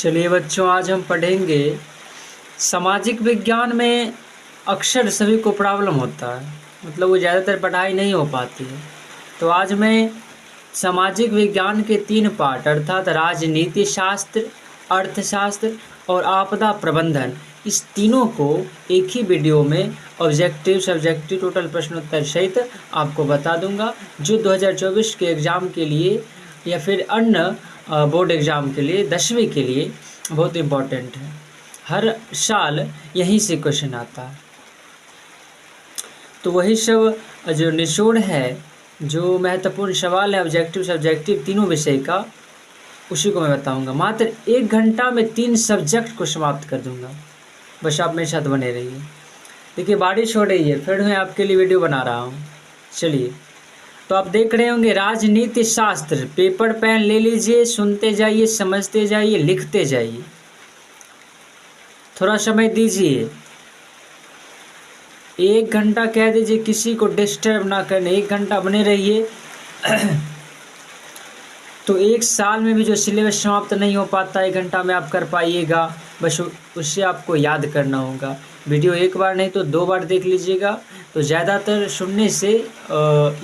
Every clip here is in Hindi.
चलिए बच्चों, आज हम पढ़ेंगे सामाजिक विज्ञान में अक्सर सभी को प्रॉब्लम होता है, मतलब वो ज़्यादातर पढ़ाई नहीं हो पाती है। तो आज मैं सामाजिक विज्ञान के 3 पार्ट अर्थात राजनीति शास्त्र, अर्थशास्त्र और आपदा प्रबंधन, इस तीनों को एक ही वीडियो में ऑब्जेक्टिव सब्जेक्टिव टोटल प्रश्नोत्तर सहित आपको बता दूंगा, जो 2024 के एग्ज़ाम के लिए या फिर अन्य बोर्ड एग्ज़ाम के लिए 10वीं के लिए बहुत इम्पॉर्टेंट है। हर साल यहीं से क्वेश्चन आता है। तो वही सब जो निचोड़ है, जो महत्वपूर्ण सवाल है ऑब्जेक्टिव सब्जेक्टिव तीनों विषय का, उसी को मैं बताऊंगा। मात्र 1 घंटा में 3 सब्जेक्ट को समाप्त कर दूंगा। बस आप मेरे साथ बने रहिए। देखिए बारिश हो रही है, फिर मैं आपके लिए वीडियो बना रहा हूँ। चलिए, तो आप देख रहे होंगे राजनीति शास्त्र। पेपर पेन ले लीजिए, सुनते जाइए, समझते जाइए, लिखते जाइए, थोड़ा समय दीजिए। 1 घंटा कह दीजिए, किसी को डिस्टर्ब ना करने, 1 घंटा बने रहिए। तो 1 साल में भी जो सिलेबस समाप्त नहीं हो पाता 1 घंटा में आप कर पाइएगा। बस उससे आपको याद करना होगा। वीडियो 1 बार नहीं तो 2 बार देख लीजिएगा, तो ज़्यादातर सुनने से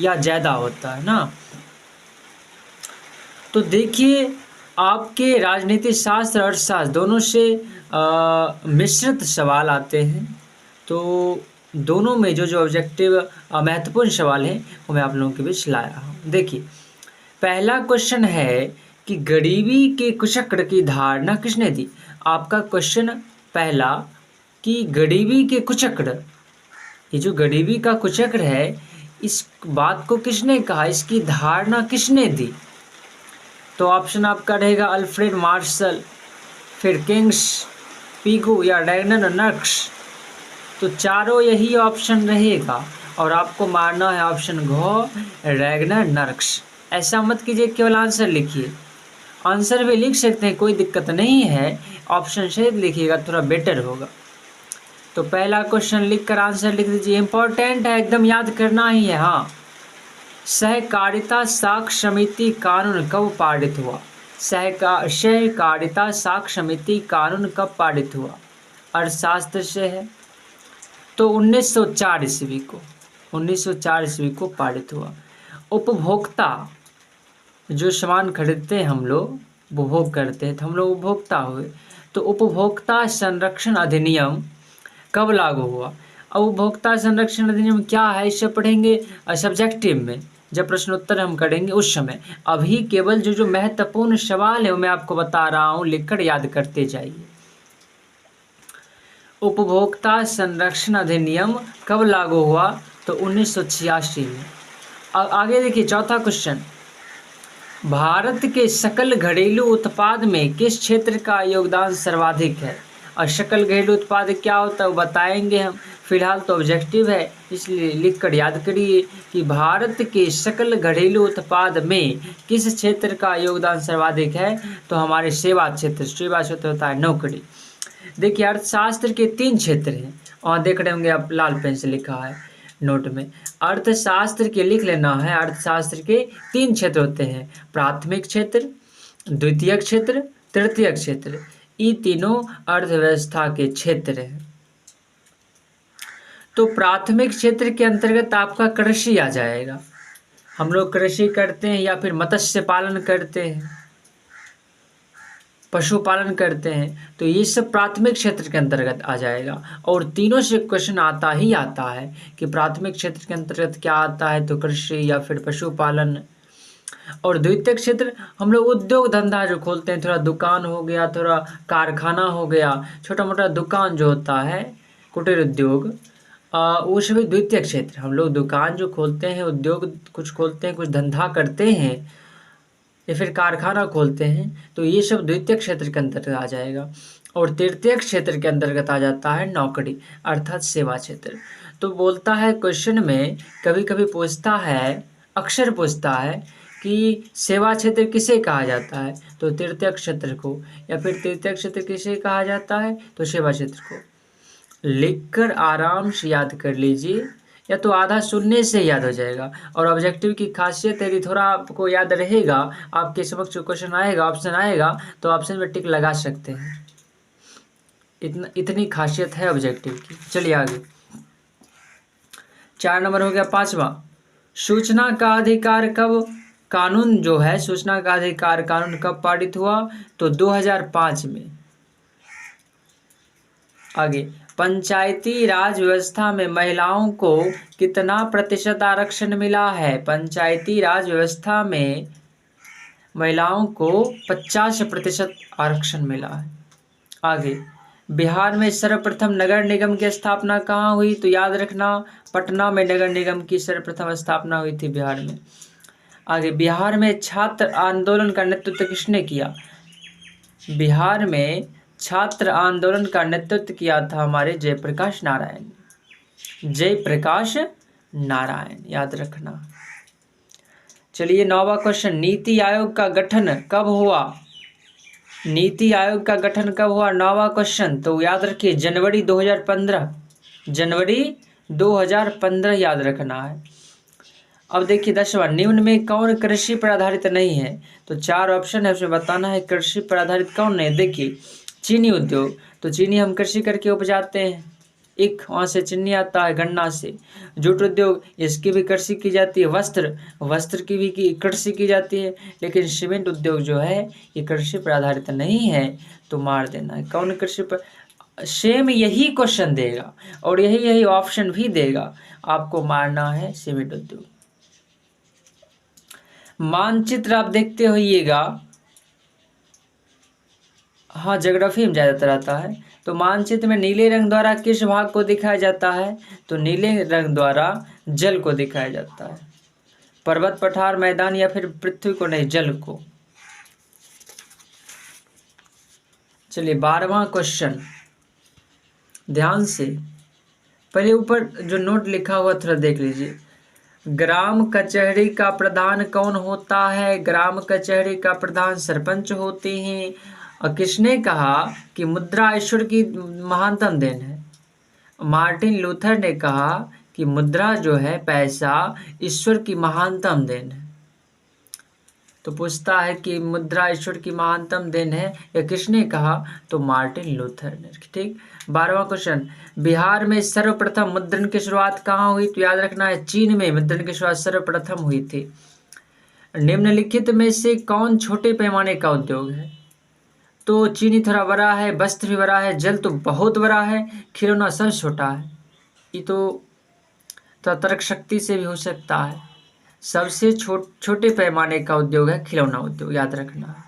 या ज़्यादा होता है ना। तो देखिए, आपके राजनीति शास्त्र और अर्थशास्त्र दोनों से मिश्रित सवाल आते हैं। तो दोनों में जो ऑब्जेक्टिव महत्वपूर्ण सवाल हैं वो मैं आप लोगों के बीच लाया हूँ। देखिए, पहला क्वेश्चन है कि गरीबी के कुचक्र की धारणा किसने दी। आपका क्वेश्चन पहला कि गरीबी के कुचक्र, ये जो गरीबी का कुचक्र है, इस बात को किसने कहा, इसकी धारणा किसने दी। तो ऑप्शन आपका रहेगा अल्फ्रेड मार्शल, फिर किंग्स पीगू या रैगनर नर्क्स। तो चारों यही ऑप्शन रहेगा और आपको मारना है ऑप्शन घ, रैगनर नर्क्स। ऐसा मत कीजिए केवल आंसर लिखिए, आंसर भी लिख सकते हैं, कोई दिक्कत नहीं है। ऑप्शन सहित लिखिएगा, थोड़ा बेटर होगा। तो पहला क्वेश्चन लिखकर आंसर लिख दीजिए, इंपॉर्टेंट है, एकदम याद करना ही है। हाँ, सहकारिता साक्ष्य समिति कानून कब पारित हुआ। सहकारिता साक्ष्य समिति कानून कब पारित हुआ। अर्थशास्त्र से है, तो 1904 ईस्वी को, 1904 ईस्वी को पारित हुआ। उपभोक्ता, जो सामान खरीदते हैं हम लोग, उपभोग करते हैं, तो हम लोग उपभोक्ता हुए। तो उपभोक्ता संरक्षण अधिनियम कब लागू हुआ। अब उपभोक्ता संरक्षण अधिनियम क्या है, इसे पढ़ेंगे सब्जेक्टिव में, जब प्रश्नोत्तर हम करेंगे उस समय। अभी केवल जो महत्वपूर्ण सवाल है वो मैं आपको बता रहा हूँ, लिखकर याद करते जाइए। उपभोक्ता संरक्षण अधिनियम कब लागू हुआ, तो 1986 में। अब आगे देखिए, चौथा क्वेश्चन, भारत के सकल घरेलू उत्पाद में किस क्षेत्र का योगदान सर्वाधिक है। और सकल घरेलू उत्पाद क्या होता है वो बताएंगे हम, फिलहाल तो ऑब्जेक्टिव है, इसलिए लिखकर याद करिए कि भारत के सकल घरेलू उत्पाद में किस क्षेत्र का योगदान सर्वाधिक है। तो हमारे सेवा क्षेत्र, सेवा क्षेत्र होता है नौकरी। देखिए, अर्थशास्त्र के 3 क्षेत्र हैं, और देख रहे होंगे आप लाल पेन से लिखा है नोट में। अर्थशास्त्र के लिख लेना है, अर्थशास्त्र के 3 क्षेत्र होते हैं, प्राथमिक क्षेत्र, द्वितीयक क्षेत्र, तृतीयक क्षेत्र। ये तीनों अर्थव्यवस्था के क्षेत्र हैं। तो प्राथमिक क्षेत्र के अंतर्गत आपका कृषि आ जाएगा। हम लोग कृषि करते हैं या फिर मत्स्य पालन करते हैं, पशुपालन करते हैं, तो ये सब प्राथमिक क्षेत्र के अंतर्गत आ जाएगा। और तीनों से क्वेश्चन आता ही आता है कि प्राथमिक क्षेत्र के अंतर्गत क्या आता है, तो कृषि या फिर पशुपालन। और द्वितीय क्षेत्र हम लोग उद्योग धंधा जो खोलते हैं, थोड़ा दुकान हो गया, थोड़ा कारखाना हो गया, छोटा मोटा दुकान जो होता है, कुटीर उद्योग, वो सभी द्वितीय क्षेत्र। हम लोग दुकान जो खोलते हैं, उद्योग कुछ खोलते हैं, कुछ धंधा करते हैं या फिर कारखाना खोलते हैं, तो ये सब द्वितीय क्षेत्र के अंतर्गत आ जाएगा। और तृतीय क्षेत्र के अंतर्गत आ जाता है नौकरी अर्थात सेवा क्षेत्र। तो बोलता है क्वेश्चन में, कभी कभी पूछता है, अक्सर पूछता है कि सेवा क्षेत्र किसे कहा जाता है, तो तृतीय क्षेत्र को, या फिर तृतीय क्षेत्र किसे कहा जाता है, तो सेवा क्षेत्र को। लिखकर आराम से याद कर लीजिए, या तो आधा सुनने से याद हो जाएगा। और ऑब्जेक्टिव की खासियत यदि थोड़ा आपको याद रहेगा, आपके समक्ष क्वेश्चन आएगा, ऑप्शन आएगा, तो ऑप्शन में टिक लगा सकते हैं। इतनी खासियत है ऑब्जेक्टिव की। चलिए आगे, 4 नंबर हो गया 5वां, सूचना का अधिकार कब कानून जो है, सूचना का अधिकार कानून कब पारित हुआ? तो 2005 में। आगे, पंचायती राज व्यवस्था में महिलाओं को कितना प्रतिशत आरक्षण मिला है? पंचायती राज व्यवस्था में महिलाओं को 50% आरक्षण मिला है। आगे, बिहार में सर्वप्रथम नगर निगम की स्थापना कहाँ हुई? तो याद रखना, पटना में नगर निगम की सर्वप्रथम स्थापना हुई थी बिहार में। आगे, बिहार में छात्र आंदोलन का नेतृत्व किसने किया? बिहार में छात्र आंदोलन का नेतृत्व किया था हमारे जयप्रकाश नारायण। जयप्रकाश नारायण, याद रखना। चलिए 9वां क्वेश्चन, नीति आयोग का गठन कब हुआ? नीति आयोग का गठन कब हुआ? 9वां क्वेश्चन, तो याद रखिए जनवरी 2015। जनवरी 2015 याद रखना है। अब देखिए 10वां, निम्न में कौन कृषि पर आधारित नहीं है? तो 4 ऑप्शन है, उसमें बताना है कृषि पर आधारित कौन नहीं। देखिए, चीनी उद्योग, तो चीनी हम कृषि करके उपजाते हैं, एक वहाँ से चीनी आता है गन्ना से। जूट उद्योग, इसकी भी कृषि की जाती है। वस्त्र की भी कृषि की जाती है। लेकिन सीमेंट उद्योग जो है ये कृषि पर आधारित नहीं है, तो मार देना है। कौन कृषि पर? सेम यही क्वेश्चन देगा और यही ऑप्शन भी देगा, आपको मारना है सीमेंट उद्योग। मानचित्र आप देखते होइएगा, हाँ ज्योग्राफी में ज़्यादातर आता है। तो मानचित्र में नीले रंग द्वारा किस भाग को दिखाया जाता है? तो नीले रंग द्वारा जल को दिखाया जाता है। पर्वत, पठार, मैदान या फिर पृथ्वी को? नहीं, जल को। चलिए 12वां क्वेश्चन, ध्यान से पहले ऊपर जो नोट लिखा हुआ थोड़ा देख लीजिए। ग्राम कचहरी का प्रधान कौन होता है? ग्राम कचहरी का प्रधान सरपंच होते हैं। और किसने कहा कि मुद्रा ईश्वर की महानतम देन है? मार्टिन लूथर ने कहा कि मुद्रा जो है, पैसा, ईश्वर की महानतम देन है। तो पूछता है कि मुद्रा ईश्वर की महानतम देन है, या किसने कहा? तो मार्टिन लूथर ने। ठीक। 12वां क्वेश्चन, बिहार में सर्वप्रथम मुद्रण की शुरुआत कहाँ हुई? तो याद रखना है चीन में मुद्रण की शुरुआत सर्वप्रथम हुई थी। निम्नलिखित में से कौन छोटे पैमाने का उद्योग है? तो चीनी थोड़ा बड़ा है, वस्त्र भी बड़ा है, जल तो बहुत बड़ा है, खिलौना सबसे छोटा है। ये तो तर्क शक्ति से भी हो सकता है। सबसे छोटे पैमाने का उद्योग है खिलौना उद्योग, याद रखना है।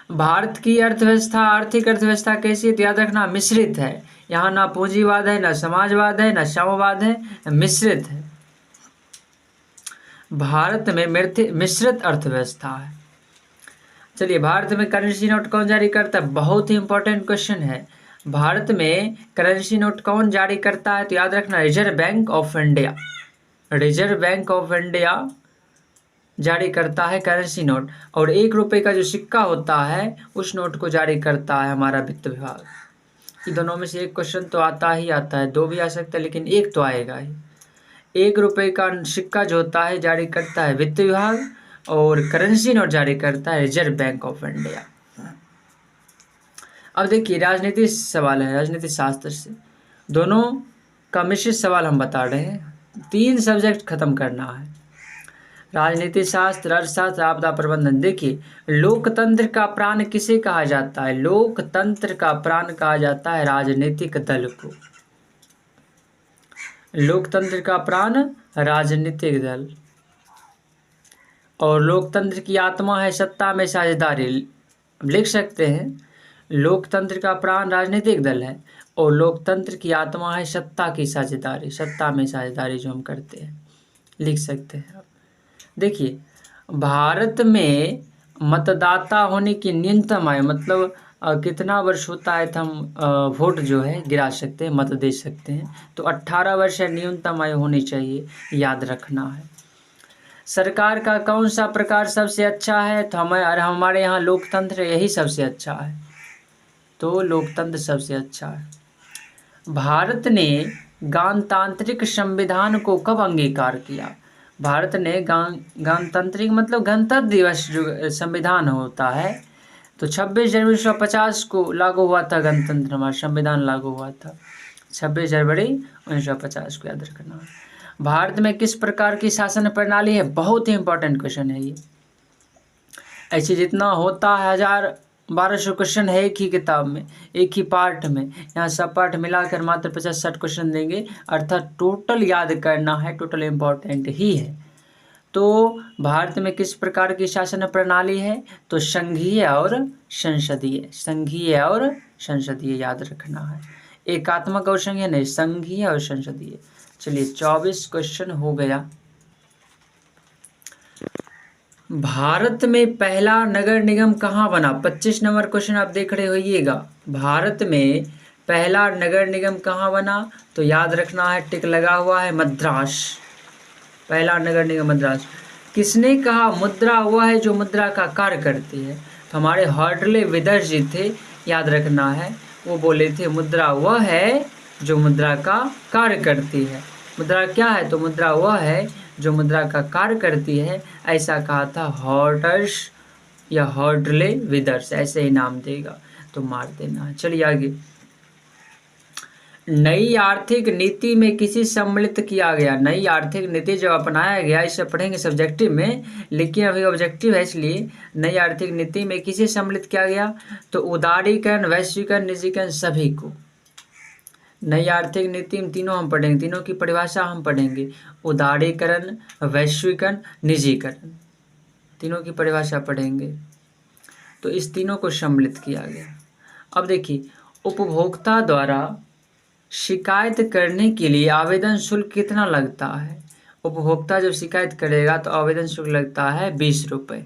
भारत की अर्थव्यवस्था, आर्थिक अर्थव्यवस्था कैसी है? तो याद रखना मिश्रित है। यहाँ ना पूंजीवाद है, ना समाजवाद है, ना साम्यवाद है, मिश्रित है। भारत में मिश्रित अर्थव्यवस्था है। चलिए, भारत में करेंसी नोट कौन जारी करता है? बहुत ही इंपॉर्टेंट क्वेश्चन है। भारत में करेंसी नोट कौन जारी करता है? तो याद रखना reserve bank of India. Reserve bank of India जारी करता है करेंसी नोट। और 1 रुपये का जो सिक्का होता है उस नोट को जारी करता है हमारा वित्त विभाग। ये दोनों में से एक क्वेश्चन तो आता ही आता है, 2 भी आ सकता है, लेकिन एक तो आएगा ही। 1 रुपये का सिक्का जो होता है जारी करता है वित्त विभाग, और करेंसी नोट जारी करता है रिजर्व बैंक ऑफ इंडिया। अब देखिए राजनीति सवाल है, राजनीति शास्त्र से, दोनों का मिश्रित सवाल हम बता रहे हैं। 3 सब्जेक्ट खत्म करना है, राजनीति शास्त्र, अर्थशास्त्र, आपदा प्रबंधन। देखिए, लोकतंत्र का प्राण किसे कहा जाता है? लोकतंत्र का प्राण कहा जाता है राजनीतिक दल को। लोकतंत्र का प्राण राजनीतिक दल। और लोकतंत्र की आत्मा है सत्ता में साझेदारी। लिख सकते हैं, लोकतंत्र का प्राण राजनीतिक दल है और लोकतंत्र की आत्मा है सत्ता की साझेदारी, सत्ता में साझेदारी जो हम करते हैं, लिख सकते हैं आप। देखिए, भारत में मतदाता होने की न्यूनतम आयु, मतलब कितना वर्ष होता है तो हम वोट जो है गिरा सकते हैं, मत दे सकते हैं। तो 18 वर्ष है न्यूनतम आयु होनी चाहिए, याद रखना है। सरकार का कौन सा प्रकार सबसे अच्छा है? तो हमारे यहाँ लोकतंत्र यही सबसे अच्छा है, तो लोकतंत्र सबसे अच्छा है। भारत ने गणतांत्रिक संविधान को कब अंगीकार किया? भारत ने गणतांत्रिक मतलब गणतंत्र दिवस जो संविधान होता है, तो 26 जनवरी 1950 को लागू हुआ था गणतंत्र, हमारा संविधान लागू हुआ था 26 जनवरी 1950 को, याद रखना। भारत में किस प्रकार की शासन प्रणाली है? बहुत ही इंपॉर्टेंट क्वेश्चन है ये। ऐसे जितना होता है 1200 क्वेश्चन है एक ही किताब में, एक ही पार्ट में, यहाँ सब पार्ट मिलाकर मात्र 50-60 क्वेश्चन देंगे, अर्थात टोटल याद करना है, टोटल इम्पोर्टेंट ही है। तो भारत में किस प्रकार की शासन प्रणाली है? तो संघीय और संसदीय, संघीय और संसदीय याद रखना है। एकात्मक और संघीय नहीं, संघीय और संसदीय। चलिए 24 क्वेश्चन हो गया। भारत में पहला नगर निगम कहाँ बना? 25 नंबर क्वेश्चन आप देख रहे होइएगा। भारत में पहला नगर निगम कहाँ बना? तो याद रखना है, टिक लगा हुआ है, मद्रास। पहला नगर निगम मद्रास। किसने कहा मुद्रा वह है जो मुद्रा का कार्य करती है? तो हमारे हॉर्टले विदर्श जी थे, याद रखना है, वो बोले थे मुद्रा वह है जो मुद्रा का कार्य करती है। मुद्रा क्या है? तो मुद्रा वह है जो मुद्रा का कार्य करती है, ऐसा कहा था हॉर्टर्स या हॉर्टले विदर्स, ऐसे ही नाम देगा तो मार देना। चलिए आगे। नई आर्थिक नीति में किसी सम्मिलित किया गया? नई आर्थिक नीति जब अपनाया गया, इसे पढ़ेंगे सब्जेक्टिव में, लेकिन अभी ऑब्जेक्टिव है, इसलिए नई आर्थिक नीति में किसे सम्मिलित किया गया? तो उदारीकरण, वैश्वीकरण, निजीकरण, सभी को। नई आर्थिक नीति में तीनों हम पढ़ेंगे, तीनों की परिभाषा हम पढ़ेंगे, उदारीकरण, वैश्वीकरण, निजीकरण, तीनों की परिभाषा पढ़ेंगे। तो इस तीनों को सम्मिलित किया गया। अब देखिए, उपभोक्ता द्वारा शिकायत करने के लिए आवेदन शुल्क कितना लगता है? उपभोक्ता जब शिकायत करेगा तो आवेदन शुल्क लगता है 20 रुपये,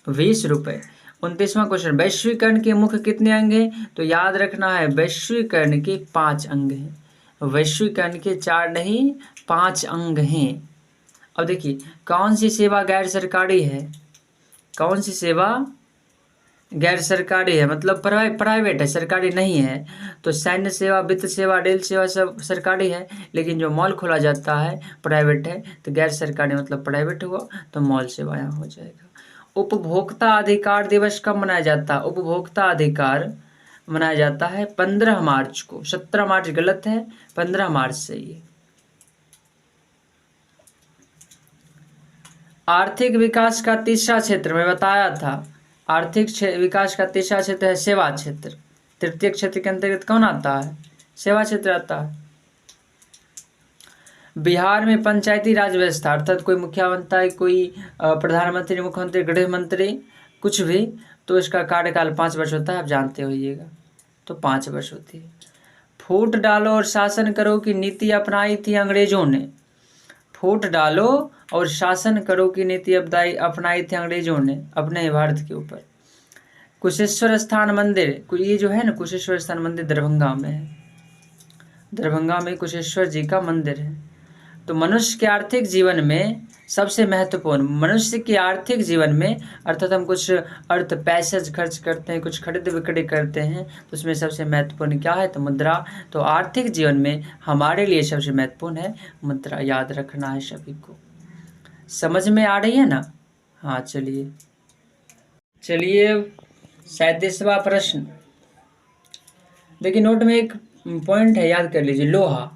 20 रुपये। 29वां क्वेश्चन, वैश्वीकरण के मुख्य कितने अंग हैं? तो याद रखना है, वैश्वीकरण के 5 अंग हैं। वैश्वीकरण के 4 नहीं 5 अंग हैं। अब देखिए, कौन सी सेवा गैर सरकारी है? कौन सी सेवा गैर सरकारी है? मतलब प्राइवेट है, सरकारी नहीं है। तो सैन्य सेवा, वित्त सेवा, रेल सेवा सब सरकारी है, लेकिन जो मॉल खोला जाता है प्राइवेट है, तो गैर सरकारी मतलब प्राइवेट हुआ, तो मॉल सेवा यहाँ हो जाएगा। उपभोक्ता अधिकार दिवस कब मनाया जाता है? उपभोक्ता अधिकार मनाया जाता है 15 मार्च को। 17 मार्च गलत है, 15 मार्च सही है। आर्थिक विकास का तीसरा क्षेत्र मैं बताया था, आर्थिक विकास का तीसरा क्षेत्र है सेवा क्षेत्र। तृतीय क्षेत्र के अंतर्गत कौन आता है? सेवा क्षेत्र आता है। बिहार में पंचायती राज व्यवस्था, अर्थात कोई मुखिया बनता है, कोई प्रधानमंत्री, मुख्यमंत्री, गृह मंत्री, कुछ भी, तो इसका कार्यकाल 5 वर्ष होता है, आप जानते होइएगा, तो 5 वर्ष होती है। फूट डालो और शासन करो की नीति अपनाई थी अंग्रेजों ने। फूट डालो और शासन करो की नीति अपनाई थी अंग्रेजों ने अपने भारत के ऊपर। कुशेश्वर स्थान मंदिर, ये जो है ना, कुशेश्वर स्थान मंदिर दरभंगा में है। दरभंगा में कुशेश्वर जी का मंदिर है। तो मनुष्य के आर्थिक जीवन में सबसे महत्वपूर्ण, मनुष्य के आर्थिक जीवन में, अर्थात हम कुछ अर्थ पैसे खर्च करते हैं, कुछ खरीद बिक्री करते हैं, तो उसमें सबसे महत्वपूर्ण क्या है? तो मुद्रा। तो आर्थिक जीवन में हमारे लिए सबसे महत्वपूर्ण है मुद्रा, याद रखना है सभी को। समझ में आ रही है ना? हाँ चलिए 37वां प्रश्न देखिए, नोट में एक पॉइंट है, याद कर लीजिए, लोहा।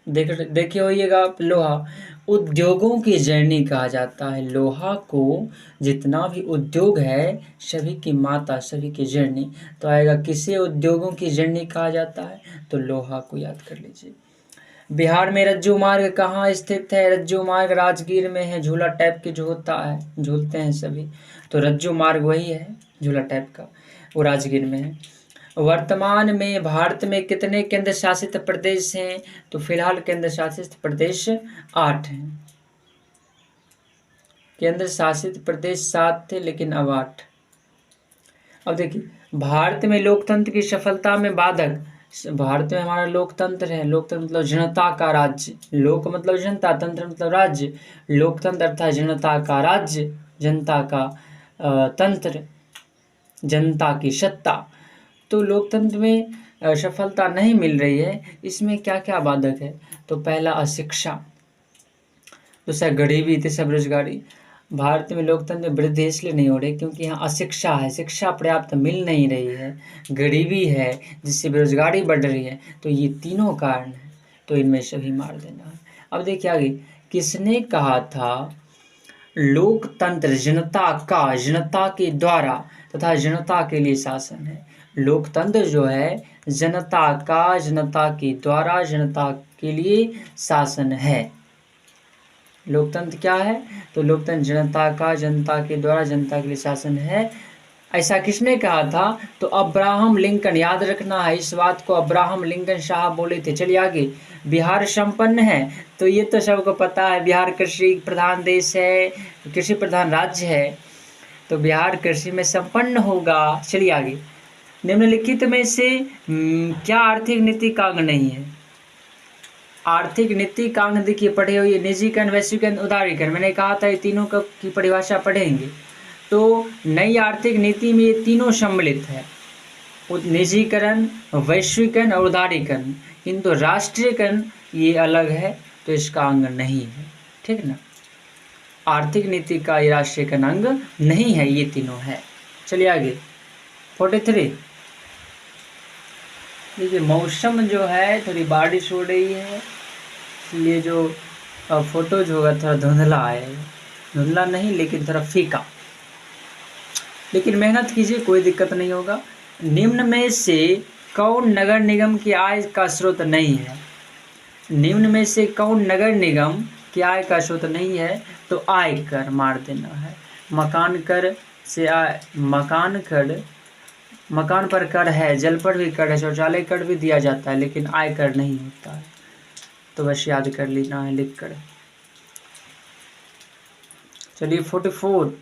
देखिए होइएगा, लोहा उद्योगों की जननी कहा जाता है। लोहा को जितना भी उद्योग है, सभी की माता, सभी की जननी, तो आएगा किसे उद्योगों की जननी कहा जाता है? तो लोहा को याद कर लीजिए। बिहार में रज्जू मार्ग कहाँ स्थित है? रज्जू मार्ग राजगीर में है। झूला टाइप के जो होता है, झूलते हैं सभी, तो रज्जू मार्ग वही है, झूला टाइप का, वो राजगीर में है। वर्तमान में भारत में कितने केंद्र शासित प्रदेश हैं? तो फिलहाल केंद्र शासित प्रदेश 8 हैं। केंद्र शासित प्रदेश 7 थे, लेकिन अब 8। अब देखिए, भारत में लोकतंत्र की सफलता में बाधक, भारत में हमारा लोकतंत्र है। लोकतंत्र मतलब जनता का राज्य, लोक मतलब जनता, तंत्र मतलब राज्य। लोकतंत्र अर्थात जनता का राज्य, जनता का तंत्र, जनता की सत्ता। तो लोकतंत्र में सफलता नहीं मिल रही है, इसमें क्या क्या बाधक है? तो पहला अशिक्षा, दूसरा गरीबी, तीसरा बेरोजगारी। भारत में लोकतंत्र में वृद्धि इसलिए नहीं हो रही क्योंकि यहाँ अशिक्षा है, शिक्षा पर्याप्त मिल नहीं रही है, गरीबी है जिससे बेरोजगारी बढ़ रही है। तो ये तीनों कारण हैं, तो इनमें से भी मार देना है। अब देखिए आगे, किसने कहा था लोकतंत्र जनता के द्वारा तथा जनता के लिए शासन है? लोकतंत्र जो है जनता के द्वारा जनता के लिए शासन है। लोकतंत्र क्या है? तो लोकतंत्र जनता के द्वारा जनता के लिए शासन है। ऐसा किसने कहा था? तो अब्राहम लिंकन, याद रखना है इस बात को, अब्राहम लिंकन साहब बोले थे। चलिए आगे, बिहार संपन्न है, तो ये तो सबको पता है, बिहार कृषि प्रधान देश है, कृषि प्रधान राज्य है, तो बिहार कृषि में संपन्न होगा। चलिए आगे, निम्नलिखित में से क्या आर्थिक नीति का अंग नहीं है? आर्थिक नीति का अंग देखिए पढ़े हुए, निजीकरण, वैश्वीकरण, उदारीकरण। मैंने कहा था ये तीनों की परिभाषा पढ़ेंगे। तो नई आर्थिक नीति में ये तीनों सम्मिलित है, निजीकरण, वैश्वीकरण और उदारीकरण। किंतु राष्ट्रीयकरण ये अलग है, तो इसका अंग नहीं है। ठीक ना, आर्थिक नीति का ये राष्ट्रीयकरण अंग नहीं है, ये तीनों है। चलिए आगे, 43। देखिए मौसम जो है थोड़ी बारिश हो रही है, इसलिए जो फोटो जो होगा थोड़ा धुंधला है, धुंधला नहीं लेकिन थोड़ा फीका, लेकिन मेहनत कीजिए, कोई दिक्कत नहीं होगा। निम्न में से कौन नगर निगम की आय का स्रोत नहीं है? निम्न में से कौन नगर निगम की आय का स्रोत नहीं है? तो आयकर मार देना है। मकान कर से आय, मकान पर कर है, जल पर भी कर है, शौचालय कर भी दिया जाता है, लेकिन आयकर नहीं होता है। तो बस याद कर लेना है लिख कर। चलिए 44,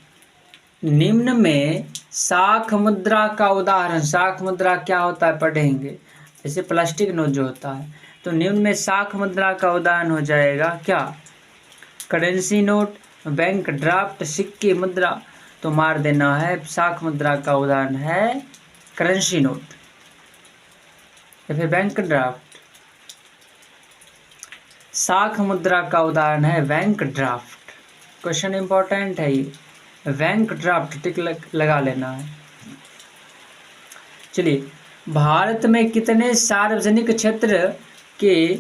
निम्न में शाख मुद्रा का उदाहरण, शाख मुद्रा क्या होता है पढ़ेंगे, जैसे प्लास्टिक नोट जो होता है, तो निम्न में शाख मुद्रा का उदाहरण हो जाएगा क्या? करेंसी नोट, बैंक ड्राफ्ट, सिक्के, मुद्रा। तो मार देना है, शाख मुद्रा का उदाहरण है करेंसी नोट या फिर बैंक ड्राफ्ट। शाख मुद्रा का उदाहरण है बैंक ड्राफ्ट। क्वेश्चन इंपॉर्टेंट है ये, बैंक ड्राफ्ट टिक लगा लेना है। चलिए, भारत में कितने सार्वजनिक क्षेत्र के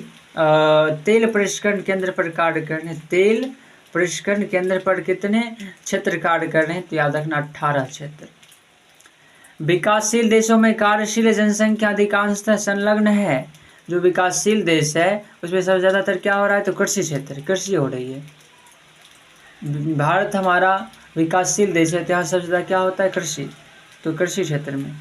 तेल परिष्करण केंद्र पर कार्य कर रहे हैं? तेल परिष्करण केंद्र पर कितने क्षेत्र कार्य कर रहे हैं? तो याद रखना 18 क्षेत्र। विकासशील देशों में कार्यशील जनसंख्या अधिकांशतः संलग्न है। जो विकासशील देश है उसमें सबसे ज़्यादातर क्या हो रहा है? तो कृषि क्षेत्र, कृषि हो रही है। भारत हमारा विकासशील देश है, तो यहाँ सबसे ज़्यादा क्या होता है? कृषि। तो कृषि क्षेत्र में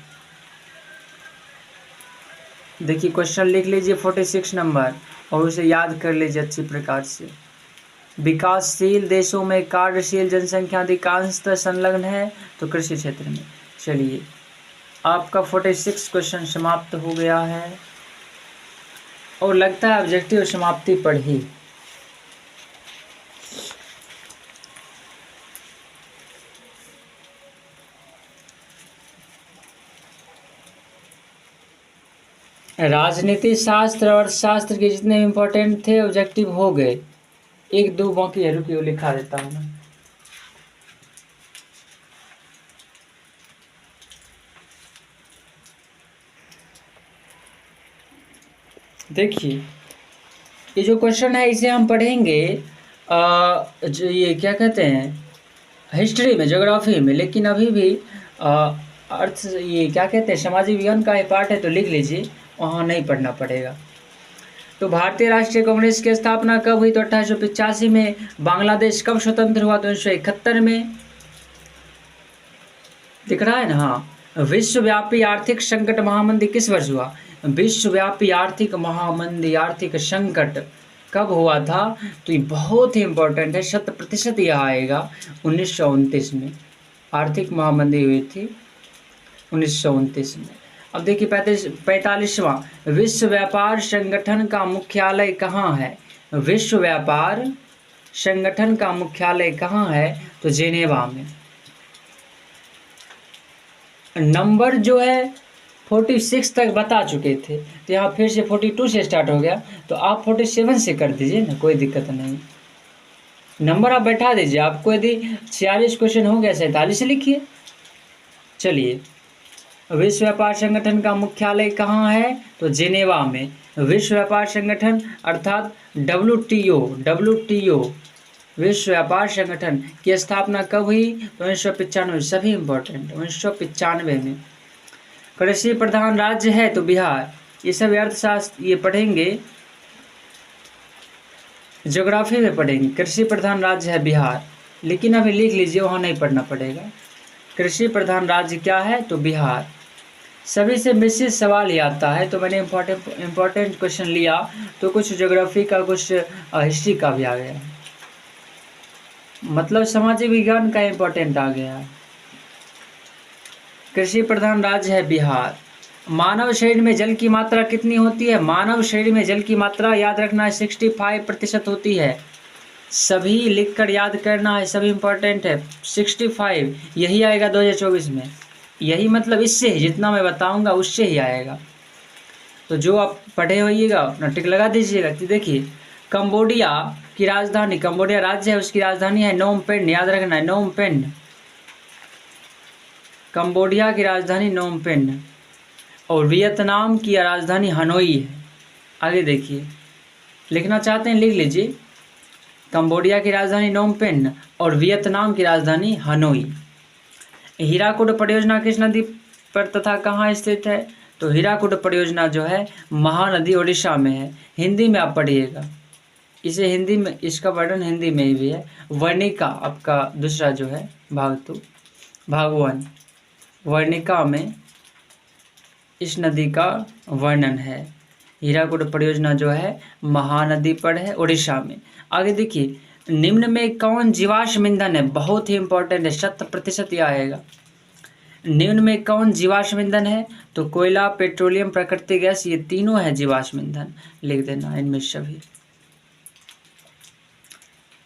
देखिए क्वेश्चन लिख लीजिए 46 नंबर और उसे याद कर लीजिए अच्छी प्रकार से। विकासशील देशों में कार्यशील जनसंख्या अधिकांशतः संलग्न है, तो कृषि क्षेत्र में। चलिए, आपका 46 क्वेश्चन समाप्त हो गया है और लगता है ऑब्जेक्टिव समाप्ति पढ़ी। राजनीति शास्त्र और अर्थशास्त्र के जितने इम्पोर्टेंट थे ऑब्जेक्टिव हो गए, एक दो बाकी है, रुकिए लिखा देता हूँ मैं। देखिए ये जो क्वेश्चन है इसे हम पढ़ेंगे जो ये क्या कहते हैं हिस्ट्री में, ज्योग्राफी में, लेकिन अभी भी अर्थ ये क्या कहते हैं सामाजिक विज्ञान का एक पार्ट है, तो लिख लीजिए, वहाँ नहीं पढ़ना पड़ेगा। तो भारतीय राष्ट्रीय कांग्रेस की स्थापना कब हुई? तो 1885 में। बांग्लादेश कब स्वतंत्र हुआ? तो 1971 में। दिख रहा है ना? हाँ। विश्वव्यापी आर्थिक संकट महामंदी किस वर्ष हुआ? विश्वव्यापी आर्थिक महामंदी, आर्थिक संकट कब हुआ था? तो ये बहुत ही इंपॉर्टेंट है, 100% यह आएगा 1929 में। आर्थिक महामंदी हुई थी 1929 में। अब देखिए 45वां, विश्व व्यापार संगठन का मुख्यालय कहाँ है? विश्व व्यापार संगठन का मुख्यालय कहाँ है? तो जेनेवा में। नंबर जो है 46 तक बता चुके थे, तो यहाँ फिर से 42 से स्टार्ट हो गया, तो आप 47 से कर दीजिए ना, कोई दिक्कत नहीं। नंबर आप बैठा दीजिए, आपको यदि 46 क्वेश्चन हो गया 47 लिखिए। चलिए, विश्व व्यापार संगठन का मुख्यालय कहाँ है? तो जिनेवा में। विश्व व्यापार संगठन अर्थात WTO विश्व व्यापार संगठन की स्थापना कब हुई? तो 1995। सभी इम्पोर्टेंट, 1995 में। कृषि प्रधान राज्य है तो बिहार। ये सब अर्थशास्त्र ये पढ़ेंगे, ज्योग्राफी में पढ़ेंगे। कृषि प्रधान राज्य है बिहार, लेकिन अभी लिख लीजिए, वहाँ नहीं पढ़ना पड़ेगा। कृषि प्रधान राज्य क्या है? तो बिहार। सभी से मिश्रित सवाल ही आता है, तो मैंने इम्पोर्टेंट क्वेश्चन लिया, तो कुछ ज्योग्राफी का, कुछ हिस्ट्री का भी आ गया, मतलब सामाजिक विज्ञान का इम्पोर्टेंट आ गया। कृषि प्रधान राज्य है बिहार। मानव शरीर में जल की मात्रा कितनी होती है? मानव शरीर में जल की मात्रा याद रखना है 65% होती है। सभी लिखकर याद करना है, सभी इम्पोर्टेंट है। 65 यही आएगा 2024 में, यही मतलब इससे ही, जितना मैं बताऊंगा उससे ही आएगा। तो जो आप पढ़े होइएगा अपना टिक लगा दीजिएगा। कि देखिए, कंबोडिया की राजधानी, कंबोडिया राज्य है, उसकी राजधानी है नोम पेन, याद रखना है नोम पेन। कंबोडिया की राजधानी नोम पेन। और वियतनाम की राजधानी हनोई है। आगे देखिए, लिखना चाहते हैं लिख लीजिए, कंबोडिया की राजधानी नोम पेन और वियतनाम की राजधानी हनोई। हीराकुड परियोजना किस नदी पर तथा कहाँ स्थित है? तो हीराकुड परियोजना जो है महानदी ओडिशा में है। हिंदी में आप पढ़िएगा इसे, हिंदी में इसका वर्णन हिंदी में ही भी है। वर्णिका आपका दूसरा जो है भाग 2, भाग 1, वर्णिका में इस नदी का वर्णन है। हीराकुड परियोजना जो है महानदी पर है, उड़ीसा में। आगे देखिए, निम्न में कौन जीवाश्म ईंधन है? बहुत ही इंपॉर्टेंट है, 100% यह आएगा। निम्न में कौन जीवाश्म ईंधन है? तो कोयला, पेट्रोलियम, प्राकृतिक गैस, ये तीनों है जीवाश्म ईंधन। लिख देना इनमें सभी,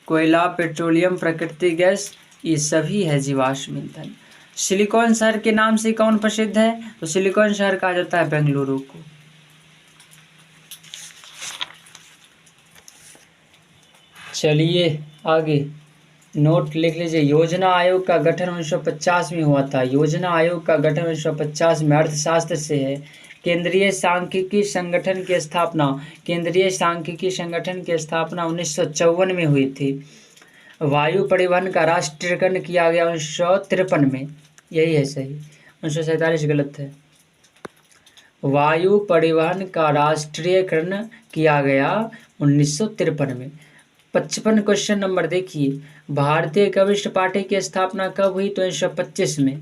कोयला, पेट्रोलियम, प्राकृतिक गैस, ये सभी है जीवाश्म ईंधन। सिलिकॉन शहर के नाम से कौन प्रसिद्ध है? तो सिलिकॉन शहर कहा जाता है बेंगलुरु को। चलिए आगे नोट लिख लीजिए। योजना आयोग का गठन 1950 में हुआ था। योजना आयोग का गठन 1950 में अर्थशास्त्र से है। केंद्रीय सांख्यिकी संगठन की स्थापना, केंद्रीय सांख्यिकी संगठन की स्थापना 1954 में हुई थी। वायु परिवहन का राष्ट्रीयकरण किया गया 1953 में, यही है सही, 1947 गलत है। वायु परिवहन का राष्ट्रीयकरण किया गया 1953 में। 55 क्वेश्चन नंबर देखिए, भारतीय कम्युनिस्ट पार्टी की स्थापना कब हुई? तो 1925 में।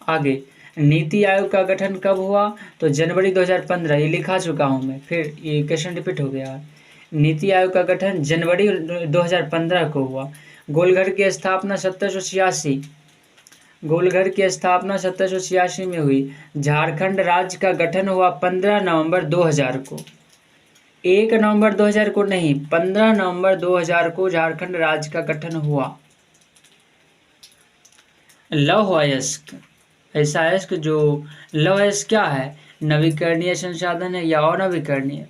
आगे, नीति आयोग का गठन कब हुआ? तो जनवरी 2015। ये लिखा चुका हूँ मैं, फिर ये क्वेश्चन रिपीट हो गया। नीति आयोग का गठन जनवरी 2015 को हुआ। गोलघर की स्थापना 1786, गोलघर की स्थापना 1786 में हुई। झारखंड राज्य का गठन हुआ 15 नवंबर 2000 को। 1 नवंबर 2000 को नहीं, 15 नवंबर 2000 को झारखंड राज्य का गठन हुआ। लौह अयस्क, ऐसा अयस्क जो लौह अयस्क क्या है? नवीकरणीय संसाधन है या अनवीकरणीय?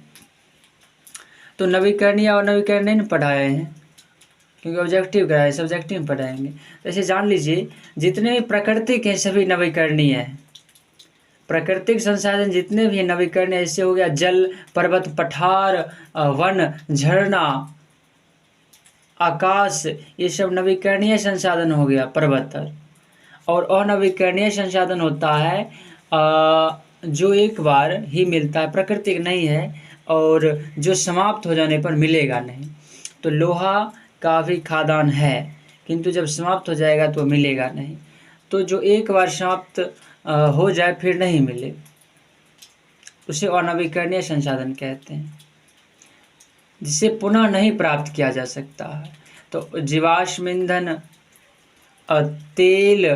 तो नवीकरणीय और नवीकरणीय नहीं पढ़ाए हैं, क्योंकि ऑब्जेक्टिव कराए, सब्जेक्टिव पढ़ाएंगे। तो ऐसे जान लीजिए, जितने भी प्राकृतिक हैं सभी नवीकरणीय हैं। प्राकृतिक संसाधन जितने भी नवीकरणीय, ऐसे हो गया जल, पर्वत, पठार, वन, झरना, आकाश, ये सब नवीकरणीय संसाधन हो गया, पर्वत। और अनवीकरणीय संसाधन होता है जो एक बार ही मिलता है, प्राकृतिक नहीं है, और जो समाप्त हो जाने पर मिलेगा नहीं। तो लोहा का भी खादान है, किंतु जब समाप्त हो जाएगा तो मिलेगा नहीं। तो जो एक बार समाप्त हो जाए फिर नहीं मिले, उसे अनवीकरणीय संसाधन कहते हैं, जिसे पुनः नहीं प्राप्त किया जा सकता है। तो जीवाश्म ईंधन, तेल,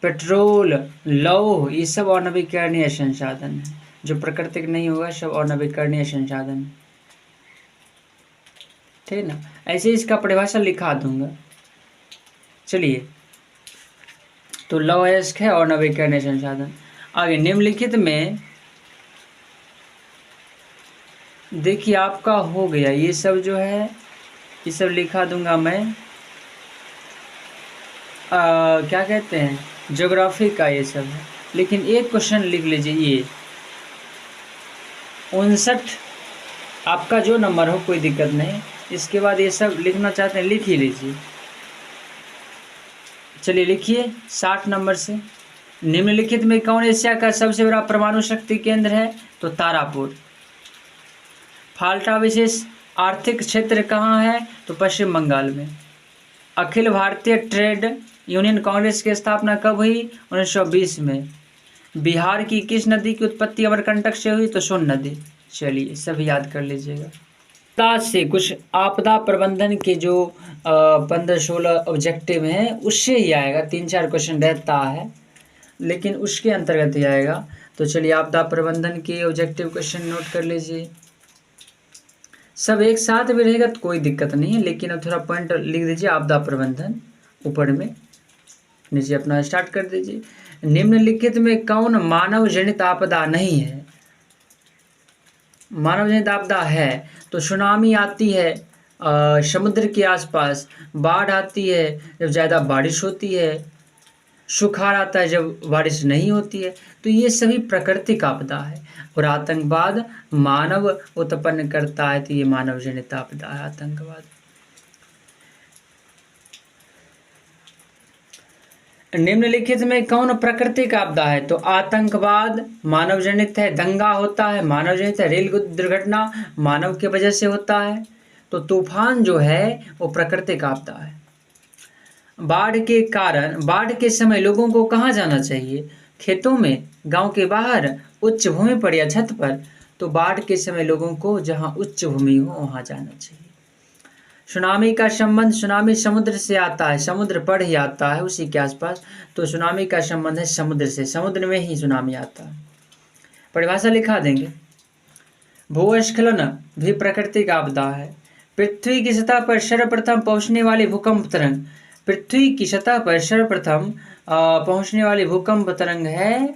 पेट्रोल, लौह, ये सब अनवीकरणीय संसाधन है। जो प्राकृतिक नहीं होगा सब अनवीकरणीय संसाधन, ठीक ना। ऐसे इसका परिभाषा लिखा दूंगा। चलिए, तो लौह अयस्क है और नवीकरणीय संसाधन। आगे निम्नलिखित में देखिए आपका हो गया ये सब जो है, ये सब लिखा दूंगा मैं, क्या कहते हैं ज्योग्राफी का ये सब है। लेकिन एक क्वेश्चन लिख लीजिए, ये 59 आपका जो नंबर हो कोई दिक्कत नहीं। इसके बाद ये सब लिखना चाहते हैं लिख ही लीजिए। चलिए लिखिए 60 नंबर से, निम्नलिखित में कौन एशिया का सबसे बड़ा परमाणु शक्ति केंद्र है? तो तारापुर। फाल्टा विशेष आर्थिक क्षेत्र कहाँ है? तो पश्चिम बंगाल में। अखिल भारतीय ट्रेड यूनियन कांग्रेस की स्थापना कब हुई? 1920 में। बिहार की किस नदी की उत्पत्ति अमरकंटक से हुई? तो सोन नदी। चलिए सभी याद कर लीजिएगा। से कुछ आपदा प्रबंधन के जो 15-16 ऑब्जेक्टिव हैं उससे ही आएगा, 3-4 क्वेश्चन रहता है लेकिन उसके अंतर्गत ही आएगा। तो चलिए आपदा प्रबंधन के ऑब्जेक्टिव क्वेश्चन नोट कर लीजिए। सब एक साथ भी रहेगा तो कोई दिक्कत नहीं है, लेकिन अब थोड़ा पॉइंट लिख दीजिए आपदा प्रबंधन ऊपर में, नीचे अपना स्टार्ट कर दीजिए। निम्नलिखित में कौन मानव जनित आपदा नहीं है? मानव जनित आपदा है तो सुनामी आती है समुद्र के आसपास, बाढ़ आती है जब ज़्यादा बारिश होती है, सुखाड़ आता है जब बारिश नहीं होती है। तो ये सभी प्राकृतिक आपदा है। और आतंकवाद मानव उत्पन्न करता है, तो ये मानव जनित आपदा है आतंकवाद। निम्नलिखित में कौन प्राकृतिक आपदा है? तो आतंकवाद मानव जनित है, दंगा होता है मानव जनित है, रेल दुर्घटना मानव के वजह से होता है। तो तूफान जो है वो प्राकृतिक आपदा है। बाढ़ के कारण, बाढ़ के समय लोगों को कहाँ जाना चाहिए? खेतों में, गांव के बाहर, उच्च भूमि पर या छत पर? तो बाढ़ के समय लोगों को जहाँ उच्च भूमि हो वहाँ जाना चाहिए। सुनामी का संबंध, सुनामी समुद्र से आता है, समुद्र पर ही आता है उसी के आसपास। तो सुनामी का संबंध है समुद्र से, समुद्र में ही सुनामी आता है। परिभाषा लिखा देंगे। भूस्खलन भी प्राकृतिक आपदा है। पृथ्वी की सतह पर सर्वप्रथम पहुंचने वाली भूकंप तरंग, पृथ्वी की सतह पर सर्वप्रथम पहुंचने वाली भूकंप तरंग है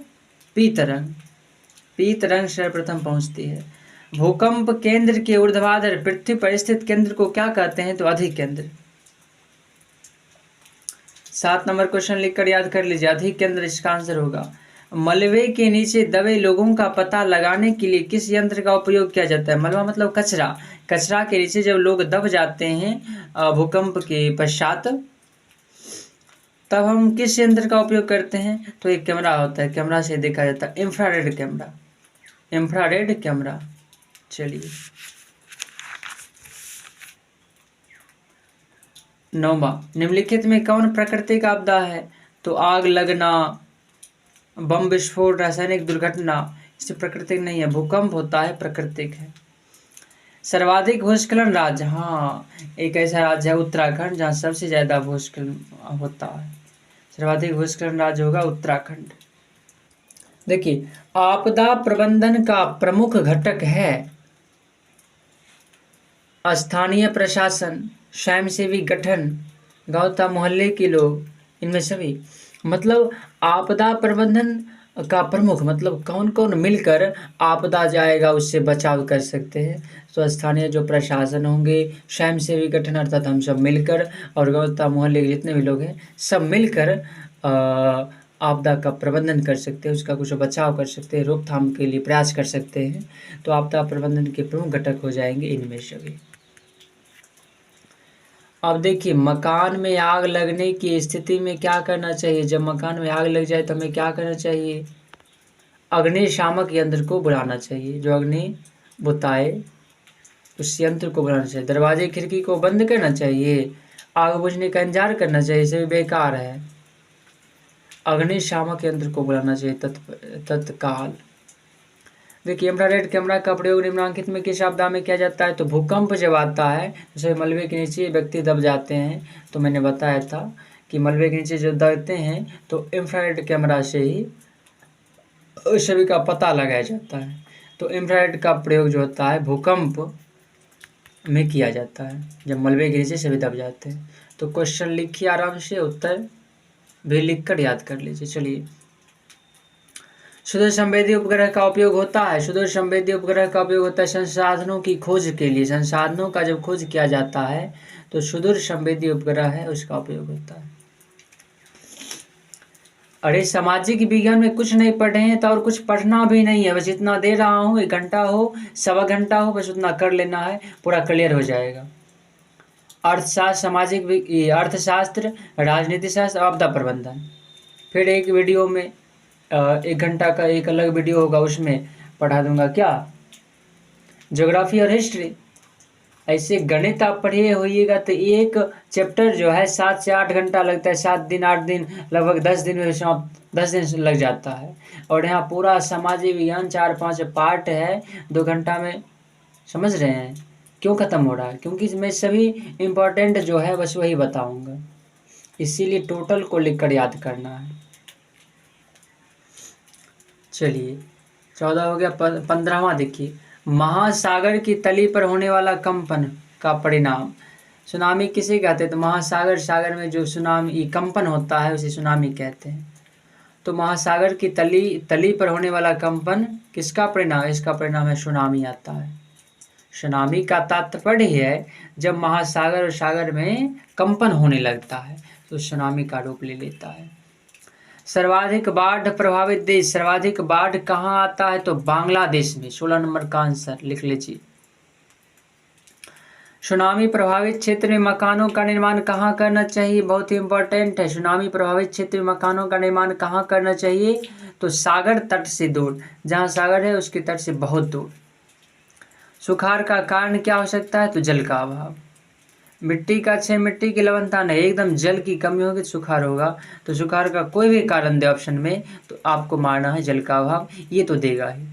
पी तरंग। पी तरंग सर्वप्रथम पहुंचती है। भूकंप केंद्र के ऊर्ध्वाधर पृथ्वी पर स्थित केंद्र को क्या कहते हैं? तो अधिक केंद्र। 7 नंबर क्वेश्चन लिखकर याद कर लीजिए, अधिक केंद्र इसका आंसर होगा। मलबे के नीचे दबे लोगों का पता लगाने के लिए किस यंत्र का उपयोग किया जाता है? मलबा मतलब कचरा। कचरा के नीचे जब लोग दब जाते हैं भूकंप के पश्चात, तब हम किस यंत्र का उपयोग करते हैं? तो एक कैमरा होता है, कैमरा से देखा जाता है, इंफ्रारेड कैमरा, इंफ्रारेड कैमरा। चलिए 9वां, निम्नलिखित में कौन प्राकृतिक आपदा है? तो आग लगना, बम विस्फोट, रासायनिक दुर्घटना, इससे प्राकृतिक नहीं है। भूकंप होता है, प्राकृतिक है। सर्वाधिक भूस्खलन राज्य, हाँ एक ऐसा राज्य है उत्तराखंड जहाँ सबसे ज़्यादा भूस्खलन होता है। सर्वाधिक भूस्खलन राज्य होगा उत्तराखंड। देखिए आपदा प्रबंधन का प्रमुख घटक है स्थानीय प्रशासन, स्वयंसेवी गठन, गांव तथा मोहल्ले के लोग, इनमें सभी। मतलब आपदा प्रबंधन का प्रमुख मतलब कौन कौन मिलकर आपदा जाएगा उससे बचाव कर सकते हैं? तो स्थानीय जो प्रशासन होंगे, स्वयंसेवी गठन अर्थात हम सब मिलकर, और गांव तथा मोहल्ले के जितने भी लोग हैं सब मिलकर आपदा का प्रबंधन कर सकते हैं, उसका कुछ बचाव कर सकते हैं, रोकथाम के लिए प्रयास कर सकते हैं। तो आपदा प्रबंधन के प्रमुख घटक हो जाएंगे इनमें सभी। अब देखिए मकान में आग लगने की स्थिति में क्या करना चाहिए? जब मकान में आग लग जाए तो हमें क्या करना चाहिए? अग्निशामक यंत्र को बुलाना चाहिए, जो अग्नि बुताए उस यंत्र को बुलाना चाहिए। दरवाजे खिड़की को बंद करना चाहिए, आग बुझने का इंतजार करना चाहिए, इसे बेकार है। अग्निशामक यंत्र को बुलाना चाहिए तत्काल। देखिए इंफ्रारेड कैमरा का प्रयोग निम्नलिखित में किस आपदा में किया जाता है? तो भूकंप जब आता है, जैसे मलबे के नीचे व्यक्ति दब जाते हैं, तो मैंने बताया था कि मलबे के नीचे जो दबते हैं तो इंफ्रारेड कैमरा से ही उस सभी का पता लगाया जाता है। तो इंफ्रारेड का प्रयोग जो होता है भूकंप में किया जाता है, जब मलबे के नीचे सभी दब जाते हैं। तो क्वेश्चन लिखिए आराम से, उत्तर भी लिख कर याद कर लीजिए। चलिए सुदूर संवेदी उपग्रह का उपयोग होता है। सुदूर संवेदी उपग्रह का उपयोग होता है संसाधनों की खोज के लिए। संसाधनों का जब खोज किया जाता है तो सुदूर संवेदी उपग्रह है उसका उपयोग होता है। अरे सामाजिक विज्ञान में कुछ नहीं पढ़े हैं तो और कुछ पढ़ना भी नहीं है, बस इतना दे रहा हूँ, 1 घंटा हो 1.25 घंटा हो, बस उतना कर लेना है, पूरा क्लियर हो जाएगा। अर्थशास्त्र, अर्थशास्त्र, राजनीति शास्त्र, आपदा प्रबंधन। फिर एक वीडियो में 1 घंटा का एक अलग वीडियो होगा, उसमें पढ़ा दूंगा क्या, ज्योग्राफी और हिस्ट्री। ऐसे गणित आप पढ़े होइएगा तो एक चैप्टर जो है 7 से 8 घंटा लगता है, 7 दिन 8 दिन, लगभग 10 दिन में 10 दिन लग जाता है। और यहाँ पूरा सामाजिक विज्ञान 4-5 पार्ट है, 2 घंटा में। समझ रहे हैं क्यों ख़त्म हो रहा है? क्योंकि मैं सभी इम्पोर्टेंट जो है बस वही बताऊंगा, इसीलिए टोटल को लिखकर याद करना है। चलिए 14 हो गया। 15वां देखिए, महासागर की तली पर होने वाला कंपन का परिणाम। सुनामी किसे कहते हैं? तो महासागर, सागर में जो सुनामी कंपन होता है उसे सुनामी कहते हैं। तो महासागर की तली पर होने वाला कंपन किसका परिणाम? इसका परिणाम है सुनामी आता है। सुनामी का तात्पर्य है जब महासागर और सागर में कंपन होने लगता है तो सुनामी का रूप ले लेता है। सर्वाधिक बाढ़ प्रभावित देश, सर्वाधिक बाढ़ कहाँ आता है? तो बांग्लादेश में। 16 नंबर का आंसर लिख लीजिए। सुनामी प्रभावित क्षेत्र में मकानों का निर्माण कहाँ करना चाहिए? बहुत ही इंपॉर्टेंट है। सुनामी प्रभावित क्षेत्र में मकानों का निर्माण कहाँ करना चाहिए? तो सागर तट से दूर, जहाँ सागर है उसके तट से बहुत दूर। सुखाड़ का कारण क्या हो सकता है? तो जल का अभाव। मिट्टी का क्षय, मिट्टी की लवणता नहीं, एकदम जल की कमी होगी तो सुखाड़ होगा। तो सुखाड़ का कोई भी कारण दे ऑप्शन में तो आपको मारना है जल का अभाव, ये तो देगा ही।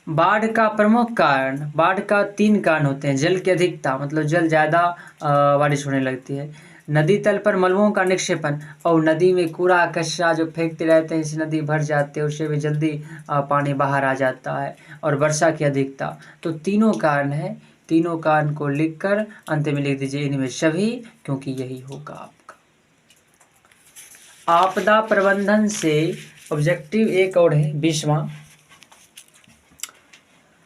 बाढ़ का प्रमुख कारण, बाढ़ का 3 कारण होते हैं। जल की अधिकता, मतलब जल ज़्यादा बारिश होने लगती है। नदी तल पर मलबों का निक्षेपण, और नदी में कूड़ा कचरा जो फेंकते रहते हैं इससे नदी भर जाती है, उससे भी जल्दी पानी बाहर आ जाता है। और वर्षा की अधिकता। तो तीनों कारण है, तीनों कारण को लिखकर अंत में लिख दीजिए इनमें सभी, क्योंकि यही होगा आपका। आपदा प्रबंधन से ऑब्जेक्टिव एक और है 20वां।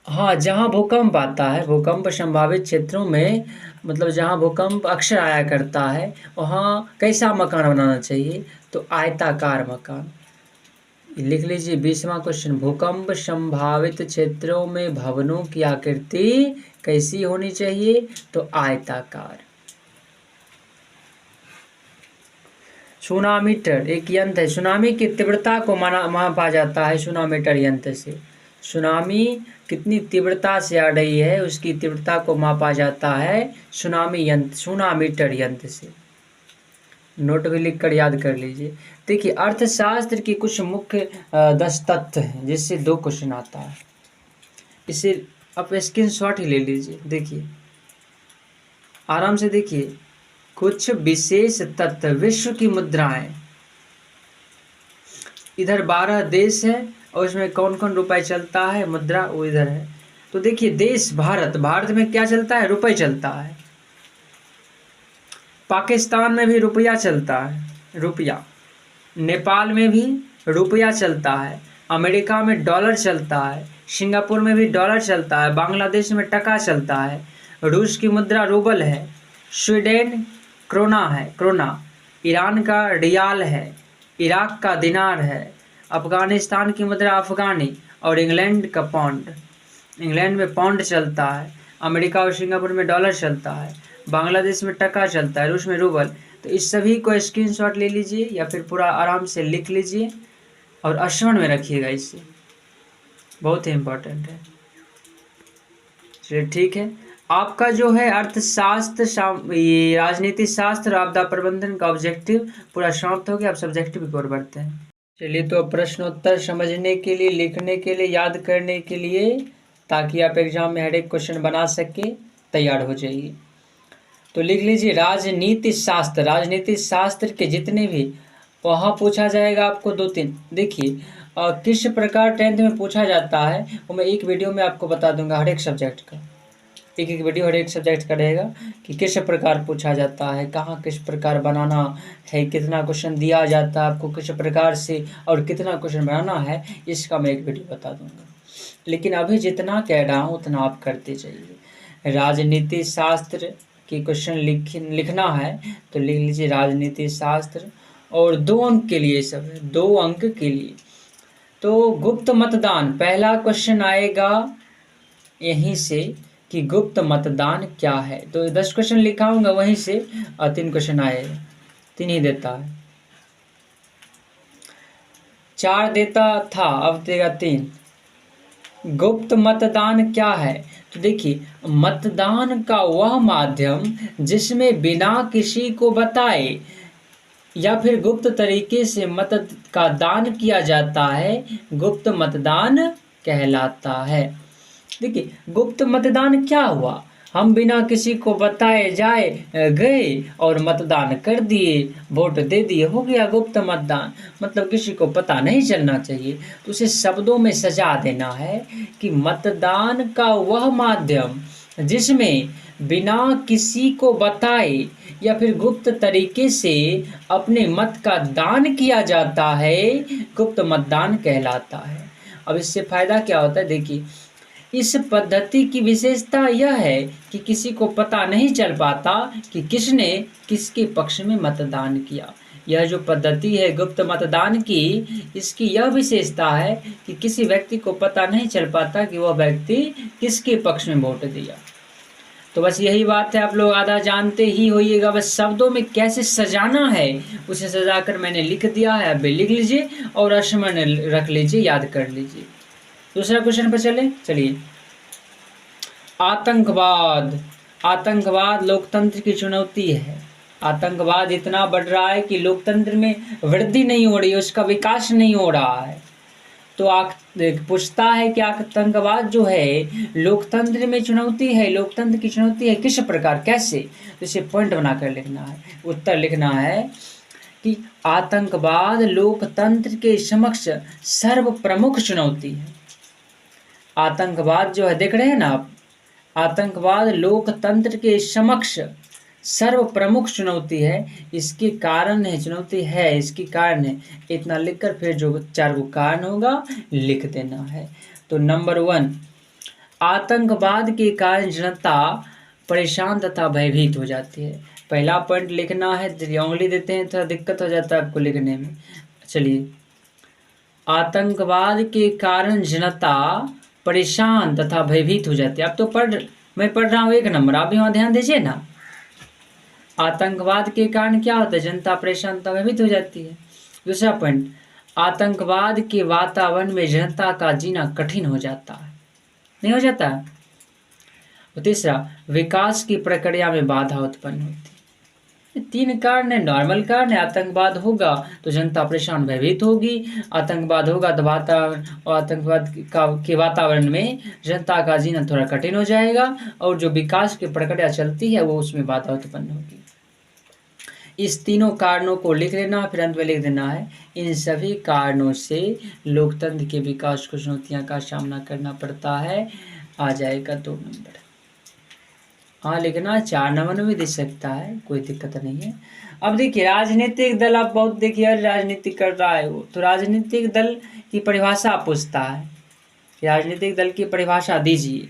हाँ, जहाँ भूकंप आता है, भूकंप संभावित क्षेत्रों में, मतलब जहाँ भूकंप अक्सर आया करता है वहाँ कैसा मकान बनाना चाहिए? तो आयताकार मकान। लिख लीजिए 20वां क्वेश्चन, भूकंप संभावित क्षेत्रों में भवनों की आकृति कैसी होनी चाहिए? तो आयताकार। सुनामीटर एक यंत्र है, सुनामी की तीव्रता को मापा जाता है सुनामीटर यंत्र से। सुनामी कितनी तीव्रता से आ रही है उसकी तीव्रता को मापा जाता है सुनामीटर यंत्र से। नोट भी लिख कर याद कर लीजिए। देखिए अर्थशास्त्र की कुछ मुख्य 10 तत्व हैं जिससे 2 क्वेश्चन आता है। इसे आप स्क्रीनशॉट ही ले लीजिए। देखिए आराम से देखिए, कुछ विशेष तत्व, विश्व की मुद्राएं, इधर 12 देश है और इसमें कौन कौन रुपए चलता है, मुद्रा वो इधर है। तो देखिए देश भारत, भारत में क्या चलता है? रुपए चलता है। पाकिस्तान में भी रुपया चलता है, रुपया। नेपाल में भी रुपया चलता है। अमेरिका में डॉलर चलता है। सिंगापुर में भी डॉलर चलता है। बांग्लादेश में टका चलता है। रूस की मुद्रा रूबल है। स्वीडन क्रोना है, क्रोना। ईरान का रियाल है। इराक का दिनार है। अफगानिस्तान की मुद्रा अफगानी। और इंग्लैंड का पाउंड, इंग्लैंड में पाउंड चलता है। अमेरिका और सिंगापुर में डॉलर चलता है। बांग्लादेश में टका चलता है, रूस में रूबल। तो इस सभी को स्क्रीनशॉट ले लीजिए या फिर पूरा आराम से लिख लीजिए और स्मरण में रखिएगा, इससे बहुत ही इम्पोर्टेंट है। चलिए ठीक है, आपका जो है अर्थशास्त्र, ये राजनीति शास्त्र, आपदा प्रबंधन का ऑब्जेक्टिव पूरा समाप्त हो गया। अब सब्जेक्टिव की ओर बढ़ते हैं। चलिए तो प्रश्नोत्तर समझने के लिए, लिखने के लिए, याद करने के लिए, ताकि आप एग्जाम में हर एक क्वेश्चन बना सके, तैयार हो जाइए। तो लिख लीजिए राजनीति शास्त्र, राजनीति शास्त्र के जितने भी वहाँ पूछा जाएगा आपको 2-3। देखिए किस प्रकार 10th में पूछा जाता है वो मैं एक वीडियो में आपको बता दूंगा हर एक सब्जेक्ट का। एक एक वीडियो हर एक सब्जेक्ट का रहेगा कि किस प्रकार पूछा जाता है, कहाँ किस प्रकार बनाना है, कितना क्वेश्चन दिया जाता है आपको किस प्रकार से और कितना क्वेश्चन बनाना है, इसका मैं एक वीडियो बता दूंगा। लेकिन अभी जितना कह रहा हूँ उतना आप करते जाइए। राजनीति शास्त्र की क्वेश्चन लिखना है तो लिख लीजिए राजनीति शास्त्र, और 2 अंक के लिए सब है, 2 अंक के लिए। तो गुप्त मतदान पहला क्वेश्चन आएगा यहीं से कि गुप्त मतदान क्या है। तो 10 क्वेश्चन लिखाऊंगा वहीं से, और 3 क्वेश्चन आएगा, 3 ही देता है, 4 देता था अब देगा 3। गुप्त मतदान क्या है? तो देखिए, मतदान का वह माध्यम जिसमें बिना किसी को बताए या फिर गुप्त तरीके से मत का दान किया जाता है, गुप्त मतदान कहलाता है। देखिए, गुप्त मतदान क्या हुआ? हम बिना किसी को बताए गए और मतदान कर दिए, वोट दे दिए, हो गया गुप्त मतदान। मतलब किसी को पता नहीं चलना चाहिए। तो उसे शब्दों में सजा देना है कि मतदान का वह माध्यम जिसमें बिना किसी को बताए या फिर गुप्त तरीके से अपने मत का दान किया जाता है, गुप्त मतदान कहलाता है। अब इससे फायदा क्या होता है? देखिए, इस पद्धति की विशेषता यह है कि किसी को पता नहीं चल पाता कि किसने किसके पक्ष में मतदान किया। यह जो पद्धति है गुप्त मतदान की, इसकी यह विशेषता है कि किसी व्यक्ति को पता नहीं चल पाता कि वह व्यक्ति किसके पक्ष में वोट दिया। तो बस यही बात है, आप लोग आधा जानते ही होइएगा। बस शब्दों में कैसे सजाना है उसे सजाकर मैंने लिख दिया है, अब लिख लीजिए और स्मरण रख लीजिए, याद कर लीजिए। दूसरा क्वेश्चन पर चलिए। आतंकवाद। आतंकवाद लोकतंत्र की चुनौती है। आतंकवाद इतना बढ़ रहा है कि लोकतंत्र में वृद्धि नहीं हो रही है, उसका विकास नहीं हो रहा है। तो पूछता है कि आतंकवाद जो है लोकतंत्र में चुनौती है, लोकतंत्र की चुनौती है किस प्रकार, कैसे? तो इसे पॉइंट बनाकर लिखना है। उत्तर लिखना है कि आतंकवाद लोकतंत्र के समक्ष सर्व प्रमुख चुनौती है। आतंकवाद जो है, देख रहे हैं ना आप, आतंकवाद लोकतंत्र के समक्ष सर्व प्रमुख चुनौती है। इसके कारण है, चुनौती है, इसके कारण है। इतना लिखकर फिर जो 4 को कारण होगा लिख देना है। तो नंबर 1, आतंकवाद के कारण जनता परेशान तथा भयभीत हो जाती है। पहला पॉइंट लिखना है, उंगली देते हैं थोड़ा दिक्कत हो जाता है आपको लिखने में। चलिए, आतंकवाद के कारण जनता परेशान तथा भयभीत हो जाती है। अब तो मैं पढ़ रहा हूँ 1 नंबर, आप भी वहाँ ध्यान दीजिए ना। आतंकवाद के कारण क्या होता है? जनता परेशान तथा भयभीत हो जाती है। दूसरा पॉइंट, आतंकवाद के वातावरण में जनता का जीना कठिन हो जाता है, नहीं हो जाता। और तीसरा, विकास की प्रक्रिया में बाधा उत्पन्न होती है। 3 कारण है, नॉर्मल कारण है। आतंकवाद होगा तो जनता परेशान भयभीत होगी, आतंकवाद होगा तो वातावरण और आतंकवाद के वातावरण में जनता का जीना थोड़ा कठिन हो जाएगा, और जो विकास की प्रक्रिया चलती है वो उसमें बाधा उत्पन्न होगी। इस तीनों कारणों को लिख लेना, फिर अंत में लिख देना है, इन सभी कारणों से लोकतंत्र के विकास को चुनौतियां का सामना करना पड़ता है। आ जाएगा 2 नंबर। हाँ लिखना, 4 नंबर में भी दे सकता है, कोई दिक्कत नहीं है। अब देखिए, राजनीतिक दल, आप बहुत देखिए राजनीति कर रहा है वो, तो राजनीतिक दल की परिभाषा पूछता है, राजनीतिक दल की परिभाषा दीजिए।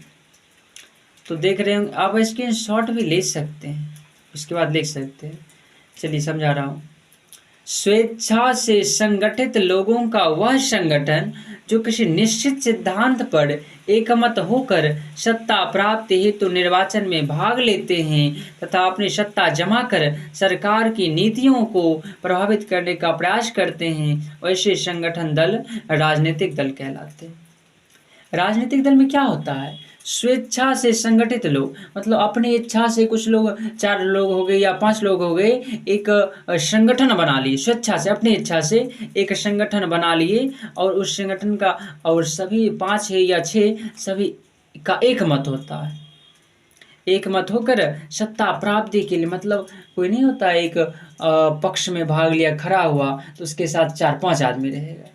तो देख रहे होंगे आप, स्क्रीनशॉट भी ले सकते हैं, उसके बाद लिख सकते हैं। चलिए समझा रहा हूँ। स्वेच्छा से संगठित लोगों का वह संगठन जो किसी निश्चित सिद्धांत पर एकमत होकर सत्ता प्राप्ति हेतु निर्वाचन में भाग लेते हैं तथा अपनी सत्ता जमा कर सरकार की नीतियों को प्रभावित करने का प्रयास करते हैं, वैसे संगठन दल राजनीतिक दल कहलाते हैं। राजनीतिक दल में क्या होता है? स्वेच्छा से संगठित लोग, मतलब अपनी इच्छा से कुछ लोग, 4 लोग हो गए या 5 लोग हो गए, एक संगठन बना लिए, स्वेच्छा से अपनी इच्छा से एक संगठन बना लिए, और उस संगठन का, और सभी 5 है या 6 सभी का एक मत होता है। एक मत होकर सत्ता प्राप्ति के लिए, मतलब कोई नहीं होता एक पक्ष में भाग लिया, खड़ा हुआ, तो उसके साथ 4-5 आदमी रहेगा,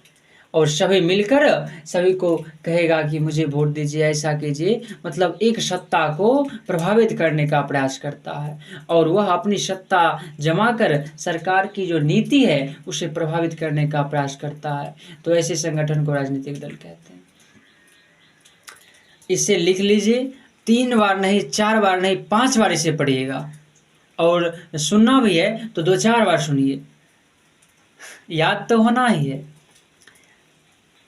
और सभी मिलकर सभी को कहेगा कि मुझे वोट दीजिए, ऐसा कीजिए, मतलब एक सत्ता को प्रभावित करने का प्रयास करता है और वह अपनी सत्ता जमा कर सरकार की जो नीति है उसे प्रभावित करने का प्रयास करता है। तो ऐसे संगठन को राजनीतिक दल कहते हैं। इसे लिख लीजिए, 3 बार नहीं, 4 बार नहीं, 5 बार इसे पढ़िएगा और सुनना भी है तो 2-4 बार सुनिए, याद तो होना ही है।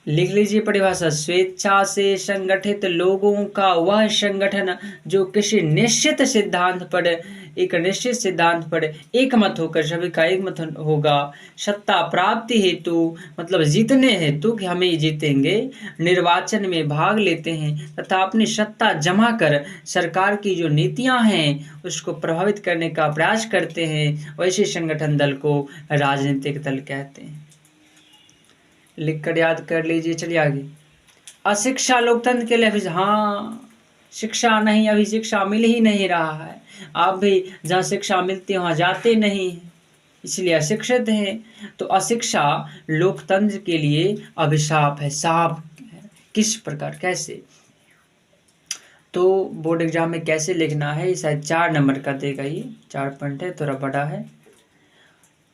लिख लीजिए परिभाषा, स्वेच्छा से संगठित लोगों का वह संगठन जो किसी निश्चित सिद्धांत पर एकमत होकर, सभी का एकमत होगा, सत्ता प्राप्ति हेतु मतलब जीतने हेतु कि हम ही जीतेंगे, निर्वाचन में भाग लेते हैं तथा अपनी सत्ता जमा कर सरकार की जो नीतियां हैं उसको प्रभावित करने का प्रयास करते हैं, वैसे संगठन दल को राजनीतिक दल कहते हैं। लिख कर याद कर लीजिए। चलिए आगे, अशिक्षा लोकतंत्र के लिए अभी, हाँ शिक्षा नहीं, अभी शिक्षा मिल ही नहीं रहा है। आप भी जहाँ शिक्षा मिलती है वहाँ जाते नहीं हैं, इसलिए अशिक्षित हैं। तो अशिक्षा लोकतंत्र के लिए अभिशाप है, साप है। किस प्रकार, कैसे? तो बोर्ड एग्जाम में कैसे लिखना है, शायद 4 नंबर का देगा, ये 4 पॉइंट है, थोड़ा बड़ा है।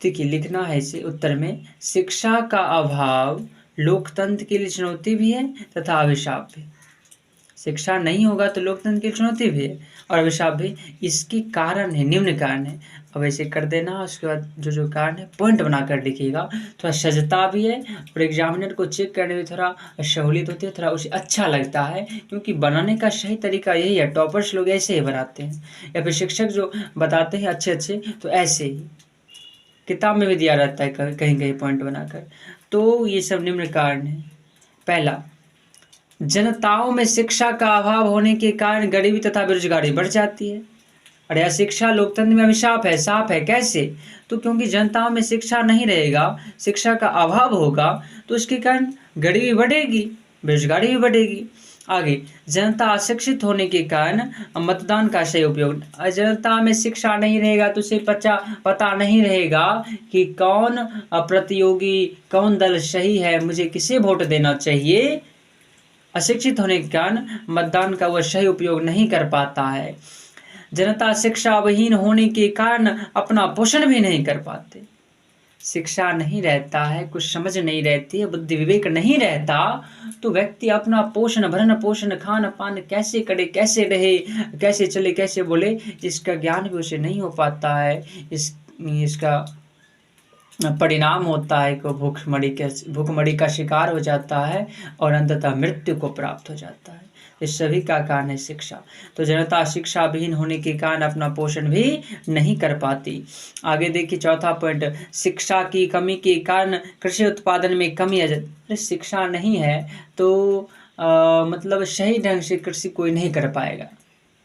देखिए लिखना है इसे उत्तर में, शिक्षा का अभाव लोकतंत्र के लिए चुनौती भी है तथा अभिशाप भी। शिक्षा नहीं होगा तो लोकतंत्र की चुनौती भी है और अभिशाप भी। इसके कारण है, निम्न कारण है। अब ऐसे कर देना, उसके बाद जो कारण है पॉइंट बनाकर लिखिएगा। थोड़ा सजता भी है और एग्जामिनर को चेक करने में थोड़ा सहूलियत होती है, थोड़ा उसे अच्छा लगता है, क्योंकि बनाने का सही तरीका यही है। टॉपर्स लोग ऐसे ही बनाते हैं, या फिर शिक्षक जो बताते हैं अच्छे तो ऐसे ही किताब में भी दिया रहता है कहीं कहीं पॉइंट बनाकर। तो ये सब निम्न कारण है। पहला, जनताओं में शिक्षा का अभाव होने के कारण गरीबी तथा बेरोजगारी बढ़ जाती है। और यह शिक्षा लोकतंत्र में अभिशाप है, साफ है। कैसे? तो क्योंकि जनताओं में शिक्षा नहीं रहेगा, शिक्षा का अभाव होगा, तो इसके कारण गरीबी बढ़ेगी, बेरोजगारी भी बढ़ेगी। आगे, जनता अशिक्षित होने के कारण मतदान का सही उपयोग, जनता में शिक्षा नहीं रहेगा तो उसे पता नहीं रहेगा कि कौन प्रतियोगी, कौन दल सही है, मुझे किसे वोट देना चाहिए। अशिक्षित होने के कारण मतदान का वह सही उपयोग नहीं कर पाता है। जनता शिक्षा विहीन होने के कारण अपना पोषण भी नहीं कर पाते। शिक्षा नहीं रहता है, कुछ समझ नहीं रहती है, बुद्धि विवेक नहीं रहता, तो व्यक्ति अपना पोषण, भरण पोषण, खान पान कैसे करे, कैसे रहे, कैसे चले, कैसे बोले, इसका ज्ञान भी उसे नहीं हो पाता है। इसका परिणाम होता है कि भूखमरी का शिकार हो जाता है और अंततः मृत्यु को प्राप्त हो जाता है। इस सभी का कारण है शिक्षा। तो जनता शिक्षा विहीन होने के कारण अपना पोषण भी नहीं कर पाती। आगे देखिए चौथा पॉइंट, शिक्षा की कमी के कारण कृषि उत्पादन में कमी आ जाती। शिक्षा नहीं है तो मतलब सही ढंग से कृषि कोई नहीं कर पाएगा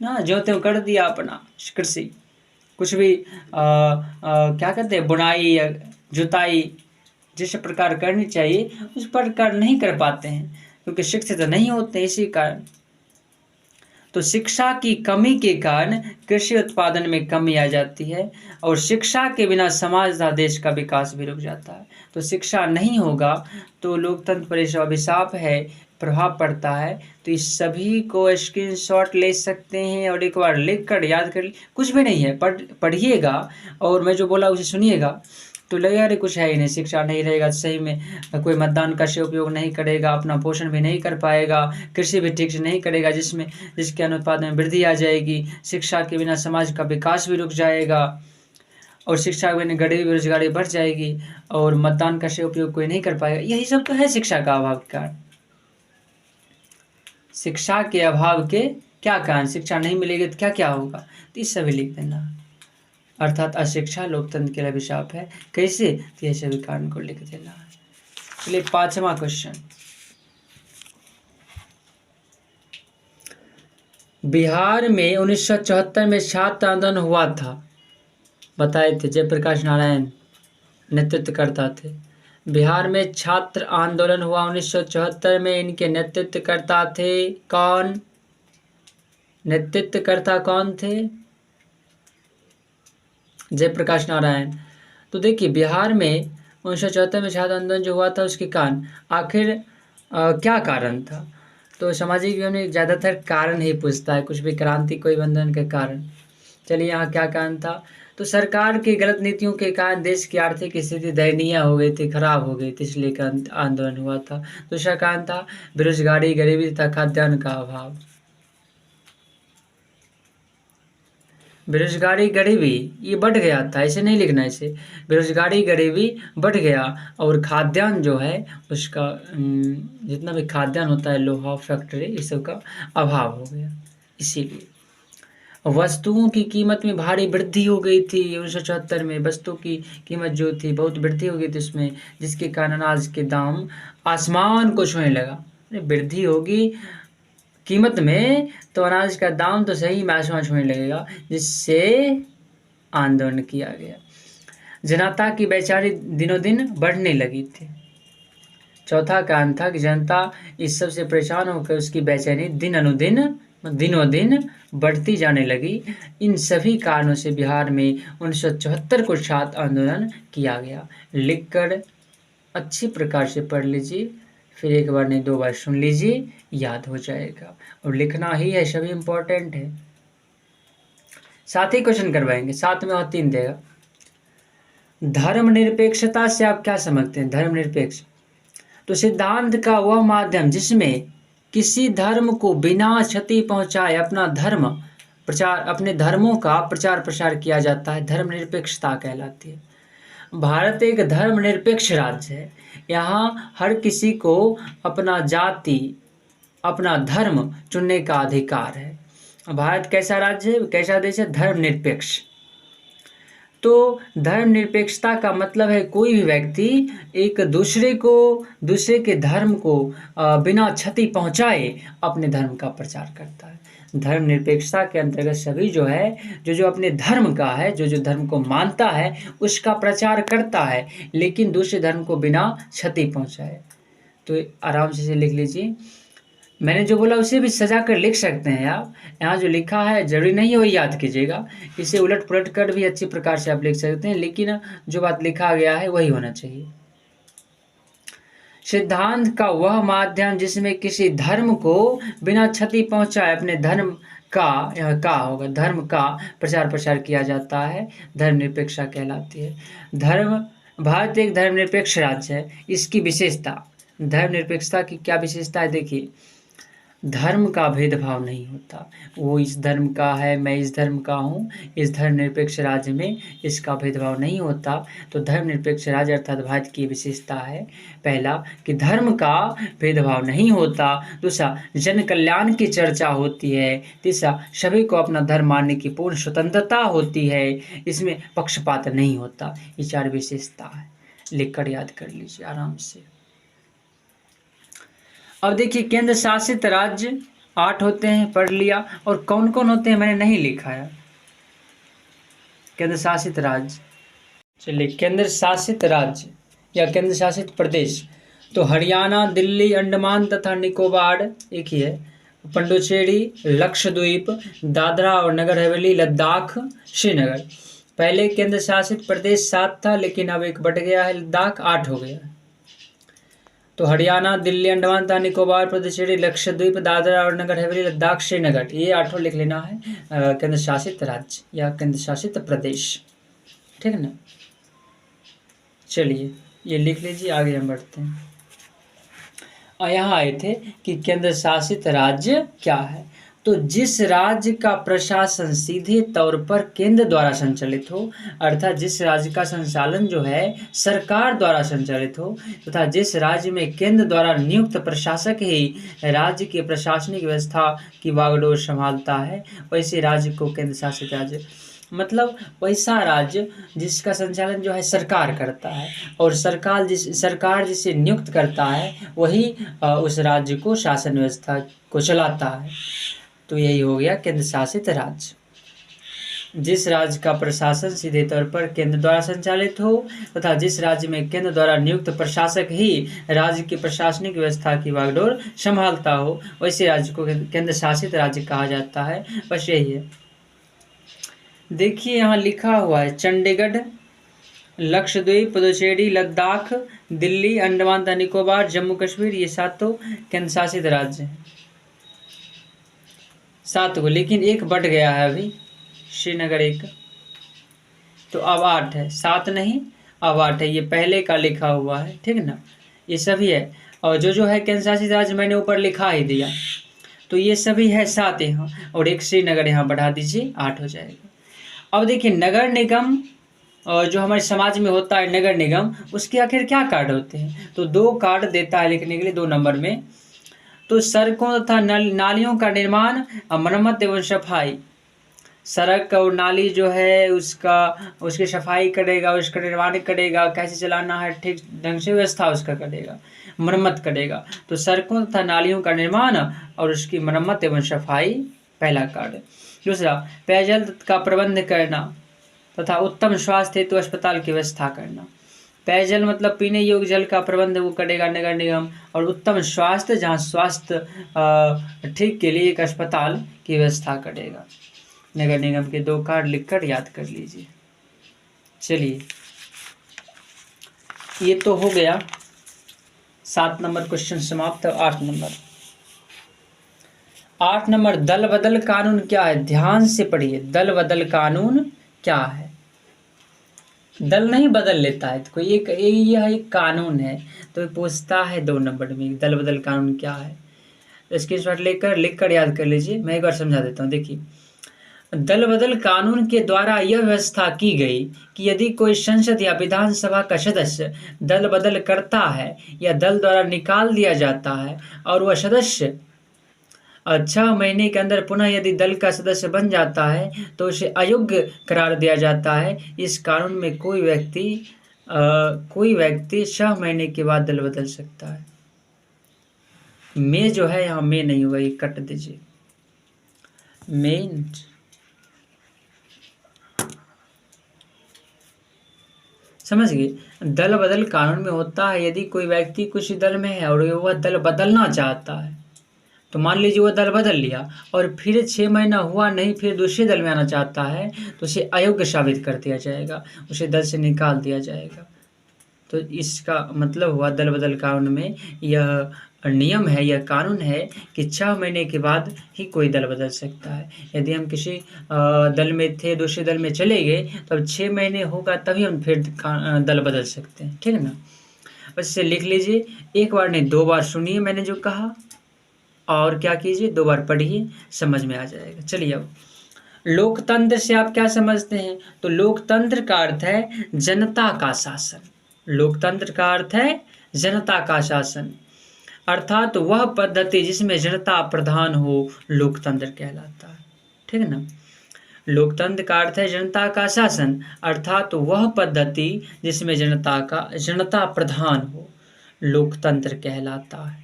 ना, जो त्यों कर दिया अपना कृषि, कुछ भी क्या कहते हैं, बुनाई या जुताई जिस प्रकार करनी चाहिए उस प्रकार नहीं कर पाते हैं, क्योंकि शिक्षित नहीं होते। इसी कारण तो शिक्षा की कमी के कारण कृषि उत्पादन में कमी आ जाती है और शिक्षा के बिना समाज तथा देश का विकास भी रुक जाता है। तो शिक्षा नहीं होगा तो लोकतंत्र पर अभिशाप है, प्रभाव पड़ता है। तो इस सभी को स्क्रीनशॉट ले सकते हैं और एक बार लिख कर याद कर, कुछ भी नहीं है, पढ़िएगा और मैं जो बोला उसे सुनिएगा तो लगेगा अरे कुछ है ही नहीं, शिक्षा नहीं रहेगा सही में कोई मतदान का सही उपयोग नहीं करेगा, अपना पोषण भी नहीं कर पाएगा, कृषि भी ठीक से नहीं करेगा जिसके अनुपात में वृद्धि आ जाएगी, शिक्षा के बिना समाज का विकास भी रुक जाएगा और शिक्षा के बिना गरीबी बेरोजगारी बढ़ जाएगी और मतदान का सही उपयोग कोई नहीं कर पाएगा। यही सब तो है शिक्षा का अभाव के कारण। शिक्षा के अभाव के क्या कारण, शिक्षा नहीं मिलेगी तो क्या क्या होगा, तो इस सभी लिख देना। अर्थात अशिक्षा लोकतंत्र के लिए अभिशाप है। कैसे? तो ये सभी कारण को लिख देना है। चलिए 5वां क्वेश्चन, बिहार में 1974 में छात्र आंदोलन हुआ था, बताए थे, जयप्रकाश नारायण नेतृत्व करता थे। बिहार में छात्र आंदोलन हुआ 1974 में, इनके नेतृत्वकर्ता थे कौन? नेतृत्वकर्ता कौन थे? जयप्रकाश नारायण। तो देखिए बिहार में 1974 में छात्र आंदोलन जो हुआ था उसके कारण आखिर क्या कारण था? तो सामाजिक विज्ञान में ज़्यादातर कारण ही पूछता है, कुछ भी क्रांति कोई भी आंदोलन के कारण। चलिए यहाँ क्या कारण था? तो सरकार की गलत नीतियों के कारण देश की आर्थिक स्थिति दयनीय हो गई थी, खराब हो गई थी, इसलिए आंदोलन हुआ था। दूसरा कारण था बेरोजगारी, गरीबी तथा खाद्यान्न का अभाव। बेरोजगारी, गरीबी ये बढ़ गया था, ऐसे नहीं लिखना इसे। बेरोजगारी, गरीबी बढ़ गया और खाद्यान्न जो है उसका जितना भी खाद्यान्न होता है, लोहा, फैक्ट्री, इस सब का अभाव हो गया। इसीलिए वस्तुओं की कीमत में भारी वृद्धि हो गई थी 1974 में। वस्तु की कीमत जो थी बहुत वृद्धि हो गई थी उसमें, जिसके कारण अनाज के दाम आसमान को छूने लगा। वृद्धि होगी कीमत में तो अनाज का दाम तो सही में आसमान छूने लगेगा, जिससे आंदोलन किया गया। जनता की बेचैनी दिनों दिन बढ़ने लगी थी। चौथा कारण था कि जनता इस सब से परेशान होकर उसकी बेचैनी दिनों दिन बढ़ती जाने लगी। इन सभी कारणों से बिहार में 1974 को छात्र आंदोलन किया गया। लिखकर अच्छी प्रकार से पढ़ लीजिए, फिर एक बार नहीं 2 बार सुन लीजिए, याद हो जाएगा। और लिखना ही है, सभी इम्पोर्टेंट है। साथ ही क्वेश्चन करवाएंगे, साथ में और 3 देगा। धर्मनिरपेक्षता से आप क्या समझते हैं? धर्मनिरपेक्ष तो सिद्धांत का वह माध्यम जिसमें किसी धर्म को बिना क्षति पहुंचाए अपने धर्मों का प्रचार प्रसार किया जाता है, धर्मनिरपेक्षता कहलाती है। भारत एक धर्मनिरपेक्ष राज्य है। यहाँ हर किसी को अपना जाति, अपना धर्म चुनने का अधिकार है। भारत कैसा राज्य है, कैसा देश है? धर्मनिरपेक्ष। तो धर्मनिरपेक्षता का मतलब है कोई भी व्यक्ति एक दूसरे के धर्म को बिना क्षति पहुंचाए अपने धर्म का प्रचार करता है। धर्मनिरपेक्षता के अंतर्गत सभी जो है जो अपने धर्म का है, जो धर्म को मानता है उसका प्रचार करता है, लेकिन दूसरे धर्म को बिना क्षति पहुंचाए। तो आराम से इसे लिख लीजिए। मैंने जो बोला उसे भी सजा कर लिख सकते हैं आप। यहाँ जो लिखा है जरूरी नहीं है वही याद कीजिएगा, इसे उलट पुलट कर भी अच्छी प्रकार से आप लिख सकते हैं, लेकिन जो बात लिखा गया है वही होना चाहिए। सिद्धांत का वह माध्यम जिसमें किसी धर्म को बिना क्षति पहुंचाए अपने धर्म का, यहाँ का होगा, धर्म का प्रचार प्रसार किया जाता है, धर्मनिरपेक्षता कहलाती है। भारत एक धर्मनिरपेक्ष राज्य है। इसकी विशेषता, धर्मनिरपेक्षता की क्या विशेषता है? देखिए, धर्म का भेदभाव नहीं होता। वो इस धर्म का है, मैं इस धर्म का हूँ। इस धर्मनिरपेक्ष राज्य में इसका भेदभाव नहीं होता। तो धर्मनिरपेक्ष राज्य अर्थात भारत की विशेषता है, पहला कि धर्म का भेदभाव नहीं होता, दूसरा जन कल्याण की चर्चा होती है, तीसरा सभी को अपना धर्म मानने की पूर्ण स्वतंत्रता होती है, इसमें पक्षपात नहीं होता। ये 4 विशेषता है, लिखकर याद कर लीजिए आराम से। अब देखिए, केंद्र शासित राज्य 8 होते हैं, पढ़ लिया। और कौन कौन होते हैं मैंने नहीं लिखा है। केंद्र शासित राज्य, चलिए, केंद्र शासित राज्य या केंद्र शासित प्रदेश तो हरियाणा, दिल्ली, अंडमान तथा निकोबार एक ही है, पुडुचेरी, लक्षद्वीप, दादरा और नगर हवेली, लद्दाख, श्रीनगर। पहले केंद्र शासित प्रदेश 7 था, लेकिन अब एक बढ़ गया है, लद्दाख 8 हो गया। तो हरियाणा, दिल्ली, अंडमान तथा निकोबार, पुडुचेरी, लक्षद्वीप, दादरा और नगर हवेली, लद्दाख, श्रीनगर, ये 8 लिख लेना है केंद्र शासित राज्य या केंद्र शासित प्रदेश, ठीक है ना। चलिए ये लिख लीजिए, आगे हम बढ़ते हैं। और यहाँ आए थे कि केंद्र शासित राज्य क्या है। तो जिस राज्य का प्रशासन सीधे तौर पर केंद्र द्वारा संचालित हो, अर्थात जिस राज्य का संचालन जो है सरकार द्वारा संचालित हो, तथा जिस राज्य में केंद्र द्वारा नियुक्त प्रशासक ही राज्य की प्रशासनिक व्यवस्था की बागडोर संभालता है, वैसे राज्य को केंद्र शासित राज्य, मतलब वैसा राज्य जिसका संचालन जो है सरकार करता है, और सरकार जिसे नियुक्त करता है वही उस राज्य को शासन व्यवस्था को चलाता है। तो यही हो गया केंद्र शासित राज्य। जिस राज्य का प्रशासन सीधे तौर पर केंद्र द्वारा संचालित हो तथा जिस राज्य में केंद्र द्वारा नियुक्त प्रशासक ही राज्य की प्रशासनिक व्यवस्था की बागडोर संभालता हो, वैसे राज्य को केंद्र शासित राज्य कहा जाता है। बस यही है। देखिए यहाँ लिखा हुआ है चंडीगढ़, लक्षद्वीप, पुदुचेरी, लद्दाख, दिल्ली, अंडमान तथा निकोबार, जम्मू कश्मीर, ये 7 तो केंद्र शासित राज्य हैं। 7 को, लेकिन एक बढ़ गया है अभी, श्रीनगर एक, तो अब 8 है, 7 नहीं अब 8 है, ये पहले का लिखा हुआ है, ठीक है ना, ये सभी है। और जो है केंद्र शासित राज्य मैंने ऊपर लिखा ही दिया, तो ये सभी है 7 यहाँ, और एक श्रीनगर यहाँ बढ़ा दीजिए, 8 हो जाएगा। अब देखिए नगर निगम और जो हमारे समाज में होता है नगर निगम, उसके आखिर क्या कार्ड होते हैं, तो 2 कार्ड देता है लिखने के लिए 2 नंबर में। तो सड़कों तथा नालियों का निर्माण, मरम्मत एवं सफाई, सड़क और नाली जो है उसकी सफाई करेगा, उसका निर्माण करेगा, कैसे चलाना है ठीक ढंग से व्यवस्था उसका करेगा, मरम्मत करेगा। तो सड़कों तथा नालियों का निर्माण और उसकी मरम्मत एवं सफाई पहला कार्य। दूसरा, पेयजल का प्रबंध करना तथा उत्तम स्वास्थ्य हेतु अस्पताल की व्यवस्था करना। पेयजल मतलब पीने योग्य जल का प्रबंध वो करेगा नगर निगम, और उत्तम स्वास्थ्य, जहाँ स्वास्थ्य ठीक के लिए एक अस्पताल की व्यवस्था करेगा। नगर निगम के 2 कार्ड लिखकर याद कर लीजिए। चलिए, ये तो हो गया 7 नंबर क्वेश्चन समाप्त। 8 नंबर दल बदल कानून क्या है, ध्यान से पढ़िए। दल बदल कानून क्या है? दल नहीं बदल लेता है, तो कोई यह एक कानून है, तो पूछता है 2 नंबर में दल बदल कानून क्या है। स्क्रीनशॉट लेकर लिखकर याद कर लीजिए। मैं एक बार समझा देता हूँ। देखिए, दल बदल कानून के द्वारा यह व्यवस्था की गई कि यदि कोई संसद या विधानसभा का सदस्य दल बदल करता है या दल द्वारा निकाल दिया जाता है और वह सदस्य 6 महीने के अंदर पुनः यदि दल का सदस्य बन जाता है तो उसे अयोग्य करार दिया जाता है। इस कानून में कोई व्यक्ति 6 महीने के बाद दल बदल सकता है। में जो है यहाँ में नहीं हुआ, ये कट दीजिए। मेन समझ गए। दल बदल कानून में होता है यदि कोई व्यक्ति कुछ दल में है और वह दल बदलना चाहता है, तो मान लीजिए वह दल बदल लिया और फिर 6 महीना हुआ नहीं, फिर दूसरे दल में आना चाहता है, तो उसे अयोग्य साबित कर दिया जाएगा, उसे दल से निकाल दिया जाएगा। तो इसका मतलब हुआ दल बदल कानून में यह नियम है, यह कानून है कि 6 महीने के बाद ही कोई दल बदल सकता है। यदि हम किसी दल में थे, दूसरे दल में चले गए, तो अब 6 महीने होगा तभी हम फिर दल बदल सकते हैं, ठीक है ना। बस इसे लिख लीजिए, एक बार नहीं 2 बार सुनिए मैंने जो कहा, और क्या कीजिए 2 बार पढ़िए, समझ में आ जाएगा। चलिए, अब लोकतंत्र से आप क्या समझते हैं, तो लोकतंत्र का अर्थ है जनता का शासन। लोकतंत्र का अर्थ है जनता का शासन, अर्थात वह पद्धति जिसमें जनता प्रधान हो लोकतंत्र कहलाता है, ठीक है ना। लोकतंत्र का अर्थ है जनता का शासन, अर्थात वह पद्धति जिसमें जनता प्रधान हो लोकतंत्र कहलाता है।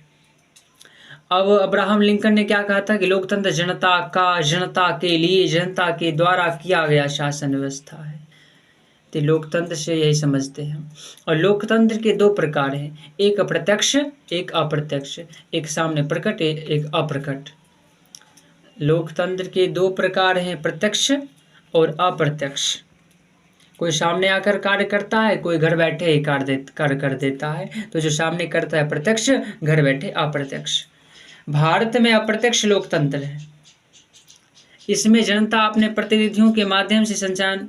अब अब्राहम लिंकन ने क्या कहा था कि लोकतंत्र जनता के लिए, जनता के द्वारा किया गया शासन व्यवस्था है। तो लोकतंत्र से यही समझते हैं। और लोकतंत्र के 2 प्रकार हैं, एक प्रत्यक्ष एक अप्रत्यक्ष, एक सामने प्रकट एक अप्रकट। लोकतंत्र के 2 प्रकार हैं, प्रत्यक्ष और अप्रत्यक्ष। कोई सामने आकर कार्य करता है, कोई घर बैठे ही कार्य कर देता है। तो जो सामने करता है प्रत्यक्ष, घर बैठे अप्रत्यक्ष। भारत में अप्रत्यक्ष लोकतंत्र है, इसमें जनता अपने प्रतिनिधियों के माध्यम से संचालन।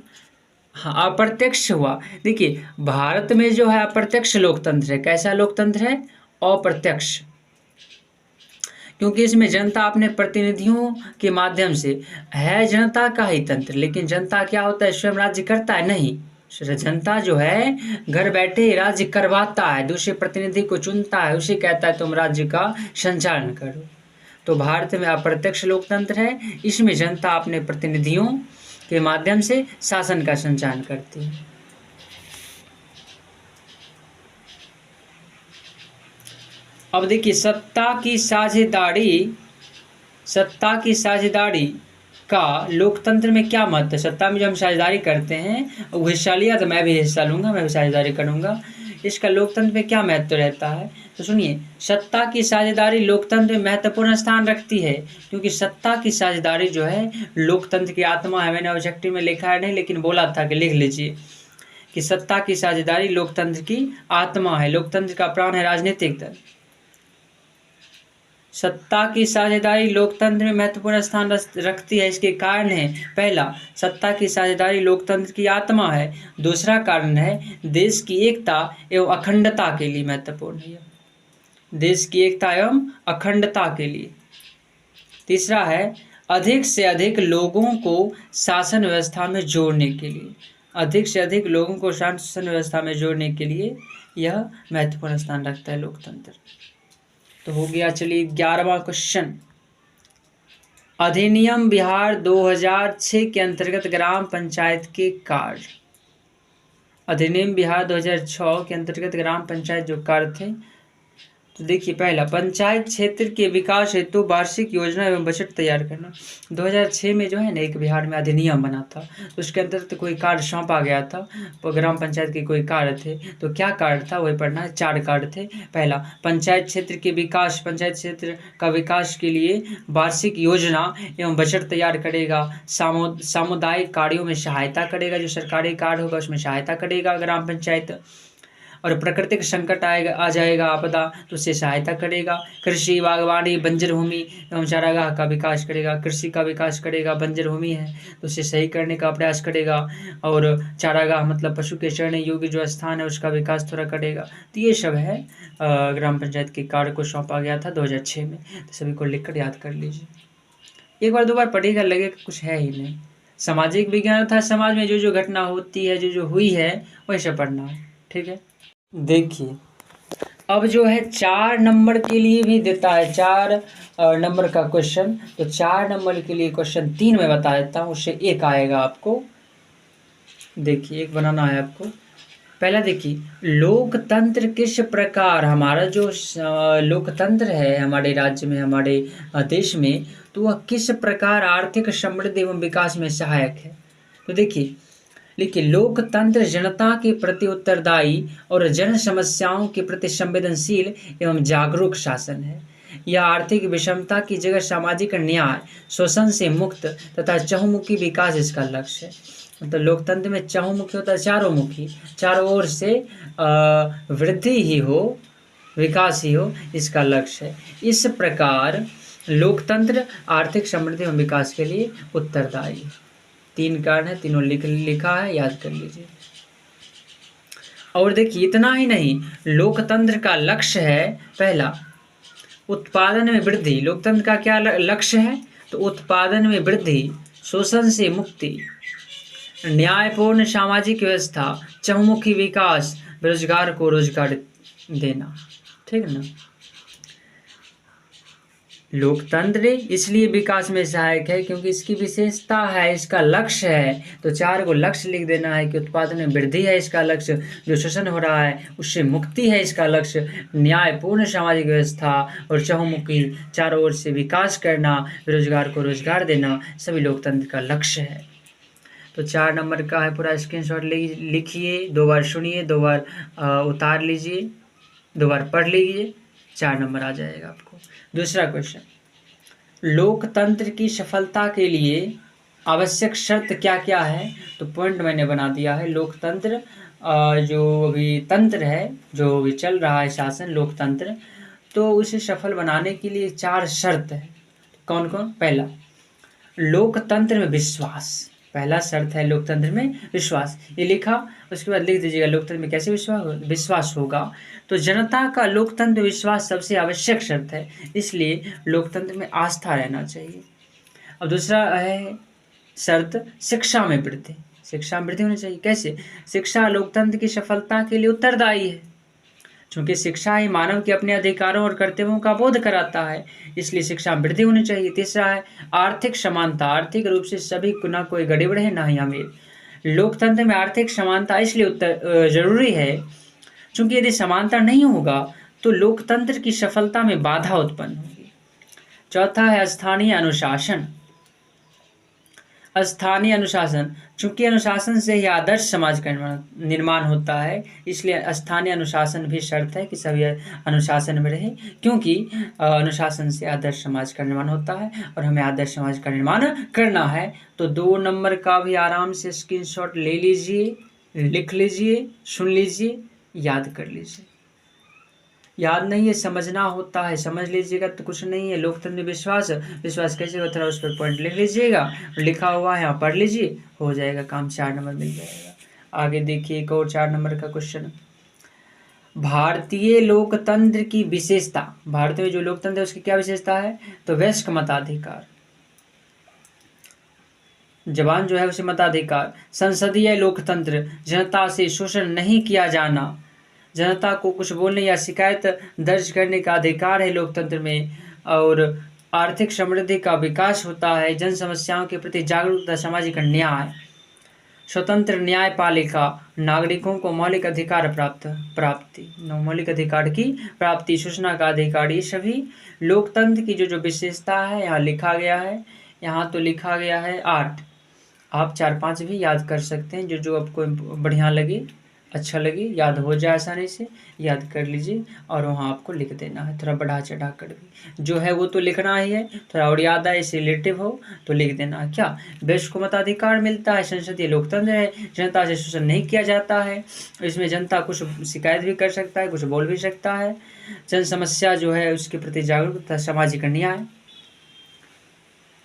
हाँ, अप्रत्यक्ष हुआ। देखिए, भारत में जो है अप्रत्यक्ष लोकतंत्र है। कैसा लोकतंत्र है? अप्रत्यक्ष, क्योंकि इसमें जनता अपने प्रतिनिधियों के माध्यम से है जनता का ही तंत्र। लेकिन जनता क्या होता है, स्वयं राज्य करता है? नहीं, जनता जो है घर बैठे ही राज्य करवाता है, दूसरे प्रतिनिधि को चुनता है, उसे कहता है तुम राज्य का संचालन करो। तो भारत में अप्रत्यक्ष लोकतंत्र है, इसमें जनता अपने प्रतिनिधियों के माध्यम से शासन का संचालन करती है। अब देखिए, सत्ता की साझेदारी का लोकतंत्र में क्या महत्व है। सत्ता में जो हम साझेदारी करते हैं, वो हिस्सा लिया तो मैं भी हिस्सा लूंगा, मैं भी साझेदारी करूंगा, इसका लोकतंत्र में क्या महत्व रहता है। तो सुनिए, सत्ता की साझेदारी लोकतंत्र में महत्वपूर्ण स्थान रखती है, क्योंकि सत्ता की साझेदारी जो है लोकतंत्र की आत्मा है। मैंने ऑब्जेक्टिव में लिखा है नहीं, लेकिन बोला था कि लिख लीजिए कि सत्ता की साझेदारी लोकतंत्र की आत्मा है, लोकतंत्र का प्राण है राजनीतिक दल। सत्ता की साझेदारी लोकतंत्र में महत्वपूर्ण स्थान रखती है, इसके कारण है, पहला, सत्ता की साझेदारी लोकतंत्र की आत्मा है। दूसरा कारण है देश की एकता एवं अखंडता के लिए महत्वपूर्ण है, देश की एकता एवं अखंडता के लिए। तीसरा है अधिक से अधिक लोगों को शासन व्यवस्था में जोड़ने के लिए, अधिक से अधिक लोगों को शासन व्यवस्था में जोड़ने के लिए यह महत्वपूर्ण स्थान रखता है लोकतंत्र। तो हो गया, चलिए 11वां क्वेश्चन। अधिनियम बिहार 2006 के अंतर्गत ग्राम पंचायत के कार्य, अधिनियम बिहार 2006 के अंतर्गत ग्राम पंचायत जो कार्य थे, तो देखिए, पहला, पंचायत क्षेत्र के विकास हेतु वार्षिक योजना एवं बजट तैयार करना। 2006 में जो है ना एक बिहार में अधिनियम बना था, तो उसके अंतर्गत कोई कार्य सौंपा गया था, ग्राम पंचायत के कोई कार्य थे, तो क्या कार्य था वही पढ़ना है। 4 कार्य थे। पहला, पंचायत क्षेत्र के विकास, पंचायत क्षेत्र का विकास के लिए वार्षिक योजना एवं बजट तैयार करेगा, सामुदायिक कार्यों में सहायता करेगा, जो सरकारी कार्य होगा उसमें सहायता करेगा ग्राम पंचायत, और प्राकृतिक संकट आएगा, आ जाएगा आपदा, तो उससे सहायता करेगा। कृषि, बागवानी, बंजर भूमि एवं चारागाह का विकास करेगा, कृषि का विकास करेगा, बंजर भूमि है तो उसे सही करने का प्रयास करेगा, और चारागाह मतलब पशु के चरने योग्य जो स्थान है उसका विकास थोड़ा करेगा। तो ये सब है ग्राम पंचायत के कार्य को सौंपा गया था 2006 में, तो सभी को लिखकर याद कर लीजिए। एक बार 2 बार पढ़ेगा, लगेगा कुछ है ही नहीं। सामाजिक विज्ञान था, समाज में जो जो घटना होती है, जो जो हुई है वही सब पढ़ना है, ठीक है। देखिए, अब जो है 4 नंबर के लिए भी देता है, 4 नंबर का क्वेश्चन, तो 4 नंबर के लिए क्वेश्चन 3 में बता देता हूँ, उससे एक आएगा आपको। देखिए, एक बनाना है आपको। पहला देखिए, लोकतंत्र किस प्रकार, हमारा जो लोकतंत्र है हमारे राज्य में, हमारे देश में, तो वह किस प्रकार आर्थिक समृद्धि एवं विकास में सहायक है। तो देखिए, लोकतंत्र जनता के प्रति उत्तरदायी और जन समस्याओं के प्रति संवेदनशील एवं जागरूक शासन है। यह आर्थिक विषमता की जगह सामाजिक न्याय, शोषण से मुक्त तथा चहुमुखी विकास इसका लक्ष्य है। मतलब लोकतंत्र में चहुमुखी होता है, चारों मुखी, चारों ओर से वृद्धि ही हो, विकास ही हो, इसका लक्ष्य है। इस प्रकार लोकतंत्र आर्थिक समृद्धि एवं विकास के लिए उत्तरदायी है। 3 कारण है, तीनों लिखा है, याद कर लीजिए। और देखिए, इतना ही नहीं, लोकतंत्र का लक्ष्य है, पहला, उत्पादन में वृद्धि। लोकतंत्र का क्या लक्ष्य है, तो उत्पादन में वृद्धि, शोषण से मुक्ति, न्यायपूर्ण सामाजिक व्यवस्था, चहुमुखी विकास, बेरोजगार को रोजगार देना, ठीक है ना। लोकतंत्र इसलिए विकास में सहायक है क्योंकि इसकी विशेषता है, इसका लक्ष्य है, तो 4 को लक्ष्य लिख देना है कि उत्पादन में वृद्धि है इसका लक्ष्य, जो शोषण हो रहा है उससे मुक्ति है इसका लक्ष्य, न्यायपूर्ण सामाजिक व्यवस्था और चहुमुखी चारों ओर से विकास करना, बेरोजगार को रोजगार देना, सभी लोकतंत्र का लक्ष्य है। तो 4 नंबर का है, पूरा स्क्रीनशॉट लिखिए, 2 बार सुनिए, 2 बार उतार लीजिए, 2 बार पढ़ लीजिए, 4 नंबर आ जाएगा आपको। दूसरा क्वेश्चन, लोकतंत्र की सफलता के लिए आवश्यक शर्त क्या क्या है, तो पॉइंट मैंने बना दिया है। लोकतंत्र जो अभी तंत्र है, जो अभी चल रहा है शासन लोकतंत्र, तो उसे सफल बनाने के लिए 4 शर्त है। कौन कौन? पहला, लोकतंत्र में विश्वास, पहला शर्त है लोकतंत्र में विश्वास, ये लिखा, उसके बाद लिख दीजिएगा लोकतंत्र में कैसे विश्वास होगा। तो जनता का लोकतंत्र विश्वास सबसे आवश्यक शर्त है, इसलिए लोकतंत्र में आस्था रहना चाहिए। और दूसरा है शर्त, शिक्षा में वृद्धि, शिक्षा में वृद्धि होनी चाहिए। कैसे? शिक्षा लोकतंत्र की सफलता के लिए उत्तरदायी है, क्योंकि शिक्षा ही मानव के अपने अधिकारों और कर्तव्यों का बोध कराता है, इसलिए शिक्षा में वृद्धि होनी चाहिए। तीसरा है आर्थिक समानता, आर्थिक रूप से सभी को, ना कोई गरीब रहे ना ही अमीर। लोकतंत्र में आर्थिक समानता इसलिए जरूरी है क्योंकि यदि समानता नहीं होगा तो लोकतंत्र की सफलता में बाधा उत्पन्न होगी। चौथा है स्थानीय अनुशासन, स्थानीय अनुशासन, चूंकि अनुशासन से ही आदर्श समाज का निर्माण होता है, इसलिए स्थानीय अनुशासन भी शर्त है कि सभी अनुशासन में रहे, क्योंकि अनुशासन से आदर्श समाज का निर्माण होता है और हमें आदर्श समाज का निर्माण करना है। तो 2 नंबर का भी आराम से स्क्रीनशॉट ले लीजिए, लिख लीजिए, सुन लीजिए, याद कर लीजिए। याद नहीं है, समझना होता है, समझ लीजिएगा तो कुछ नहीं है। लोकतंत्र में विश्वास, विश्वास कैसे होता है उस पर पॉइंट लिख लीजिएगा, लिखा हुआ है आप पढ़ लीजिए, हो जाएगा काम, 4 नंबर मिल जाएगा। आगे देखिए एक और 4 नंबर का क्वेश्चन। भारतीय लोकतंत्र की विशेषता, भारत में जो लोकतंत्र है उसकी क्या विशेषता है? तो वयस्क मताधिकार, जवान जो है उसे मताधिकार। संसदीय लोकतंत्र, जनता से शोषण नहीं किया जाना, जनता को कुछ बोलने या शिकायत दर्ज करने का अधिकार है लोकतंत्र में। और आर्थिक समृद्धि का विकास होता है, जन समस्याओं के प्रति जागरूकता, सामाजिक न्याय, स्वतंत्र न्यायपालिका, नागरिकों को मौलिक अधिकार प्राप्ति, मौलिक अधिकार की प्राप्ति, सूचना का अधिकार, ये सभी लोकतंत्र की जो विशेषता है यहाँ लिखा गया है। यहाँ तो लिखा गया है 8, आप 4-5 भी याद कर सकते हैं, जो आपको बढ़िया लगे, अच्छा लगे, याद हो जाए आसानी से, याद कर लीजिए और वहाँ आपको लिख देना है, थोड़ा बढ़ा चढ़ा कर भी जो है वो तो लिखना ही है, थोड़ा और याद आए, इसे रिलेटिव हो तो लिख देना। क्या? वयस्क को मताधिकार मिलता है, संसदीय लोकतंत्र है, जनता से शोषण नहीं किया जाता है, इसमें जनता कुछ शिकायत भी कर सकता है, कुछ बोल भी सकता है, जन समस्या जो है उसके प्रति जागरूकता, सामाजिक न्याय,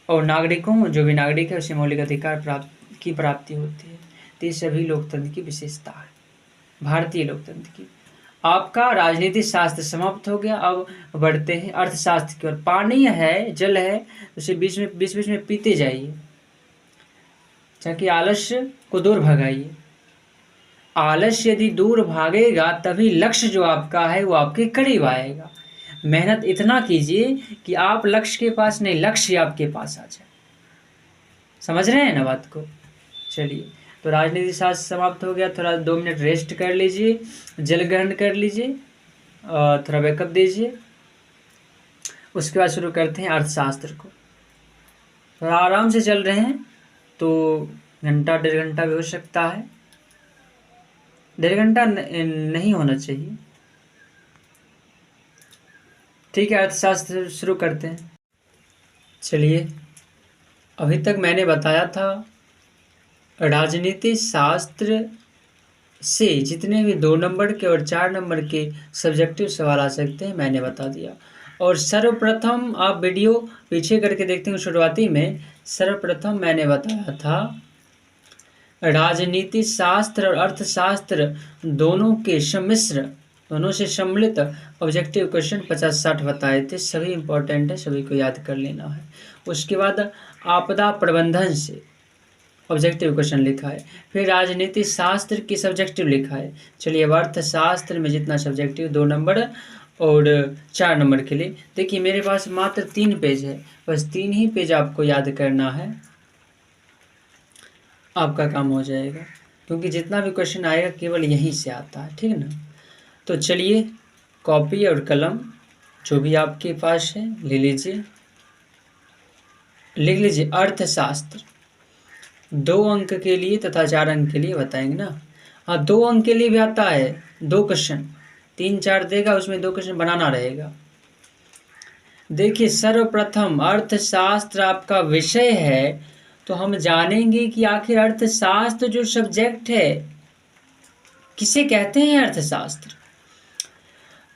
और नागरिकों, जो भी नागरिक है उसे मौलिक अधिकार प्राप्ति होती है। तो ये सभी लोकतंत्र की विशेषता है, भारतीय लोकतंत्र की। आपका राजनीतिक शास्त्र समाप्त हो गया। अब बढ़ते हैं अर्थशास्त्र की ओर। पानी है, जल है, उसे बीच में पीते जाइए, ताकि आलस्य को दूर भगाइए। आलस्य यदि दूर भागेगा तभी लक्ष्य जो आपका है वो आपके करीब आएगा। मेहनत इतना कीजिए कि आप लक्ष्य के पास नहीं, लक्ष्य आपके पास आ जाए। समझ रहे हैं ना बात को? चलिए, तो राजनीति शास्त्र समाप्त हो गया। थोड़ा 2 मिनट रेस्ट कर लीजिए, जल ग्रहण कर लीजिए, थोड़ा बैकअप दीजिए, उसके बाद शुरू करते हैं अर्थशास्त्र को। थोड़ा आराम से चल रहे हैं तो घंटा 1.5 घंटा भी हो सकता है, 1.5 घंटा नहीं होना चाहिए। ठीक है, अर्थशास्त्र शुरू करते हैं। चलिए, अभी तक मैंने बताया था राजनीति शास्त्र से जितने भी 2 नंबर के और 4 नंबर के सब्जेक्टिव सवाल आ सकते हैं मैंने बता दिया। और सर्वप्रथम आप वीडियो पीछे करके देखते हैं, शुरुआती में सर्वप्रथम मैंने बताया था राजनीति शास्त्र और अर्थशास्त्र दोनों के सम्मिश्र, दोनों से सम्मिलित ऑब्जेक्टिव क्वेश्चन 50-60 बताए थे। सभी इंपॉर्टेंट है, सभी को याद कर लेना है। उसके बाद आपदा प्रबंधन से ऑब्जेक्टिव क्वेश्चन लिखा है, फिर राजनीति शास्त्र की सब्जेक्टिव लिखा है। चलिए, अब अर्थशास्त्र में जितना सब्जेक्टिव 2 नंबर और 4 नंबर के लिए, देखिए मेरे पास मात्र 3 पेज है, बस 3 ही पेज आपको याद करना है, आपका काम हो जाएगा, क्योंकि जितना भी क्वेश्चन आएगा केवल यहीं से आता है। ठीक है ना? तो चलिए, कॉपी और कलम जो भी आपके पास है ले लीजिए, लिख लीजिए अर्थशास्त्र। 2 अंक के लिए तथा 4 अंक के लिए बताएंगे ना। हाँ, 2 अंक के लिए भी आता है, 2 क्वेश्चन, 3-4 देगा, उसमें 2 क्वेश्चन बनाना रहेगा। देखिए, सर्वप्रथम अर्थशास्त्र आपका विषय है, तो हम जानेंगे कि आखिर अर्थशास्त्र जो सब्जेक्ट है किसे कहते हैं अर्थशास्त्र।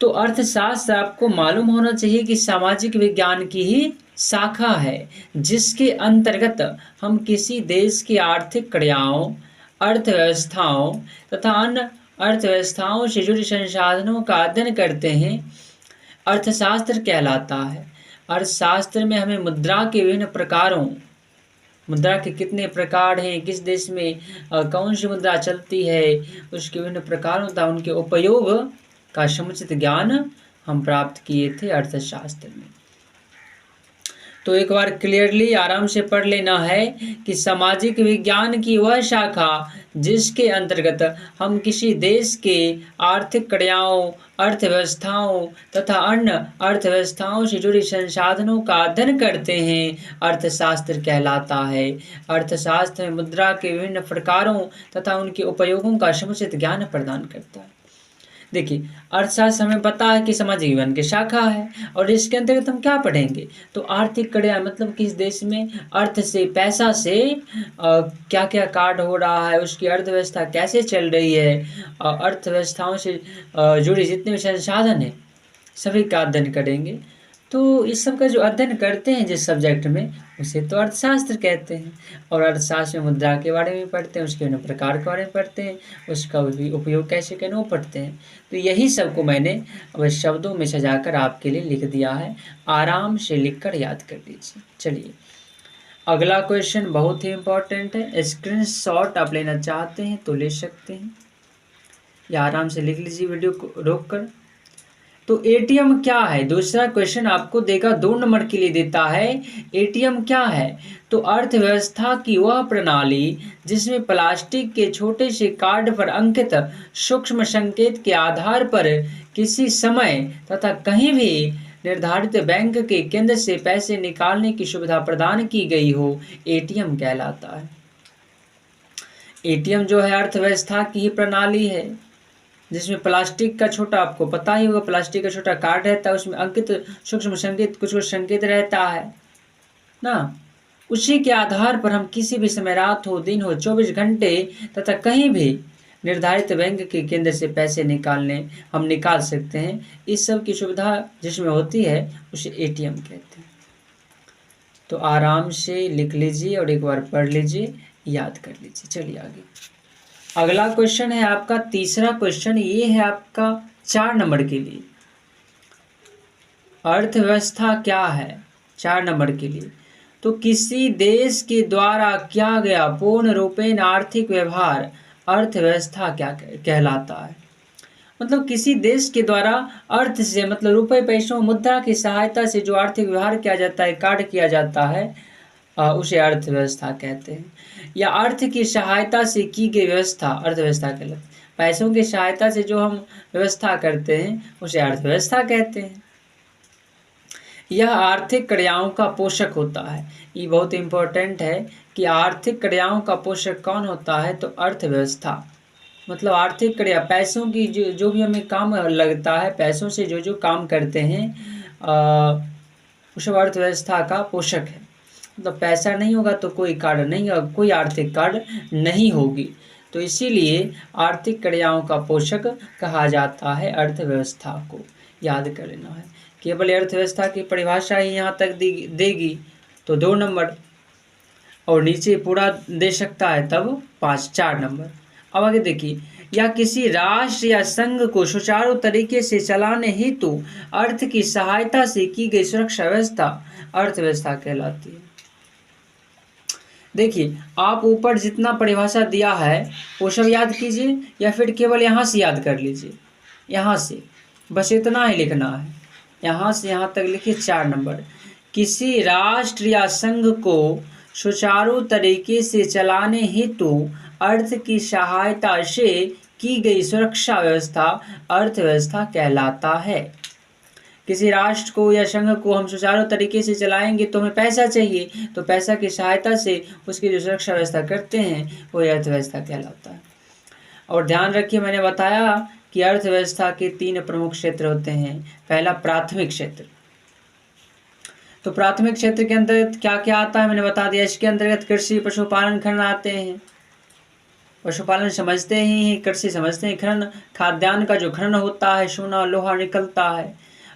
तो अर्थशास्त्र आपको मालूम होना चाहिए कि सामाजिक विज्ञान की ही शाखा है, जिसके अंतर्गत हम किसी देश की आर्थिक क्रियाओं, अर्थव्यवस्थाओं तथा अन्य अर्थव्यवस्थाओं से जुड़े संसाधनों का अध्ययन करते हैं, अर्थशास्त्र कहलाता है। अर्थशास्त्र में हमें मुद्रा के विभिन्न प्रकारों, मुद्रा के कितने प्रकार हैं, किस देश में कौन सी मुद्रा चलती है, उसके विभिन्न प्रकारों तथा उनके उपयोग का समुचित ज्ञान हम प्राप्त किए थे अर्थशास्त्र में। तो एक बार क्लियरली आराम से पढ़ लेना है कि सामाजिक विज्ञान की वह शाखा जिसके अंतर्गत हम किसी देश के आर्थिक क्रियाओं, अर्थव्यवस्थाओं तथा अन्य अर्थव्यवस्थाओं से जुड़ी संसाधनों का अध्ययन करते हैं, अर्थशास्त्र कहलाता है। अर्थशास्त्र में मुद्रा के विभिन्न प्रकारों तथा उनके उपयोगों का समुचित ज्ञान प्रदान करता है। देखिए, अर्थशास्त्र हमें पता है कि सामाजिक विज्ञान की शाखा है और इसके अंतर्गत हम क्या पढ़ेंगे, तो आर्थिक कड़ियाँ मतलब किस देश में अर्थ से, पैसा से क्या क्या कार्य हो रहा है, उसकी अर्थव्यवस्था कैसे चल रही है, अर्थव्यवस्थाओं से जुड़े जितने भी संसाधन हैं सभी का अध्ययन करेंगे। तो इस सब का जो अध्ययन करते हैं जिस सब्जेक्ट में, उसे तो अर्थशास्त्र कहते हैं। और अर्थशास्त्र में मुद्रा के बारे में पढ़ते हैं, उसके विभिन्न प्रकार के बारे में पढ़ते हैं, उसका उपयोग कैसे करें वो पढ़ते हैं। तो यही सब को मैंने अब शब्दों में सजाकर आपके लिए लिख दिया है, आराम से लिखकर याद कर लीजिए। चलिए अगला क्वेश्चन बहुत ही इम्पोर्टेंट है, स्क्रीनशॉट आप लेना चाहते हैं तो ले सकते हैं या आराम से लिख लीजिए वीडियो को रोक कर। तो एटीएम क्या है, दूसरा क्वेश्चन आपको देगा 2 नंबर के लिए देता है, एटीएम क्या है, तो अर्थव्यवस्था की वह प्रणाली जिसमें प्लास्टिक के छोटे से कार्ड पर अंकित सूक्ष्म संकेत के आधार पर किसी समय तथा कहीं भी निर्धारित बैंक के केंद्र से पैसे निकालने की सुविधा प्रदान की गई हो, एटीएम कहलाता है। एटीएम जो है अर्थव्यवस्था की ही प्रणाली है जिसमें प्लास्टिक का छोटा, आपको पता ही होगा, प्लास्टिक का छोटा कार्ड रहता है, उसमें अंकित सूक्ष्म संकेत कुछ संकेत रहता है ना, उसी के आधार पर हम किसी भी समय, रात हो दिन हो, 24 घंटे तथा कहीं भी निर्धारित बैंक के केंद्र से पैसे निकालने हम निकाल सकते हैं। इस सब की सुविधा जिसमें होती है उसे एटीएम कहते हैं। तो आराम से लिख लीजिए और एक बार पढ़ लीजिए, याद कर लीजिए। चलिए आगे अगला क्वेश्चन है आपका तीसरा क्वेश्चन, ये है आपका 4 नंबर के लिए, अर्थव्यवस्था क्या है 4 नंबर के लिए। तो किसी देश के द्वारा किया गया पूर्ण रूपेण आर्थिक व्यवहार अर्थव्यवस्था क्या कहलाता है। मतलब किसी देश के द्वारा अर्थ से, मतलब रुपए पैसों मुद्रा की सहायता से जो आर्थिक व्यवहार किया जाता है, कार्य किया जाता है, उसे अर्थव्यवस्था कहते हैं। या अर्थ की सहायता से की गई व्यवस्था अर्थव्यवस्था कहलाती है। पैसों की सहायता से जो हम व्यवस्था करते हैं उसे अर्थव्यवस्था कहते हैं। यह आर्थिक क्रियाओं का पोषक होता है। ये बहुत इम्पोर्टेंट है कि आर्थिक क्रियाओं का पोषक कौन होता है, तो अर्थव्यवस्था। मतलब आर्थिक क्रिया, पैसों की जो भी हमें काम लगता है, पैसों से जो काम करते हैं उस अर्थव्यवस्था का पोषक है। मतलब पैसा नहीं होगा तो कोई कार्य नहीं होगा, कोई आर्थिक कार्य नहीं होगी। तो इसीलिए आर्थिक क्रियाओं का पोषक कहा जाता है अर्थव्यवस्था को, याद कर लेना है। केवल अर्थव्यवस्था की परिभाषा ही यहाँ तक देगी तो 2 नंबर, और नीचे पूरा दे सकता है तब 4 नंबर। अब आगे देखिए, या किसी राष्ट्र या संघ को सुचारू तरीके से चलाने हेतु अर्थ की सहायता से की गई सुरक्षा व्यवस्था अर्थव्यवस्था कहलाती है। देखिए आप ऊपर जितना परिभाषा दिया है वो सब याद कीजिए या फिर केवल यहाँ से याद कर लीजिए, यहाँ से बस इतना ही लिखना है, यहाँ से यहाँ तक लिखिए 4 नंबर। किसी राष्ट्र या संघ को सुचारू तरीके से चलाने हेतु अर्थ की सहायता से की गई सुरक्षा व्यवस्था अर्थव्यवस्था कहलाता है। किसी राष्ट्र को या संघ को हम सुचारू तरीके से चलाएंगे तो हमें पैसा चाहिए, तो पैसा की सहायता से उसकी जो सुरक्षा व्यवस्था करते हैं वो अर्थव्यवस्था कहलाता है। और ध्यान रखिए, मैंने बताया कि अर्थव्यवस्था के 3 प्रमुख क्षेत्र होते हैं। पहला प्राथमिक क्षेत्र, तो प्राथमिक क्षेत्र के अंतर्गत क्या क्या आता है मैंने बता दिया। इसके अंतर्गत कृषि, पशुपालन, खनन आते हैं। पशुपालन समझते ही हैं, कृषि समझते हैं, खनन खाद्यान्न का जो खनन होता है, सोना लोहा निकलता है।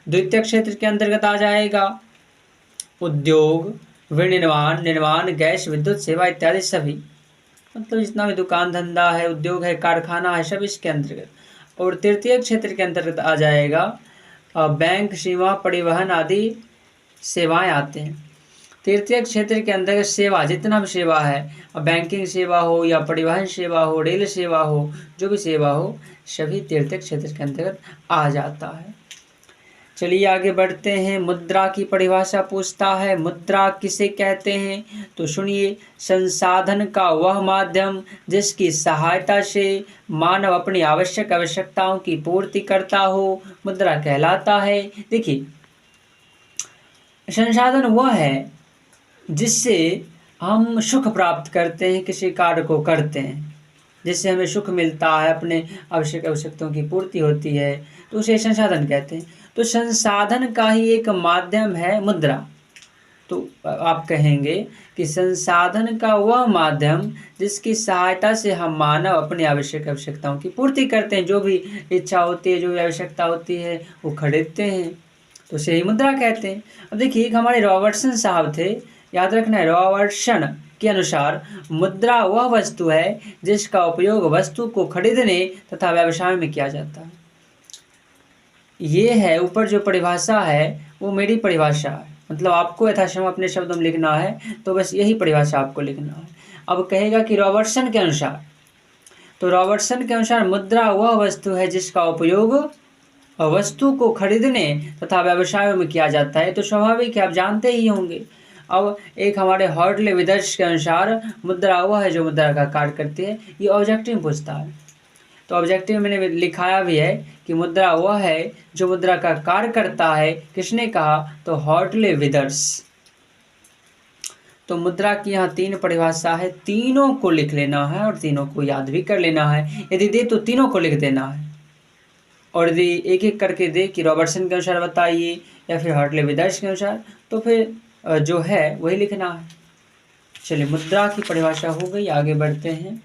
द्वितीय क्षेत्र के अंतर्गत आ जाएगा उद्योग, विनिर्माण, निर्माण, गैस, विद्युत सेवा इत्यादि सभी, मतलब जितना भी दुकान धंधा है, उद्योग है, कारखाना है, सब इसके अंतर्गत। और तृतीय क्षेत्र के अंतर्गत आ जाएगा बैंक, सीमा, परिवहन आदि सेवाएं आते हैं। तृतीय क्षेत्र के अंतर्गत सेवा, जितना भी सेवा है, बैंकिंग सेवा हो या परिवहन सेवा हो, रेल सेवा हो, जो भी सेवा हो, सभी तृतीय क्षेत्र के अंतर्गत आ जाता है। चलिए आगे बढ़ते हैं। मुद्रा की परिभाषा पूछता है, मुद्रा किसे कहते हैं, तो सुनिए, संसाधन का वह माध्यम जिसकी सहायता से मानव अपनी आवश्यकताओं की पूर्ति करता हो, मुद्रा कहलाता है। देखिए संसाधन वह है जिससे हम सुख प्राप्त करते हैं, किसी कार्य को करते हैं, जिससे हमें सुख मिलता है, अपने आवश्यकताओं की पूर्ति होती है, तो उसे संसाधन कहते हैं। तो संसाधन का ही एक माध्यम है मुद्रा। तो आप कहेंगे कि संसाधन का वह माध्यम जिसकी सहायता से हम मानव अपनी आवश्यकताओं की पूर्ति करते हैं, जो भी इच्छा होती है, जो भी आवश्यकता होती है, वो खरीदते हैं, तो उसे ही मुद्रा कहते हैं। अब देखिए, एक हमारे रॉबर्टसन साहब थे, याद रखना है, रॉबर्टसन के अनुसार मुद्रा वह वस्तु है जिसका उपयोग वस्तु को खरीदने तथा व्यवसाय में किया जाता है। ये है, ऊपर जो परिभाषा है वो मेरी परिभाषा है, मतलब आपको यथासंभव अपने शब्दों में लिखना है, तो बस यही परिभाषा आपको लिखना है। अब कहेगा कि रॉबर्टसन के अनुसार, तो रॉबर्टसन के अनुसार मुद्रा वह वस्तु है जिसका उपयोग वस्तु को खरीदने तथा व्यवसायों में किया जाता है। तो स्वाभाविक है, आप जानते ही होंगे। अब एक हमारे हॉर्टले विदर्श के अनुसार मुद्रा वह है जो मुद्रा का कार्य करती है। ये ऑब्जेक्टिव पूछता है, तो ऑब्जेक्टिव में मैंने लिखाया भी है कि मुद्रा वह है जो मुद्रा का कार्य करता है। किसने कहा? तो हॉर्टले विदर्स। तो मुद्रा की यहाँ 3 परिभाषा है, तीनों को लिख लेना है और तीनों को याद भी कर लेना है। यदि दे तो तीनों को लिख देना है, और यदि एक एक करके दे कि रॉबर्टसन के अनुसार बताइए या फिर हॉर्टले विदर्स के अनुसार, तो फिर जो है वही लिखना है। चलिए, मुद्रा की परिभाषा हो गई, आगे बढ़ते हैं।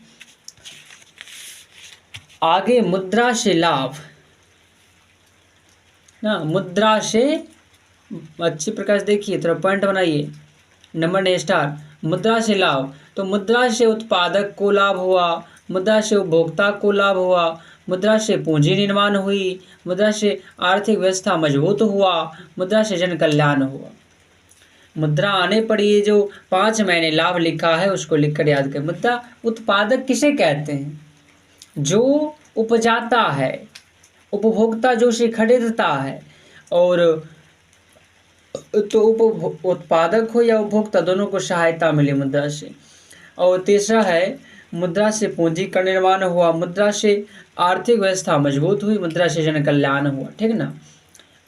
आगे मुद्रा से लाभ ना, मुद्रा से अच्छी प्रकार से देखिए, थोड़ा पॉइंट बनाइए, नंबर ने स्टार। मुद्रा से लाभ, तो मुद्रा से उत्पादक को लाभ हुआ, मुद्रा से उपभोक्ता को लाभ हुआ, मुद्रा से पूंजी निर्माण हुई, मुद्रा से आर्थिक व्यवस्था मजबूत हुआ, मुद्रा से जन कल्याण हुआ। मुद्रा आने पर ये जो 5 मैंने लाभ लिखा है उसको लिखकर याद कर। मुद्रा उत्पादक किसे कहते हैं? जो उपजाता है, उपभोक्ता जो उसे खरीदता है, और तो उत्पादक हो या उपभोक्ता, दोनों को सहायता मिली मुद्रा से। और तीसरा है, मुद्रा से पूंजी का निर्माण हुआ, मुद्रा से आर्थिक व्यवस्था मजबूत हुई, मुद्रा से जन कल्याण हुआ। ठीक ना,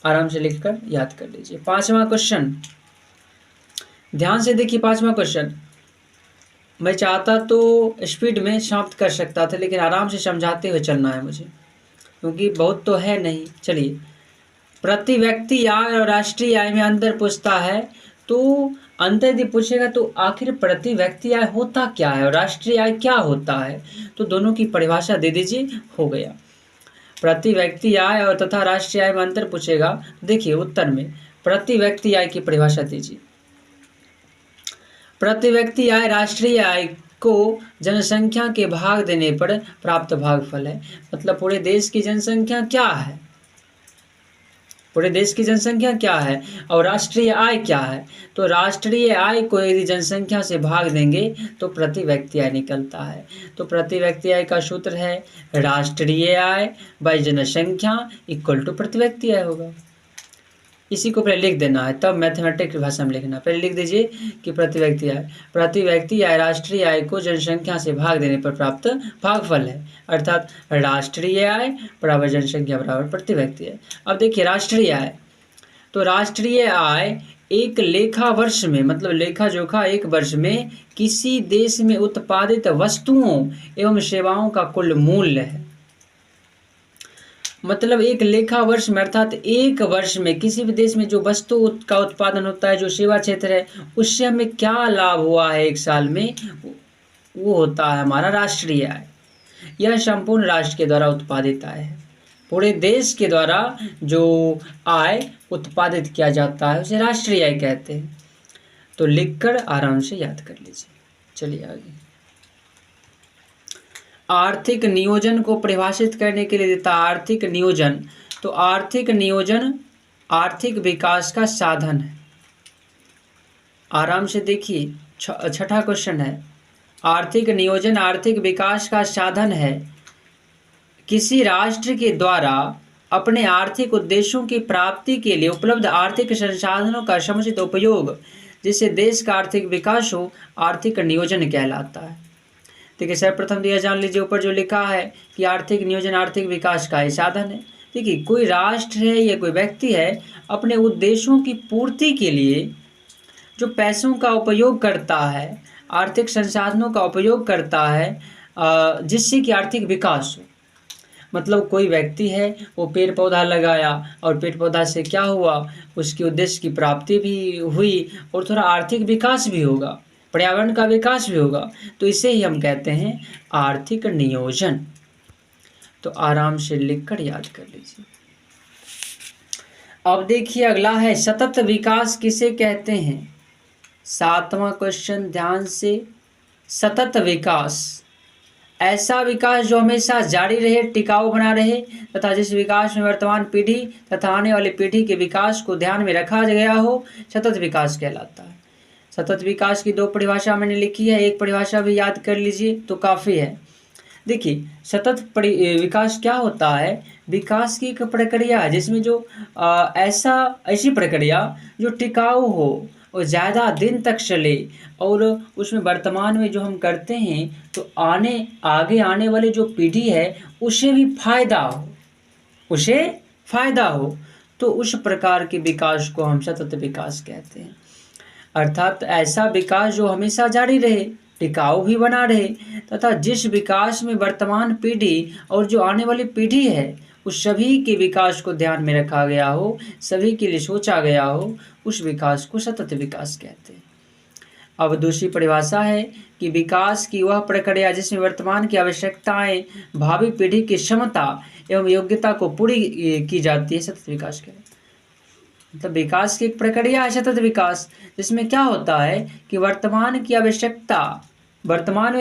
आराम से लिखकर याद कर लीजिए। 5वां क्वेश्चन, ध्यान से देखिए। 5वां क्वेश्चन मैं चाहता तो स्पीड में समाप्त कर सकता था, लेकिन आराम से समझाते हुए चलना है मुझे, क्योंकि बहुत तो है नहीं। चलिए, प्रति व्यक्ति आय और राष्ट्रीय आय में अंतर पूछता है, तो अंतर यदि पूछेगा तो आखिर प्रति व्यक्ति आय होता क्या है और राष्ट्रीय आय क्या होता है, तो दोनों की परिभाषा दे दीजिए, हो गया। प्रति व्यक्ति आय और तथा राष्ट्रीय आय में अंतर पूछेगा, देखिए उत्तर में प्रति व्यक्ति आय की परिभाषा दीजिए। प्रति व्यक्ति आय राष्ट्रीय आय को जनसंख्या के भाग देने पर प्राप्त भागफल है। मतलब पूरे देश की जनसंख्या क्या है, पूरे देश की जनसंख्या क्या है और राष्ट्रीय आय क्या है, तो राष्ट्रीय आय को यदि जनसंख्या से भाग देंगे तो प्रति व्यक्ति आय निकलता है। तो प्रति व्यक्ति आय का सूत्र है राष्ट्रीय आय बाय जनसंख्या इक्वल टू प्रति व्यक्ति आय होगा। इसी को पहले लिख देना है, तब मैथमेटिक्स की भाषा में लिखना। पहले लिख दीजिए कि प्रति व्यक्ति आय राष्ट्रीय आय को जनसंख्या से भाग देने पर प्राप्त भागफल है, अर्थात राष्ट्रीय आय बराबर जनसंख्या बराबर प्रति व्यक्ति आय। अब देखिए राष्ट्रीय आय, तो राष्ट्रीय आय एक लेखा वर्ष में, मतलब लेखा जोखा एक वर्ष में किसी देश में उत्पादित वस्तुओं एवं सेवाओं का कुल मूल्य है। मतलब एक लेखा वर्ष में, अर्थात एक वर्ष में किसी भी देश में जो वस्तु का उत्पादन होता है, जो सेवा क्षेत्र है, उससे हमें क्या लाभ हुआ है एक साल में, वो होता है हमारा राष्ट्रीय आय। यह संपूर्ण राष्ट्र के द्वारा उत्पादित आय है। पूरे देश के द्वारा जो आय उत्पादित किया जाता है उसे राष्ट्रीय आय कहते हैं। तो लिखकर आराम से याद कर लीजिए। चलिए आगे। आर्थिक नियोजन को परिभाषित करने के लिए देता आर्थिक नियोजन, तो आर्थिक नियोजन आर्थिक विकास का साधन है। आराम से देखिए, 6ठा क्वेश्चन है, आर्थिक नियोजन आर्थिक विकास का साधन है। किसी राष्ट्र के द्वारा अपने आर्थिक उद्देश्यों की प्राप्ति के लिए उपलब्ध आर्थिक संसाधनों का समुचित उपयोग, जिससे देश का आर्थिक विकास हो, आर्थिक नियोजन कहलाता है। देखिए सर्वप्रथम यह जान लीजिए, ऊपर जो लिखा है कि आर्थिक नियोजन आर्थिक विकास का ही साधन है। देखिए कोई राष्ट्र है या कोई व्यक्ति है, अपने उद्देश्यों की पूर्ति के लिए जो पैसों का उपयोग करता है, आर्थिक संसाधनों का उपयोग करता है, जिससे कि आर्थिक विकास हो। मतलब कोई व्यक्ति है, वो पेड़ पौधा लगाया और पेड़ पौधा से क्या हुआ, उसके उद्देश्य की प्राप्ति भी हुई और थोड़ा आर्थिक विकास भी होगा, पर्यावरण का विकास भी होगा। तो इसे ही हम कहते हैं आर्थिक नियोजन। तो आराम से लिखकर याद कर लीजिए। अब देखिए अगला है सतत विकास किसे कहते हैं। 7वां क्वेश्चन ध्यान से। सतत विकास ऐसा विकास जो हमेशा जारी रहे, टिकाऊ बना रहे तथा जिस विकास में वर्तमान पीढ़ी तथा आने वाली पीढ़ी के विकास को ध्यान में रखा गया हो, सतत विकास कहलाता है। सतत विकास की 2 परिभाषा मैंने लिखी है, एक परिभाषा भी याद कर लीजिए तो काफ़ी है। देखिए सतत विकास क्या होता है, विकास की एक प्रक्रिया है जिसमें जो ऐसी प्रक्रिया जो टिकाऊ हो और ज़्यादा दिन तक चले और उसमें वर्तमान में जो हम करते हैं तो आगे आने वाली जो पीढ़ी है उसे भी फायदा हो, तो उस प्रकार के विकास को हम सतत विकास कहते हैं। अर्थात ऐसा विकास जो हमेशा जारी रहे, टिकाऊ भी बना रहे तथा जिस विकास में वर्तमान पीढ़ी और जो आने वाली पीढ़ी है उस सभी के विकास को ध्यान में रखा गया हो, सभी के लिए सोचा गया हो, उस विकास को सतत विकास कहते हैं। अब दूसरी परिभाषा है कि विकास की वह प्रक्रिया जिसमें वर्तमान की आवश्यकताएं भावी पीढ़ी की क्षमता एवं योग्यता को पूरी की जाती है, सतत विकास कहते हैं। मतलब विकास की एक प्रक्रिया है सतत विकास, जिसमें क्या होता है कि वर्तमान में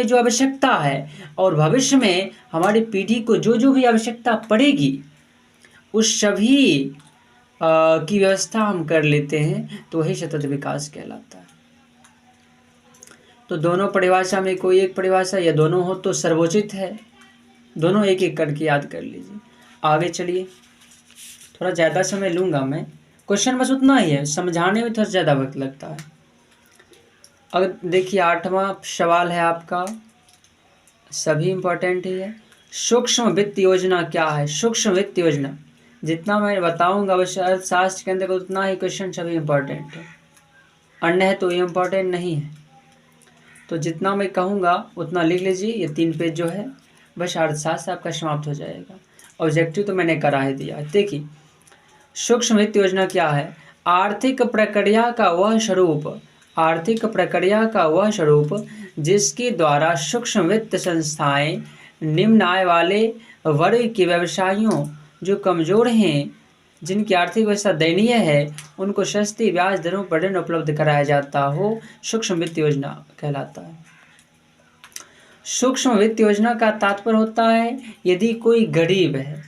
जो आवश्यकता है और भविष्य में हमारी पीढ़ी को जो भी आवश्यकता पड़ेगी उस सभी की व्यवस्था हम कर लेते हैं, तो वही सतत विकास कहलाता है। तो दोनों परिभाषा में कोई एक परिभाषा या दोनों हो तो सर्वोचित है। दोनों एक एक करके याद कर लीजिए। आगे चलिए, थोड़ा ज़्यादा समय लूँगा मैं, क्वेश्चन बस उतना ही है, समझाने में थोड़ा ज़्यादा वक्त लगता है। अब देखिए 8वां सवाल है आपका, सभी इम्पोर्टेंट ही है। सूक्ष्म वित्त योजना क्या है। सूक्ष्म वित्त योजना जितना मैं बताऊंगा वैसे अर्थशास्त्र के अंदर उतना ही क्वेश्चन सभी इम्पोर्टेंट है, अन्य है तो ये इम्पोर्टेंट नहीं है। तो जितना मैं कहूँगा उतना लिख लीजिए। ये 3 पेज जो है बस अर्थशास्त्र आपका समाप्त हो जाएगा। ऑब्जेक्टिव तो मैंने करा ही दिया। देखिए सूक्ष्म वित्त योजना क्या है। आर्थिक प्रक्रिया का वह स्वरूप जिसके द्वारा सूक्ष्म वित्त संस्थाएं निम्न आय वाले वर्ग के व्यवसायियों जो कमज़ोर हैं, जिनकी आर्थिक व्यवस्था दयनीय है, उनको सस्ती ब्याज दरों पर ऋण उपलब्ध कराया जाता हो, सूक्ष्म वित्त योजना कहलाता है। सूक्ष्म वित्त योजना का तात्पर्य होता है यदि कोई गरीब है,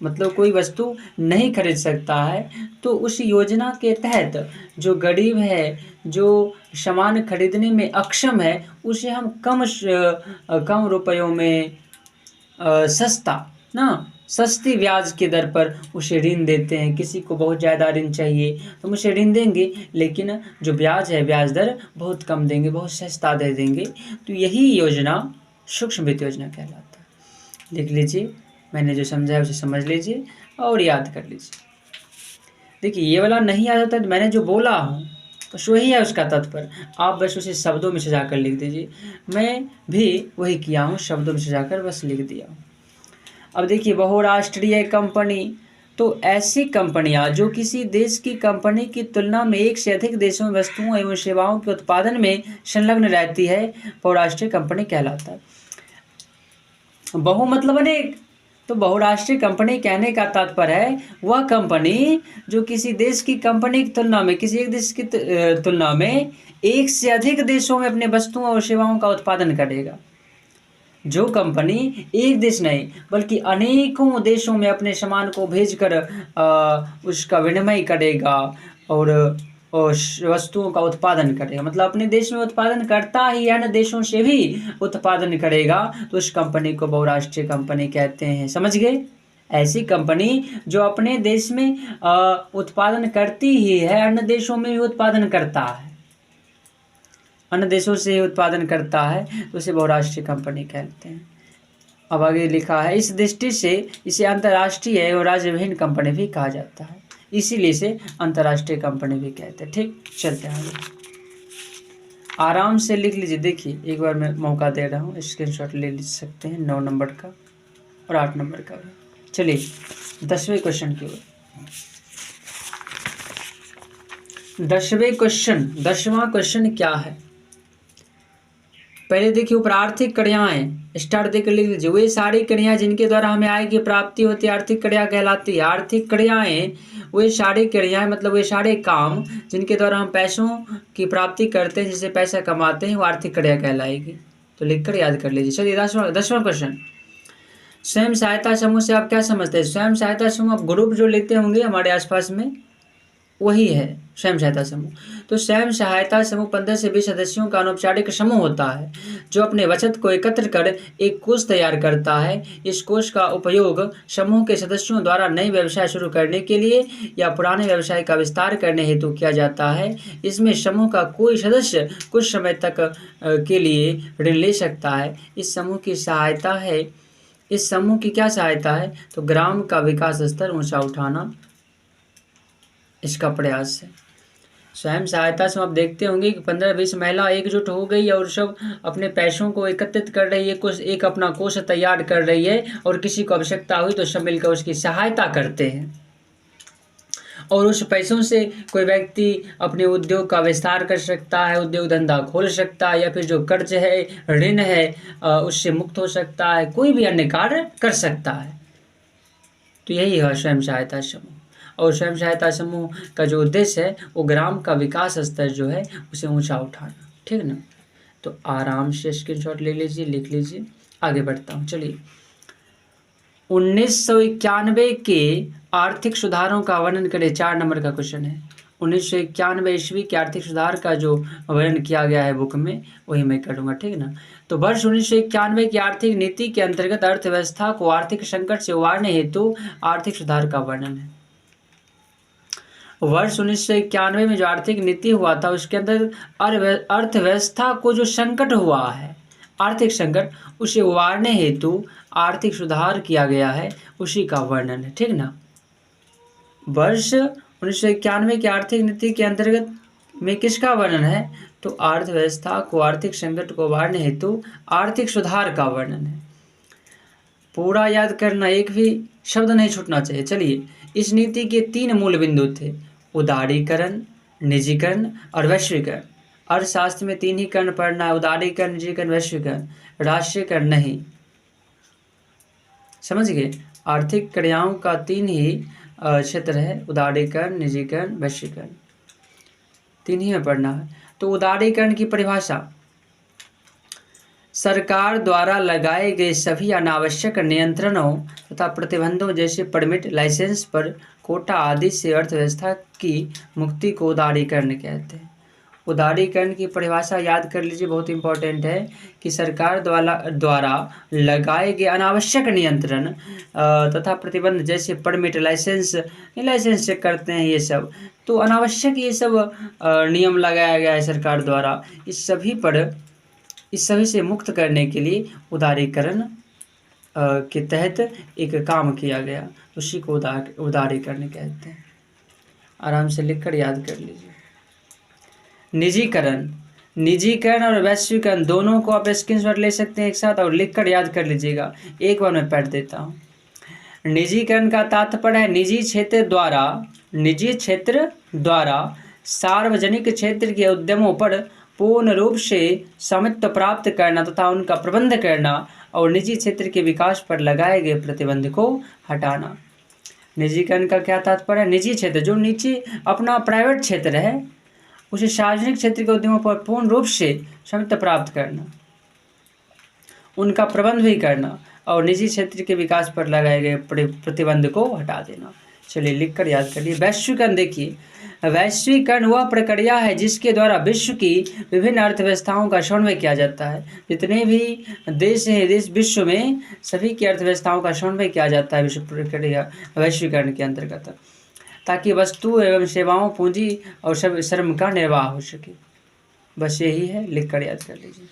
मतलब कोई वस्तु नहीं खरीद सकता है, तो उस योजना के तहत जो गरीब है, जो सामान खरीदने में अक्षम है, उसे हम कम रुपयों में सस्ती ब्याज के दर पर उसे ऋण देते हैं। किसी को बहुत ज़्यादा ऋण चाहिए तो हम उसे ऋण देंगे, लेकिन जो ब्याज है ब्याज दर बहुत कम देंगे, बहुत सस्ता दे देंगे। तो यही योजना सूक्ष्म वित्त योजना कहलाता है। लिख लीजिए, मैंने जो समझाया उसे समझ लीजिए और याद कर लीजिए। देखिए ये वाला नहीं याद होता तो मैंने जो बोला हूँ बस वही है उसका तात्पर्य, आप बस उसे शब्दों में सजाकर लिख दीजिए। मैं भी वही किया हूँ, शब्दों में सजाकर बस लिख दिया हूँ। अब देखिए बहुराष्ट्रीय कंपनी, तो ऐसी कंपनियां जो किसी देश की कंपनी की तुलना में एक से अधिक देशों में वस्तुओं एवं सेवाओं के उत्पादन में संलग्न रहती है, बहुराष्ट्रीय कंपनी कहलाता है। बहु मतलब अनेक, तो बहुराष्ट्रीय कंपनी कहने का तात्पर्य है वह कंपनी जो किसी देश की कंपनी की तुलना में, किसी एक देश की तुलना में एक से अधिक देशों में अपने वस्तुओं और सेवाओं का उत्पादन करेगा। जो कंपनी एक देश नहीं बल्कि अनेकों देशों में अपने सामान को भेजकर उसका विनिमय करेगा और वस्तुओं का उत्पादन करेगा, मतलब अपने देश में उत्पादन करता ही अन्य देशों से भी उत्पादन करेगा, तो उस कंपनी को बहुराष्ट्रीय कंपनी कहते हैं। समझ गए। ऐसी कंपनी जो अपने देश में उत्पादन करती ही है, अन्य देशों में भी उत्पादन करता है, अन्य देशों से उत्पादन करता है, तो उसे बहुराष्ट्रीय कंपनी कहते हैं। अब आगे लिखा है इस दृष्टि से इसे अंतर्राष्ट्रीय एवं राज्य विहीन कंपनी भी कहा जाता है, इसीलिए इसे अंतर्राष्ट्रीय कंपनी भी कहते हैं। ठीक, चलते हैं आगे। आराम से लिख लीजिए। देखिए एक बार मैं मौका दे रहा हूँ, स्क्रीनशॉट ले सकते हैं 9 नंबर का और 8 नंबर का भी। चलिए 10वें क्वेश्चन की ओर। 10वां क्वेश्चन क्या है? पहले देखिए ऊपर आर्थिक क्रियाएं स्टार्ट देकर लिख लीजिए। वे सारी क्रियाएं जिनके द्वारा हमें आय की प्राप्ति होती है आर्थिक क्रिया कहलाती है। आर्थिक क्रियाएं वे सारी क्रियाएं मतलब वे सारे काम जिनके द्वारा हम पैसों की प्राप्ति करते हैं, जिससे पैसा कमाते हैं, वो आर्थिक क्रिया कहलाएगी। तो लिखकर याद कर लीजिए। चलिए 10वां क्वेश्चन। स्वयं सहायता समूह से आप क्या समझते हैं? स्वयं सहायता समूह आप ग्रुप जो लेते होंगे हमारे आसपास में, वही है स्वयं सहायता समूह। तो स्वयं सहायता समूह 15 से 20 सदस्यों का अनौपचारिक समूह होता है जो अपने बचत को एकत्र कर एक कोष तैयार करता है। इस कोष का उपयोग समूह के सदस्यों द्वारा नई व्यवसाय शुरू करने के लिए या पुराने व्यवसाय का विस्तार करने हेतु किया जाता है। इसमें समूह का कोई सदस्य कुछ समय तक के लिए ऋण ले सकता है। इस समूह की क्या सहायता है? तो ग्राम का विकास स्तर ऊंचा उठाना इसका प्रयास है। स्वयं सहायता से आप देखते होंगे कि 15-20 महिला एकजुट हो गई और सब अपने पैसों को एकत्रित कर रही है, कुछ एक अपना कोष तैयार कर रही है और किसी को आवश्यकता हुई तो सब मिलकर उसकी सहायता करते हैं। और उस पैसों से कोई व्यक्ति अपने उद्योग का विस्तार कर सकता है, उद्योग धंधा खोल सकता है, या फिर जो कर्ज है, ऋण है, उससे मुक्त हो सकता है, कोई भी अन्य कार्य कर सकता है। तो यही है स्वयं सहायता समूह। और स्वयं सहायता समूह का जो उद्देश्य है वो ग्राम का विकास स्तर जो है उसे ऊंचा उठाना। ठीक ना? तो आराम से स्क्रीनशॉट ले लीजिए, लिख लीजिए। आगे बढ़ता हूँ। चलिए 1991 के आर्थिक सुधारों का वर्णन करें। 4 नंबर का क्वेश्चन है। 1991 ईस्वी के आर्थिक सुधार का जो वर्णन किया गया है बुक में, वही मैं करूँगा। ठीक ना? तो वर्ष 1991 की आर्थिक नीति के अंतर्गत अर्थव्यवस्था को आर्थिक संकट से उबारने हेतु आर्थिक सुधार का वर्णन है। वर्ष 1991 में जो आर्थिक नीति हुआ था उसके अंदर अर्थव्यवस्था को जो संकट हुआ है, आर्थिक संकट, उसे उबारने हेतु आर्थिक सुधार किया गया है, उसी का वर्णन है। ठीक ना? वर्ष 1991 की आर्थिक नीति के अंतर्गत में किसका वर्णन है? तो अर्थव्यवस्था को आर्थिक संकट को उबारने हेतु आर्थिक सुधार का वर्णन है। पूरा याद करना, एक भी शब्द नहीं छूटना चाहिए। चलिए इस नीति के 3 मूल बिंदु थे: उदारीकरण, निजीकरण और वैश्वीकरण। अर्थशास्त्र में 3 ही कर्ण पढ़ना है: उदारीकरण, निजीकरण, वैश्वीकरण, राष्ट्रीयकरण नहीं। समझ गए? आर्थिक क्रियाओं का 3 ही क्षेत्र है: उदारीकरण, निजीकरण, वैश्वीकरण। 3 ही में पढ़ना है। तो उदारीकरण की परिभाषा: सरकार द्वारा लगाए गए सभी अनावश्यक नियंत्रणों तथा प्रतिबंधों जैसे परमिट, लाइसेंस पर कोटा आदि से अर्थव्यवस्था की मुक्ति को उदारीकरण कहते हैं। उदारीकरण की परिभाषा याद कर लीजिए, बहुत इंपॉर्टेंट है कि सरकार द्वारा लगाए गए अनावश्यक नियंत्रण तथा प्रतिबंध जैसे परमिट, लाइसेंस चेक करते हैं, ये सब तो अनावश्यक ये सब नियम लगाया गया है सरकार द्वारा। इस सभी से मुक्त करने के लिए उदारीकरण के तहत एक काम किया गया, उसी को उदारीकरण कहते हैं। आराम से लिखकर याद कर लीजिए। निजीकरण और वैश्वीकरण दोनों को आप स्क्रीनशॉट ले सकते हैं एक साथ और लिखकर याद कर लीजिएगा। एक बार मैं पढ़ देता हूँ। निजीकरण का तात्पर्य है निजी क्षेत्र द्वारा सार्वजनिक क्षेत्र के उद्यमों पर पूर्ण रूप से स्वामित्व प्राप्त करना तथा उनका प्रबंध करना और निजी क्षेत्र के विकास पर लगाए गए प्रतिबंध को हटाना। निजीकरण का क्या तात्पर्य है? निजी क्षेत्र, जो नीचे अपना प्राइवेट क्षेत्र है, उसे सार्वजनिक क्षेत्र के उद्यमों पर पूर्ण रूप से स्वामित्व प्राप्त करना, उनका प्रबंध भी करना और निजी क्षेत्र के विकास पर लगाए गए प्रतिबंध को हटा देना। चलिए लिखकर याद करिए। वैश्वीकरण देखिए, वैश्वीकरण वह प्रक्रिया है जिसके द्वारा विश्व की विभिन्न अर्थव्यवस्थाओं का समन्वय किया जाता है। जितने भी देश हैं विश्व में, सभी की अर्थव्यवस्थाओं का समन्वय किया जाता है विश्व प्रक्रिया वैश्वीकरण के अंतर्गत, ताकि वस्तु एवं सेवाओं, पूंजी और श्रम का निर्वाह हो सके। बस यही है, लिखकर याद कर लीजिए।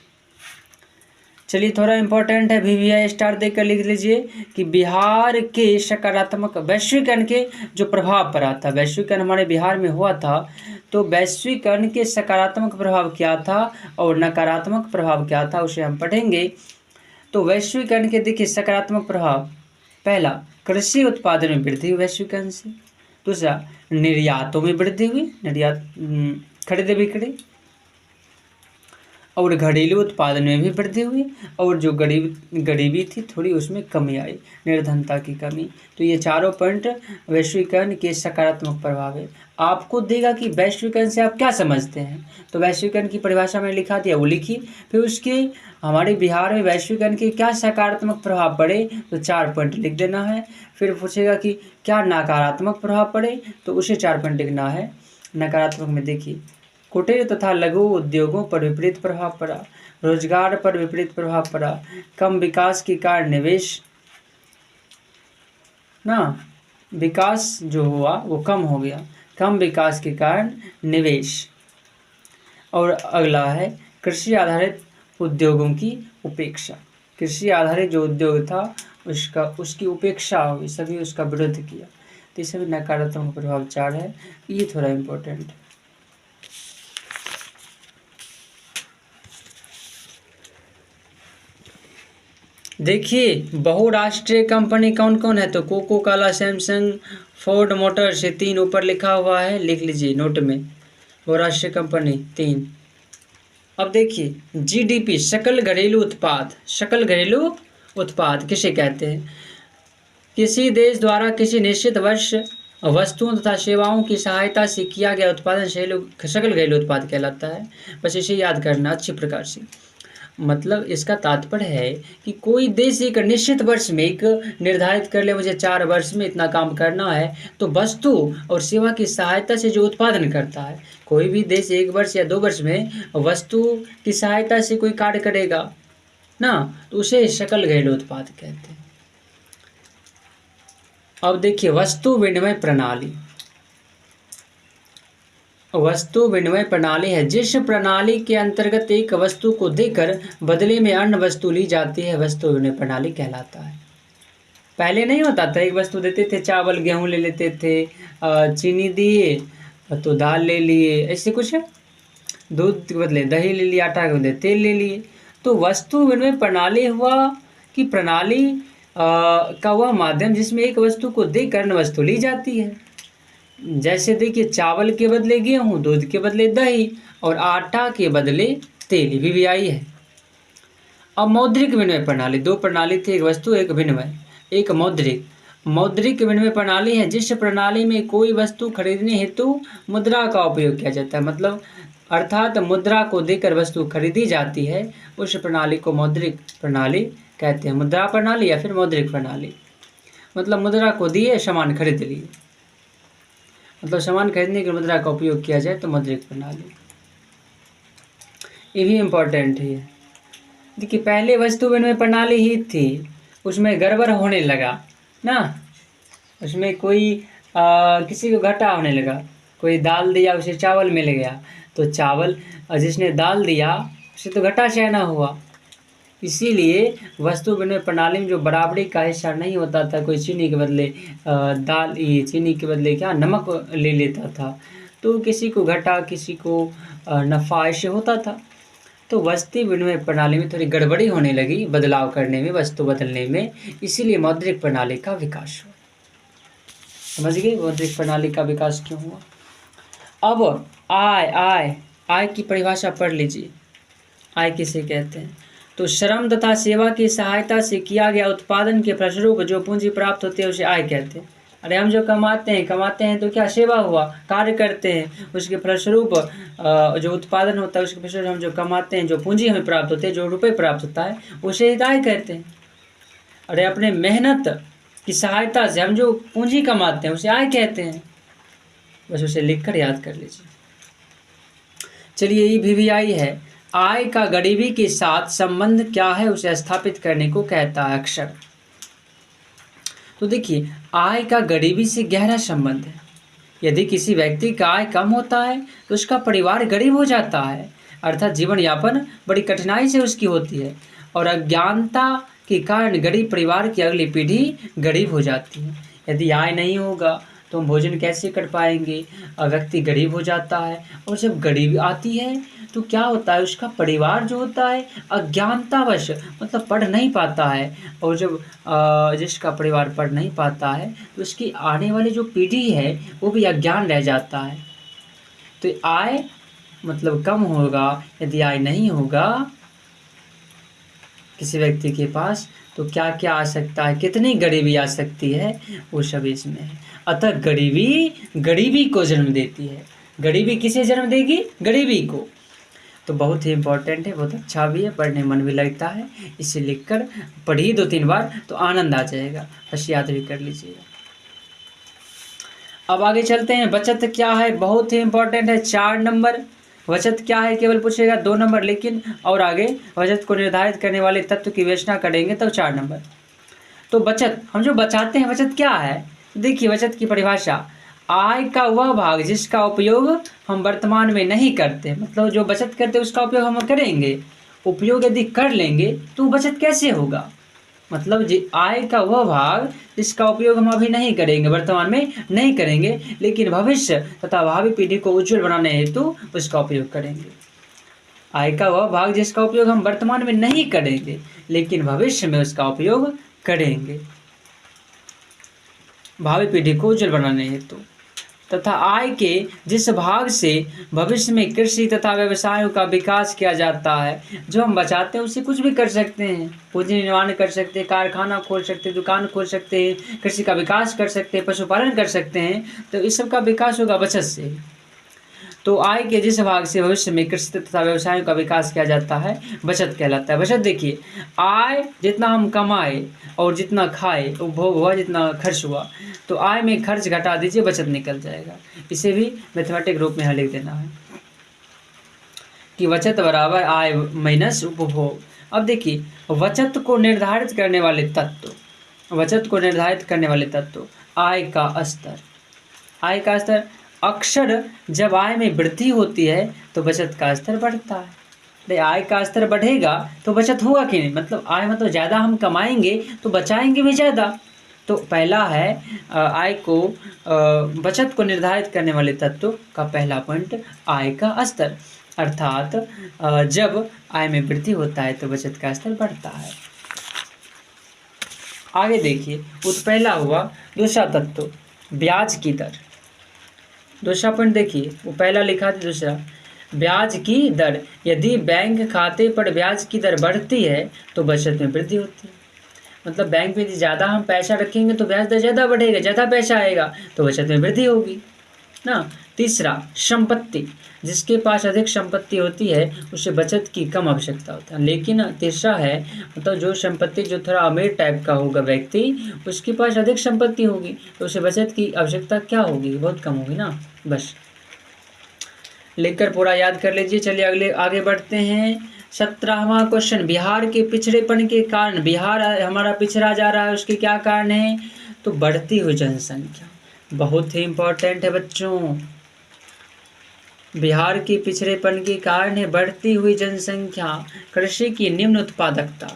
चलिए थोड़ा इम्पोर्टेंट है, VVI स्टार देकर लिख लीजिए कि बिहार के सकारात्मक वैश्वीकरण के जो प्रभाव पड़ा था, वैश्वीकरण हमारे बिहार में हुआ था, तो वैश्वीकरण के सकारात्मक प्रभाव क्या था और नकारात्मक प्रभाव क्या था उसे हम पढ़ेंगे। तो वैश्वीकरण के देखिए सकारात्मक प्रभाव, पहला कृषि उत्पादन में वृद्धि हुई वैश्वीकरण से, दूसरा निर्यातों में वृद्धि हुई, निर्यात खरीदे बिक्री, और घरेलू उत्पादन में भी वृद्धि हुई, और जो गरीबी थी थोड़ी उसमें कमी आई, निर्धनता की कमी। तो ये चारों पॉइंट वैश्वीकरण के सकारात्मक प्रभाव है। आपको देगा कि वैश्वीकरण से आप क्या समझते हैं, तो वैश्वीकरण की परिभाषा में लिखा दिया वो लिखी, फिर उसके हमारे बिहार में वैश्वीकरण के क्या सकारात्मक प्रभाव पड़े तो 4 पॉइंट लिख देना है। फिर पूछेगा कि क्या नकारात्मक प्रभाव पड़े तो उसे 4 पॉइंट लिखना है। नकारात्मक में देखिए कुटीर तथा लघु उद्योगों पर विपरीत प्रभाव पड़ा, रोजगार पर विपरीत प्रभाव पड़ा, कम विकास के कारण निवेश ना विकास जो हुआ वो कम हो गया, कम विकास के कारण निवेश। और अगला है कृषि आधारित उद्योगों की उपेक्षा, कृषि आधारित जो उद्योग था उसकी उपेक्षा हुई, सभी उसका विरोध किया, तो ये सभी नकारात्मक प्रभाव 4 है, ये थोड़ा इम्पोर्टेंट है। देखिए बहुराष्ट्रीय कंपनी कौन कौन है, तो Coca Cola, Samsung, Ford Motors, ये 3 ऊपर लिखा हुआ है, लिख लीजिए नोट में, बहुराष्ट्रीय कंपनी 3। अब देखिए GDP सकल घरेलू उत्पाद, सकल घरेलू उत्पाद किसे कहते हैं, किसी देश द्वारा किसी निश्चित वर्ष वस्तुओं तथा सेवाओं की सहायता से किया गया उत्पादन सकल घरेलू उत्पाद कहलाता है। बस इसे याद करना अच्छी प्रकार से। मतलब इसका तात्पर्य है कि कोई देश एक निश्चित वर्ष में एक निर्धारित कर ले, मुझे 4 वर्ष में इतना काम करना है, तो वस्तु और सेवा की सहायता से जो उत्पादन करता है, कोई भी देश 1 वर्ष या 2 वर्ष में वस्तु की सहायता से कोई कार्य करेगा ना, तो उसे सकल घरेलू उत्पाद कहते हैं। अब देखिए वस्तु विनिमय प्रणाली, वस्तु विनिमय प्रणाली है जिस प्रणाली के अंतर्गत एक वस्तु को देकर बदले में अन्य वस्तु ली जाती है, वस्तु विनिमय प्रणाली कहलाता है। पहले नहीं होता था, एक वस्तु देते थे, चावल गेहूं ले लेते थे, चीनी दिए तो दाल ले लिए, ऐसे कुछ है, दूध के बदले दही ले लिया, आटा के बदले तेल ले लिए। तो वस्तु विनिमय प्रणाली हुआ कि प्रणाली का वह माध्यम जिसमें एक वस्तु को देकर अन्य वस्तु ली जाती है। जैसे देखिए चावल के बदले गेहूँ, दूध के बदले दही और आटा के बदले तेल, VVI है। अब मौद्रिक विनिमय प्रणाली, 2 प्रणाली थी, एक वस्तु एक विनिमय, एक मौद्रिक विनिमय प्रणाली है जिस प्रणाली में कोई वस्तु खरीदने हेतु मुद्रा का उपयोग किया जाता है, मतलब अर्थात मुद्रा को देकर वस्तु खरीदी जाती है, उस प्रणाली को मौद्रिक प्रणाली कहते हैं। मुद्रा प्रणाली या फिर मौद्रिक प्रणाली, मतलब मुद्रा को दिए सामान खरीद लिए, मतलब सामान खरीदने की मुद्रा का उपयोग किया जाए तो मौद्रिक प्रणाली। ये भी इम्पोर्टेंट है। देखिए पहले वस्तु विनिमय प्रणाली ही थी, उसमें गड़बड़ होने लगा ना, उसमें कोई किसी को घाटा होने लगा, कोई दाल दिया उसे चावल मिल गया, तो चावल जिसने दाल दिया उसे तो घाटा सहना हुआ। इसीलिए वस्तु विनिमय प्रणाली में जो बराबरी का हिस्सा नहीं होता था, कोई चीनी के बदले दाल, ये चीनी के बदले क्या नमक ले लेता था, तो किसी को घाटा किसी को नफ़ा ऐसे होता था। तो वस्तु विनिमय प्रणाली में थोड़ी गड़बड़ी होने लगी, बदलाव करने में, वस्तु बदलने में, इसीलिए मौद्रिक प्रणाली का विकास हुआ। समझ गए मौद्रिक प्रणाली का विकास क्यों हुआ। अब आय की परिभाषा पढ़ लीजिए। आय किसे कहते हैं, तो श्रम तथा सेवा की सहायता से किया गया उत्पादन के फलस्वरूप जो पूंजी प्राप्त होती है उसे आय कहते हैं। अरे हम जो कमाते हैं तो क्या सेवा हुआ, कार्य करते हैं, उसके फलस्वरूप जो उत्पादन होता है उसके फलस्वरूप हम जो कमाते हैं, जो पूंजी हमें प्राप्त होती है, जो रुपये प्राप्त होता है, उसे आय कहते हैं। अरे अपने मेहनत की सहायता से हम जो पूंजी कमाते हैं उसे आय कहते हैं। बस उसे लिखकर याद कर लीजिए। चलिए ये VVI है। आय का गरीबी के साथ संबंध क्या है उसे स्थापित करने को कहता है अक्षर। तो देखिए आय का गरीबी से गहरा संबंध है। यदि किसी व्यक्ति का आय कम होता है तो उसका परिवार गरीब हो जाता है, अर्थात जीवन यापन बड़ी कठिनाई से उसकी होती है। और अज्ञानता के कारण गरीब परिवार की अगली पीढ़ी गरीब हो जाती है। यदि आय नहीं होगा तो हम भोजन कैसे कर पाएंगे। व्यक्ति गरीब हो जाता है, और जब गरीबी आती है तो क्या होता है, उसका परिवार जो होता है अज्ञानतावश मतलब पढ़ नहीं पाता है, और जब जिसका परिवार पढ़ नहीं पाता है तो उसकी आने वाली जो पीढ़ी है वो भी अज्ञान रह जाता है। तो आय मतलब कम होगा, यदि आय नहीं होगा किसी व्यक्ति के पास तो क्या क्या आ सकता है, कितनी गरीबी आ सकती है, वो सब इसमें है। अतः गरीबी को जन्म देती है। गरीबी किसे जन्म देगी, गरीबी को। तो बहुत ही इम्पोर्टेंट है, बहुत अच्छा भी है, पढ़ने मन भी लगता है। इसे लिखकर पढ़िए 2-3 बार तो आनंद आ जाएगा, बस याद भी कर लीजिएगा। अब आगे चलते हैं। बचत क्या है, बहुत ही इम्पोर्टेंट है। 4 नंबर बचत क्या है केवल पूछेगा, 2 नंबर लेकिन और आगे बचत को निर्धारित करने वाले तत्व की विवेचना करेंगे तब 4 नंबर। तो बचत, हम जो बचाते हैं, बचत क्या है, देखिए बचत की परिभाषा, आय का वह भाग जिसका उपयोग हम वर्तमान में नहीं करते, मतलब जो बचत करते उसका उपयोग हम करेंगे, उपयोग यदि कर लेंगे तो बचत कैसे होगा, मतलब आय का वह भाग जिसका उपयोग हम अभी नहीं करेंगे, वर्तमान में नहीं करेंगे, लेकिन भविष्य तथा भावी पीढ़ी को उज्जवल बनाने हेतु उसका उपयोग करेंगे। आय का वह भाग जिसका उपयोग हम वर्तमान में नहीं करेंगे लेकिन भविष्य में उसका उपयोग करेंगे, भावी पीढ़ी को उज्जवल बनाने हेतु, तथा आय के जिस भाग से भविष्य में कृषि तथा व्यवसायों का विकास किया जाता है, जो हम बचाते हैं उससे कुछ भी कर सकते हैं, पूंजी निर्माण कर सकते हैं, कारखाना खोल सकते हैं, दुकान खोल सकते हैं, कृषि का विकास कर सकते हैं, पशुपालन कर सकते हैं, तो इस सब का विकास होगा बचत से। तो आय के जिस भाग से भविष्य में कृषि तथा व्यवसायों का विकास किया जाता है बचत कहलाता है। बचत देखिए, आय जितना हम कमाए और जितना खाए, उपभोग हुआ, जितना खर्च हुआ, तो आय में खर्च घटा दीजिए, बचत निकल जाएगा। इसे भी मैथमेटिक रूप में यहाँ लिख देना है कि बचत बराबर आय माइनस उपभोग। अब देखिए बचत को निर्धारित करने वाले तत्व, बचत को निर्धारित करने वाले तत्व, आय का स्तर। आय का स्तर, अक्सर जब आय में वृद्धि होती है तो बचत का स्तर बढ़ता है। आय का स्तर बढ़ेगा तो बचत होगा कि नहीं, मतलब आय मतलब ज़्यादा हम कमाएंगे तो बचाएंगे भी ज़्यादा। तो पहला है आय को बचत को निर्धारित करने वाले तत्व का पहला पॉइंट आय का स्तर, अर्थात जब आय में वृद्धि होता है तो बचत का स्तर बढ़ता है। आगे देखिए, वो तो पहला हुआ। दूसरा तत्व ब्याज की दर। दूसरा पॉइंट देखिए, वो पहला लिखा था, दूसरा ब्याज की दर। यदि बैंक खाते पर ब्याज की दर बढ़ती है तो बचत में वृद्धि होती है, मतलब बैंक में यदि ज़्यादा हम पैसा रखेंगे तो ब्याज दर ज़्यादा बढ़ेगा, ज़्यादा पैसा आएगा तो बचत में वृद्धि होगी ना। तीसरा संपत्ति, जिसके पास अधिक संपत्ति होती है उसे बचत की कम आवश्यकता होता है। लेकिन तीसरा है, मतलब जो संपत्ति जो थोड़ा अमीर टाइप का होगा व्यक्ति, उसके पास अधिक संपत्ति होगी तो उसे बचत की आवश्यकता क्या होगी, बहुत कम होगी ना। बस लिखकर पूरा याद कर लीजिए। चलिए अगले आगे बढ़ते हैं। 17वां क्वेश्चन, बिहार के पिछड़ेपन के कारण, बिहार हमारा पिछड़ा जा रहा है, उसके क्या कारण है, तो बढ़ती हुई जनसंख्या। बहुत ही इम्पोर्टेंट है बच्चों, बिहार के पिछड़ेपन के कारण है बढ़ती हुई जनसंख्या, कृषि की निम्न उत्पादकता।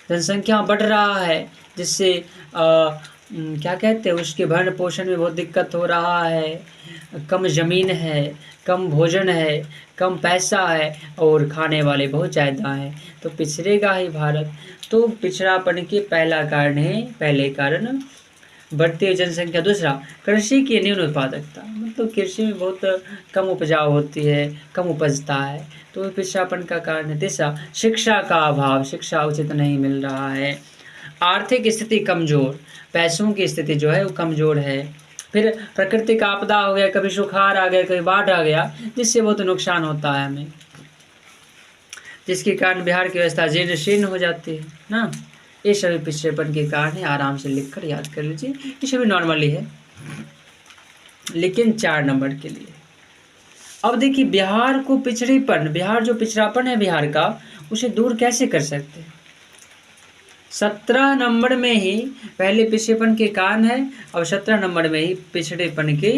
जनसंख्या बढ़ रहा है जिससे क्या कहते हैं, उसके भरण पोषण में बहुत दिक्कत हो रहा है, कम ज़मीन है, कम भोजन है, कम पैसा है और खाने वाले बहुत ज़्यादा हैं, तो पिछड़ेगा ही भारत। तो पिछड़ापन के पहला कारण है, पहले कारण बढ़ती हुई जनसंख्या। दूसरा कृषि की न्यून उत्पादकता, मतलब कृषि में बहुत कम उपजाऊ होती है, कम उपजता है, तो पिछड़ापन का कारण है। तीसरा शिक्षा का अभाव, शिक्षा उचित नहीं मिल रहा है। आर्थिक स्थिति कमज़ोर, पैसों की स्थिति जो है वो कमज़ोर है। फिर प्राकृतिक आपदा हो गया, कभी सुखाड़ आ गया, कभी बाढ़ आ गया, जिससे बहुत नुकसान होता है हमें, जिसके कारण बिहार की व्यवस्था जीर्ण शीर्ण हो जाती है ना। ये सभी पिछड़ेपन के कारण है, आराम से लिखकर याद कर लीजिए, ये सभी नॉर्मली है, लेकिन 4 नंबर के लिए। अब देखिए बिहार को पिछड़ेपन, बिहार जो पिछड़ापन है बिहार का, उसे दूर कैसे कर सकते हैं। 17 नंबर में ही पहले पिछड़ेपन के कारण है और 17 नंबर में ही पिछड़ेपन के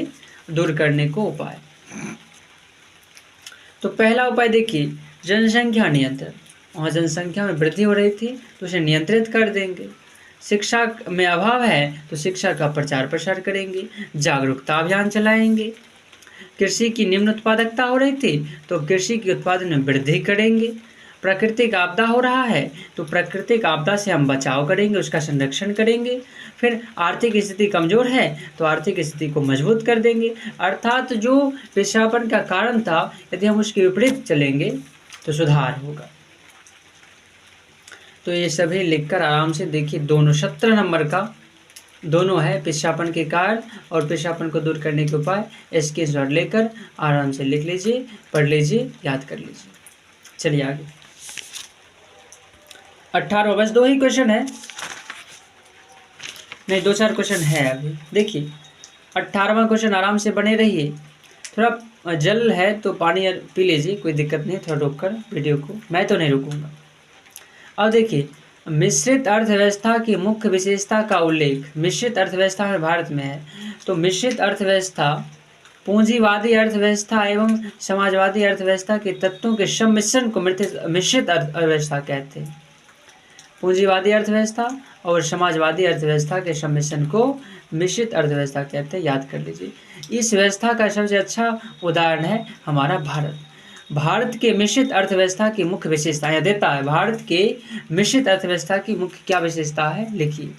दूर करने को उपाय। तो पहला उपाय देखिए जनसंख्या नियंत्रण। वहाँ जनसंख्या में वृद्धि हो रही थी तो उसे नियंत्रित कर देंगे। शिक्षा में अभाव है तो शिक्षा का प्रचार प्रसार करेंगे, जागरूकता अभियान चलाएंगे। कृषि की निम्न उत्पादकता हो रही थी तो कृषि के उत्पादन में वृद्धि करेंगे। प्राकृतिक आपदा हो रहा है तो प्राकृतिक आपदा से हम बचाव करेंगे, उसका संरक्षण करेंगे। फिर आर्थिक स्थिति कमज़ोर है तो आर्थिक स्थिति को मजबूत कर देंगे। अर्थात जो पिछड़ापन का कारण था यदि हम उसके विपरीत चलेंगे तो सुधार होगा। तो ये सभी लिखकर आराम से देखिए, दोनों 17 नंबर का दोनों है, पिछड़ापन के कारण और पिछड़ापन को दूर करने के उपाय। स्क्रीनशॉट लेकर आराम से लिख लीजिए, पढ़ लीजिए, याद कर लीजिए। चलिए आगे 18 बस 2 ही क्वेश्चन है, नहीं 2-4 क्वेश्चन है अभी। देखिए 18वां क्वेश्चन, आराम से बने रहिए। थोड़ा जल है तो पानी पी लीजिए, कोई दिक्कत नहीं, थोड़ा रोक कर वीडियो को, मैं तो नहीं रुकूंगा। अब देखिए, मिश्रित अर्थव्यवस्था की मुख्य विशेषता का उल्लेख मिश्रित अर्थव्यवस्था में भारत में है। तो मिश्रित अर्थव्यवस्था पूंजीवादी अर्थव्यवस्था एवं समाजवादी अर्थव्यवस्था के तत्वों के सम्मिश्रण को मिश्रित अर्थव्यवस्था कहते हैं। पूंजीवादी अर्थव्यवस्था और समाजवादी अर्थव्यवस्था के सम्मिश्रण को मिश्रित अर्थव्यवस्था कहते हैं, याद कर लीजिए। इस व्यवस्था का सबसे अच्छा उदाहरण है हमारा भारत। भारत के मिश्रित अर्थव्यवस्था की मुख्य विशेषताएं देता है। भारत के मिश्रित अर्थव्यवस्था की मुख्य क्या विशेषता है, लिखिए।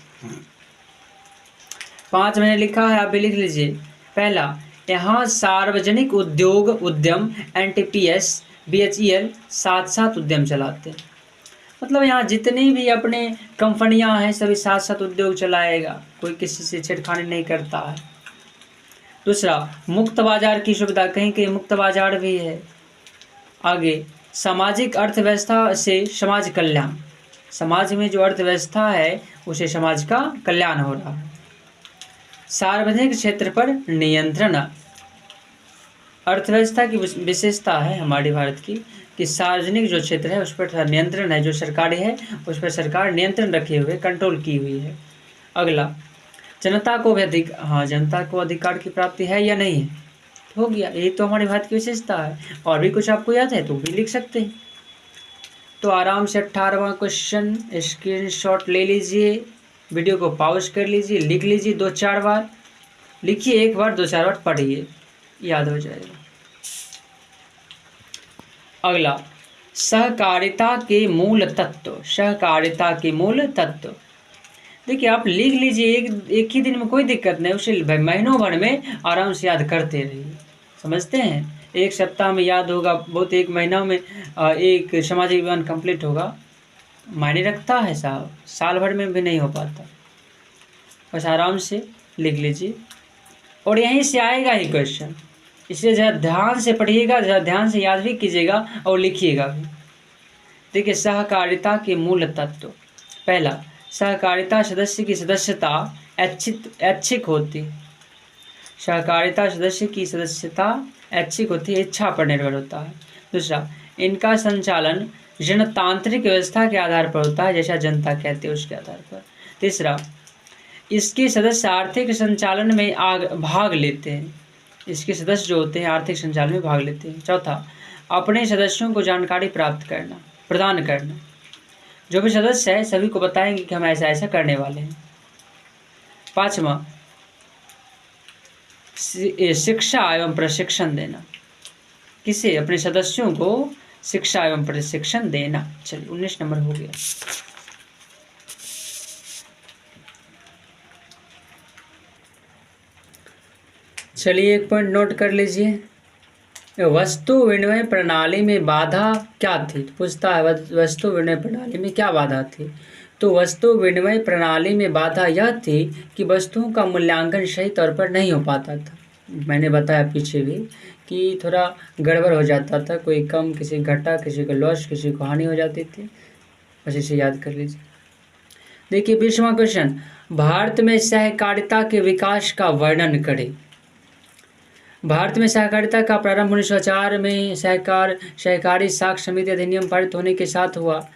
5 मैंने लिखा है, आप भी लिख लीजिए। पहला, यहाँ सार्वजनिक उद्योग उद्यम NTPS BHEL साथ साथ उद्यम चलाते हैं। मतलब यहाँ जितनी भी अपने कंपनियां हैं सभी साथ साथ उद्योग चलाएगा, कोई किसी से छेड़खानी नहीं करता है। दूसरा, मुक्त बाजार की सुविधा, कहीं कहीं मुक्त बाजार भी है। आगे, सामाजिक अर्थव्यवस्था से समाज कल्याण, समाज में जो अर्थव्यवस्था है उसे समाज का कल्याण हो रहा है। सार्वजनिक क्षेत्र पर नियंत्रण, अर्थव्यवस्था की विशेषता है हमारे भारत की कि सार्वजनिक जो क्षेत्र है उस पर नियंत्रण है, जो सरकारी है उस पर सरकार नियंत्रण रखे हुए, कंट्रोल की हुई है। अगला, जनता को भी जनता को अधिकार की प्राप्ति है या नहीं है, हो गया, यही तो हमारे भारत की विशेषता है। और भी कुछ आपको याद है तो भी लिख सकते हैं। तो आराम से 18वां क्वेश्चन स्क्रीनशॉट ले लीजिए, वीडियो को पॉज कर लीजिए, लिख लीजिए 2-4 बार, लिखिए 1 बार 2-4 बार पढ़िए, याद हो जाएगा। अगला, सहकारिता के मूल तत्व, सहकारिता के मूल तत्व। देखिए आप लिख लीजिए, एक ही दिन में कोई दिक्कत नहीं, उसे महीनों भर में आराम से याद करते रहिए। समझते हैं, एक सप्ताह में याद होगा बहुत, एक महीना में एक सामाजिक विज्ञान कंप्लीट होगा, मायने रखता है साहब, साल भर में भी नहीं हो पाता। बस आराम से लिख लीजिए और यहीं से आएगा ही क्वेश्चन, इसलिए ज़रा ध्यान से पढ़िएगा, ज़रा ध्यान से याद भी कीजिएगा और लिखिएगा भी। देखिए, सहकारिता के मूल तत्व। पहला, सहकारिता सदस्य की सदस्यता ऐच्छिक होती। सहकारिता सदस्य की सदस्यता ऐच्छिक होती है, इच्छा पर निर्भर होता है। दूसरा, इनका संचालन जनतांत्रिक व्यवस्था के आधार पर होता है, जैसा जनता कहते हैं उसके आधार पर। तीसरा, इसके सदस्य आर्थिक संचालन में भाग लेते हैं, इसके सदस्य जो होते हैं आर्थिक संचालन में भाग लेते हैं। चौथा, अपने सदस्यों को जानकारी प्रदान करना, जो भी सदस्य है सभी को बताएंगे कि हम ऐसा ऐसा करने वाले हैं। 5वां, शिक्षा एवं प्रशिक्षण देना, किसे, अपने सदस्यों को शिक्षा एवं प्रशिक्षण देना। चलिए 19 नंबर हो गया। चलिए एक पॉइंट नोट कर लीजिए, वस्तु विनिमय प्रणाली में बाधा क्या थी। पूछता है वस्तु विनिमय प्रणाली में क्या बाधा थी। तो वस्तु विनिमय प्रणाली में बाधा यह थी कि वस्तुओं का मूल्यांकन सही तौर पर नहीं हो पाता था। मैंने बताया पीछे भी कि थोड़ा गड़बड़ हो जाता था, कोई कम, किसी घटा, किसी को लॉस, किसी को हानि हो जाती थी। बस इसे याद कर लीजिए। देखिए 20वां क्वेश्चन, भारत में सहकारिता के विकास का वर्णन करें। भारत में सहकारिता का प्रारंभ 1904 में सहकारी साख समिति अधिनियम पारित होने के साथ हुआ।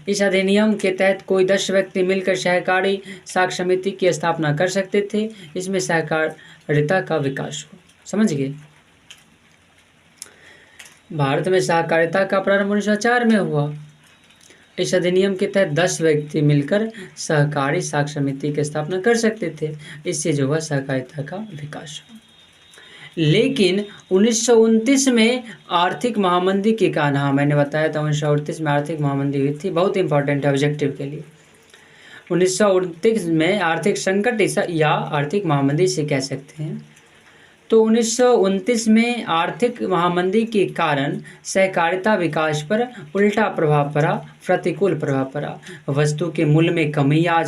इस अधिनियम के तहत कोई 10 व्यक्ति मिलकर सहकारी साख समिति की स्थापना कर सकते थे। इसमें सहकारिता का विकास हुआ। समझ गए, भारत में सहकारिता का प्रारंभ 1904 में हुआ इस अधिनियम के तहत 10 व्यक्ति मिलकर सहकारी साख समिति की स्थापना कर सकते थे। इससे जो हुआ सहकारिता का विकास हुआ। लेकिन 1929 में आर्थिक महामंदी के कारण, हाँ मैंने बताया था 1929 में आर्थिक महामंदी हुई थी, बहुत इंपॉर्टेंट है ऑब्जेक्टिव के लिए। 1929 में आर्थिक संकट या आर्थिक महामंदी से कह सकते हैं। तो 1929 में आर्थिक महामंदी के कारण सहकारिता विकास पर उल्टा प्रभाव पड़ा, प्रतिकूल प्रभाव पड़ा। वस्तु के मूल्य में कमी आ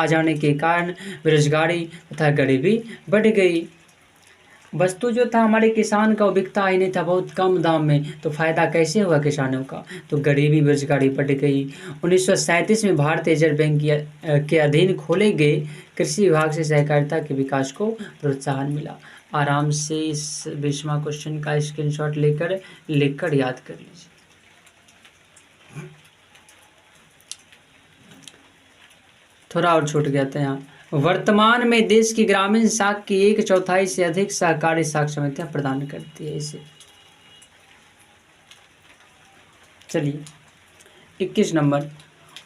जाने के कारण बेरोजगारी तथा गरीबी बढ़ गई। वस्तु जो था हमारे किसान का वो बिकता ही नहीं था, बहुत कम दाम में, तो फ़ायदा कैसे हुआ किसानों का? तो गरीबी बेरोजगारी बढ़ गई। 1937 में भारतीय रिजर्व बैंक के अधीन खोले गए कृषि विभाग से सहकारिता के विकास को प्रोत्साहन मिला। आराम से इस 20वां क्वेश्चन का स्क्रीनशॉट लिखकर याद कर लीजिए। थोड़ा और छूट गया था यहाँ। वर्तमान में देश की ग्रामीण साख की 1/4 से अधिक सहकारी साख समितियां प्रदान करती है इसे। चलिए 21 नंबर,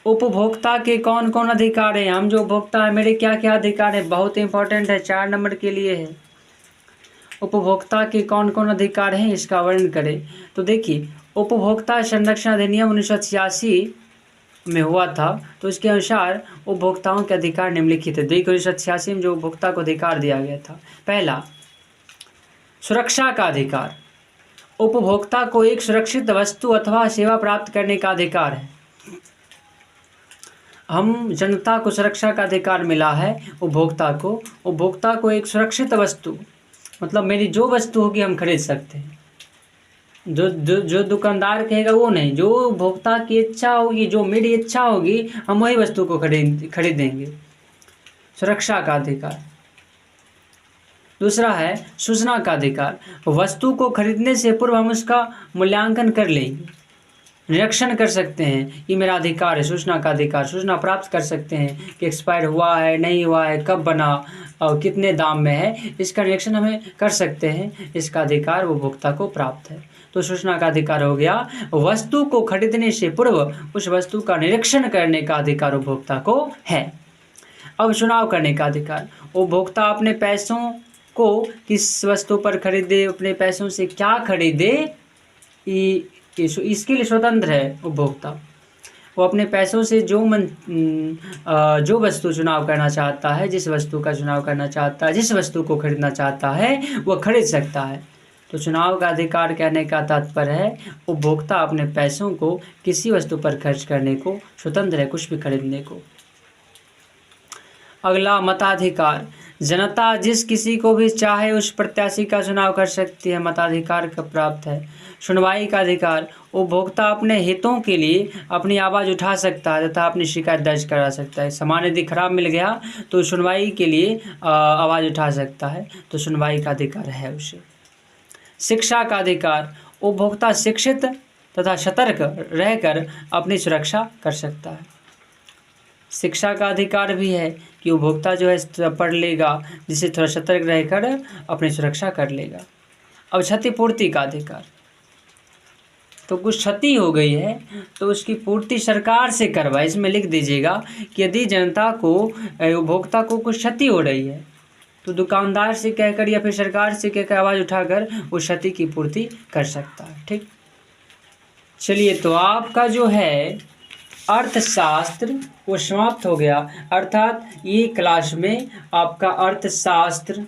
उपभोक्ता के कौन कौन अधिकार हैं? हम जो उपभोक्ता है मेरे क्या क्या अधिकार है, बहुत इंपॉर्टेंट है, 4 नंबर के लिए है। उपभोक्ता के कौन कौन अधिकार हैं इसका वर्णन करें। तो देखिए, उपभोक्ता संरक्षण अधिनियम 1986 में हुआ था, तो इसके अनुसार उपभोक्ताओं के अधिकार निम्नलिखित है। देखिए 1986 में जो उपभोक्ता को अधिकार दिया गया था, पहला सुरक्षा का अधिकार। उपभोक्ता को एक सुरक्षित वस्तु अथवा सेवा प्राप्त करने का अधिकार है। हम जनता को सुरक्षा का अधिकार मिला है, उपभोक्ता को एक सुरक्षित वस्तु, मतलब मेरी जो वस्तु होगी हम खरीद सकते हैं। जो दुकानदार कहेगा वो नहीं, जो उपभोक्ता की इच्छा होगी, जो मेरी इच्छा होगी, हम वही वस्तु को खरीदेंगे। सुरक्षा का अधिकार। दूसरा है सूचना का अधिकार। वस्तु को खरीदने से पूर्व हम उसका मूल्यांकन कर लेंगे, निरीक्षण कर सकते हैं, ये मेरा अधिकार है। सूचना का अधिकार, सूचना प्राप्त कर सकते हैं कि एक्सपायर हुआ है, नहीं हुआ है, कब बना और कितने दाम में है, इसका निरीक्षण हमें कर सकते हैं। इसका अधिकार उपभोक्ता को प्राप्त है। तो सूचना का अधिकार हो गया। वस्तु को खरीदने से पूर्व उस वस्तु का निरीक्षण करने का अधिकार उपभोक्ता को है। अब चुनाव करने का अधिकार। उपभोक्ता अपने पैसों को किस वस्तु पर खरीदे, अपने पैसों से क्या खरीदे, इसके लिए स्वतंत्र है उपभोक्ता। वो अपने पैसों से जो वस्तु चुनाव करना चाहता है, जिस वस्तु का चुनाव करना चाहता है, जिस वस्तु को खरीदना चाहता है, वह खरीद सकता है। तो चुनाव का अधिकार कहने का तात्पर्य है उपभोक्ता अपने पैसों को किसी वस्तु पर खर्च करने को स्वतंत्र है, कुछ भी खरीदने को। अगला मताधिकार। जनता जिस किसी को भी चाहे उस प्रत्याशी का चुनाव कर सकती है, मताधिकार का प्राप्त है। सुनवाई का अधिकार। उपभोक्ता अपने हितों के लिए अपनी आवाज़ उठा सकता है तथा अपनी शिकायत दर्ज करा सकता है। सामान यदि खराब मिल गया तो सुनवाई के लिए आवाज़ उठा सकता है, तो सुनवाई का अधिकार है उसे। शिक्षा का अधिकार। उपभोक्ता शिक्षित तथा सतर्क रहकर अपनी सुरक्षा कर सकता है। शिक्षा का अधिकार भी है कि उपभोक्ता जो है पढ़ लेगा, जिससे थोड़ा सतर्क रहकर अपनी सुरक्षा कर लेगा। अब क्षतिपूर्ति का अधिकार। तो कुछ क्षति हो गई है तो उसकी पूर्ति सरकार से करवाए। इसमें लिख दीजिएगा कि यदि जनता को, उपभोक्ता को कुछ क्षति हो रही है तो दुकानदार से कहकर या फिर सरकार से कहकर आवाज़ उठाकर उस क्षति की पूर्ति कर सकता है। ठीक, चलिए तो आपका जो है अर्थशास्त्र वो समाप्त हो गया। अर्थात ये क्लास में आपका अर्थशास्त्र,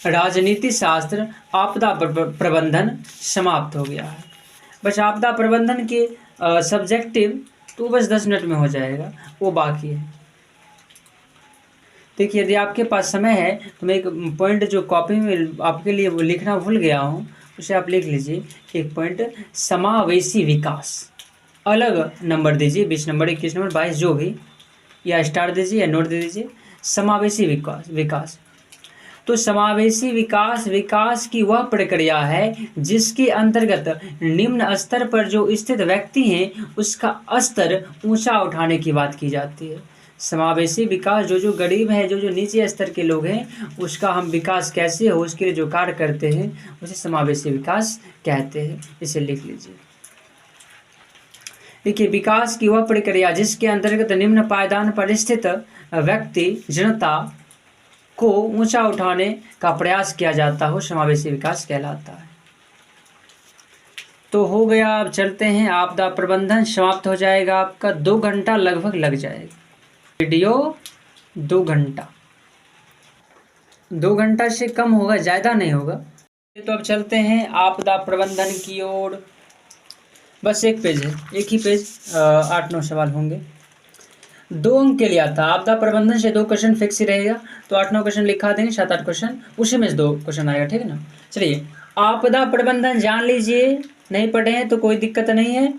राजनीति शास्त्र, आपदा प्रबंधन समाप्त हो गया है। बस आपदा प्रबंधन के सब्जेक्टिव तो बस 10 मिनट में हो जाएगा, वो बाकी है। देखिए यदि आपके पास समय है तो मैं एक पॉइंट जो कॉपी में आपके लिए वो लिखना भूल गया हूँ, उसे आप लिख लीजिए। एक पॉइंट, समावेशी विकास। अलग नंबर दीजिए, 20 नंबर, 21 नंबर, 22 जो भी, या स्टार दीजिए या नोट दे दीजिए। समावेशी विकास। तो समावेशी विकास की वह प्रक्रिया है जिसके अंतर्गत निम्न स्तर पर जो स्थित व्यक्ति हैं उसका स्तर ऊंचा उठाने की बात की जाती है। समावेशी विकास, जो गरीब है, जो नीचे स्तर के लोग हैं, उसका हम विकास कैसे हो उसके लिए जो कार्य करते हैं उसे समावेशी विकास कहते हैं। इसे लिख लीजिए। देखिए, विकास की वह प्रक्रिया जिसके अंतर्गत निम्न पायदान पर स्थित व्यक्ति जनता को ऊंचा उठाने का प्रयास किया जाता हो, समावेशी विकास कहलाता है। तो हो गया। अब चलते हैं, आपदा प्रबंधन समाप्त हो जाएगा आपका, 2 घंटा लगभग लग जाएगा वीडियो, 2 घंटा, 2 घंटा से कम होगा, ज़्यादा नहीं होगा। तो अब चलते हैं आपदा प्रबंधन की ओर। बस एक पेज है, एक ही पेज, 8-9 सवाल होंगे। 2 अंक के लिए आता। आपदा प्रबंधन से 2 क्वेश्चन फिक्स ही रहेगा, तो 8-9 क्वेश्चन लिखा देंगे, 7-8 क्वेश्चन, उसी में से 2 क्वेश्चन आएगा, ठीक है ना। चलिए, आपदा प्रबंधन जान लीजिए, नहीं पढ़े हैं तो कोई दिक्कत नहीं है।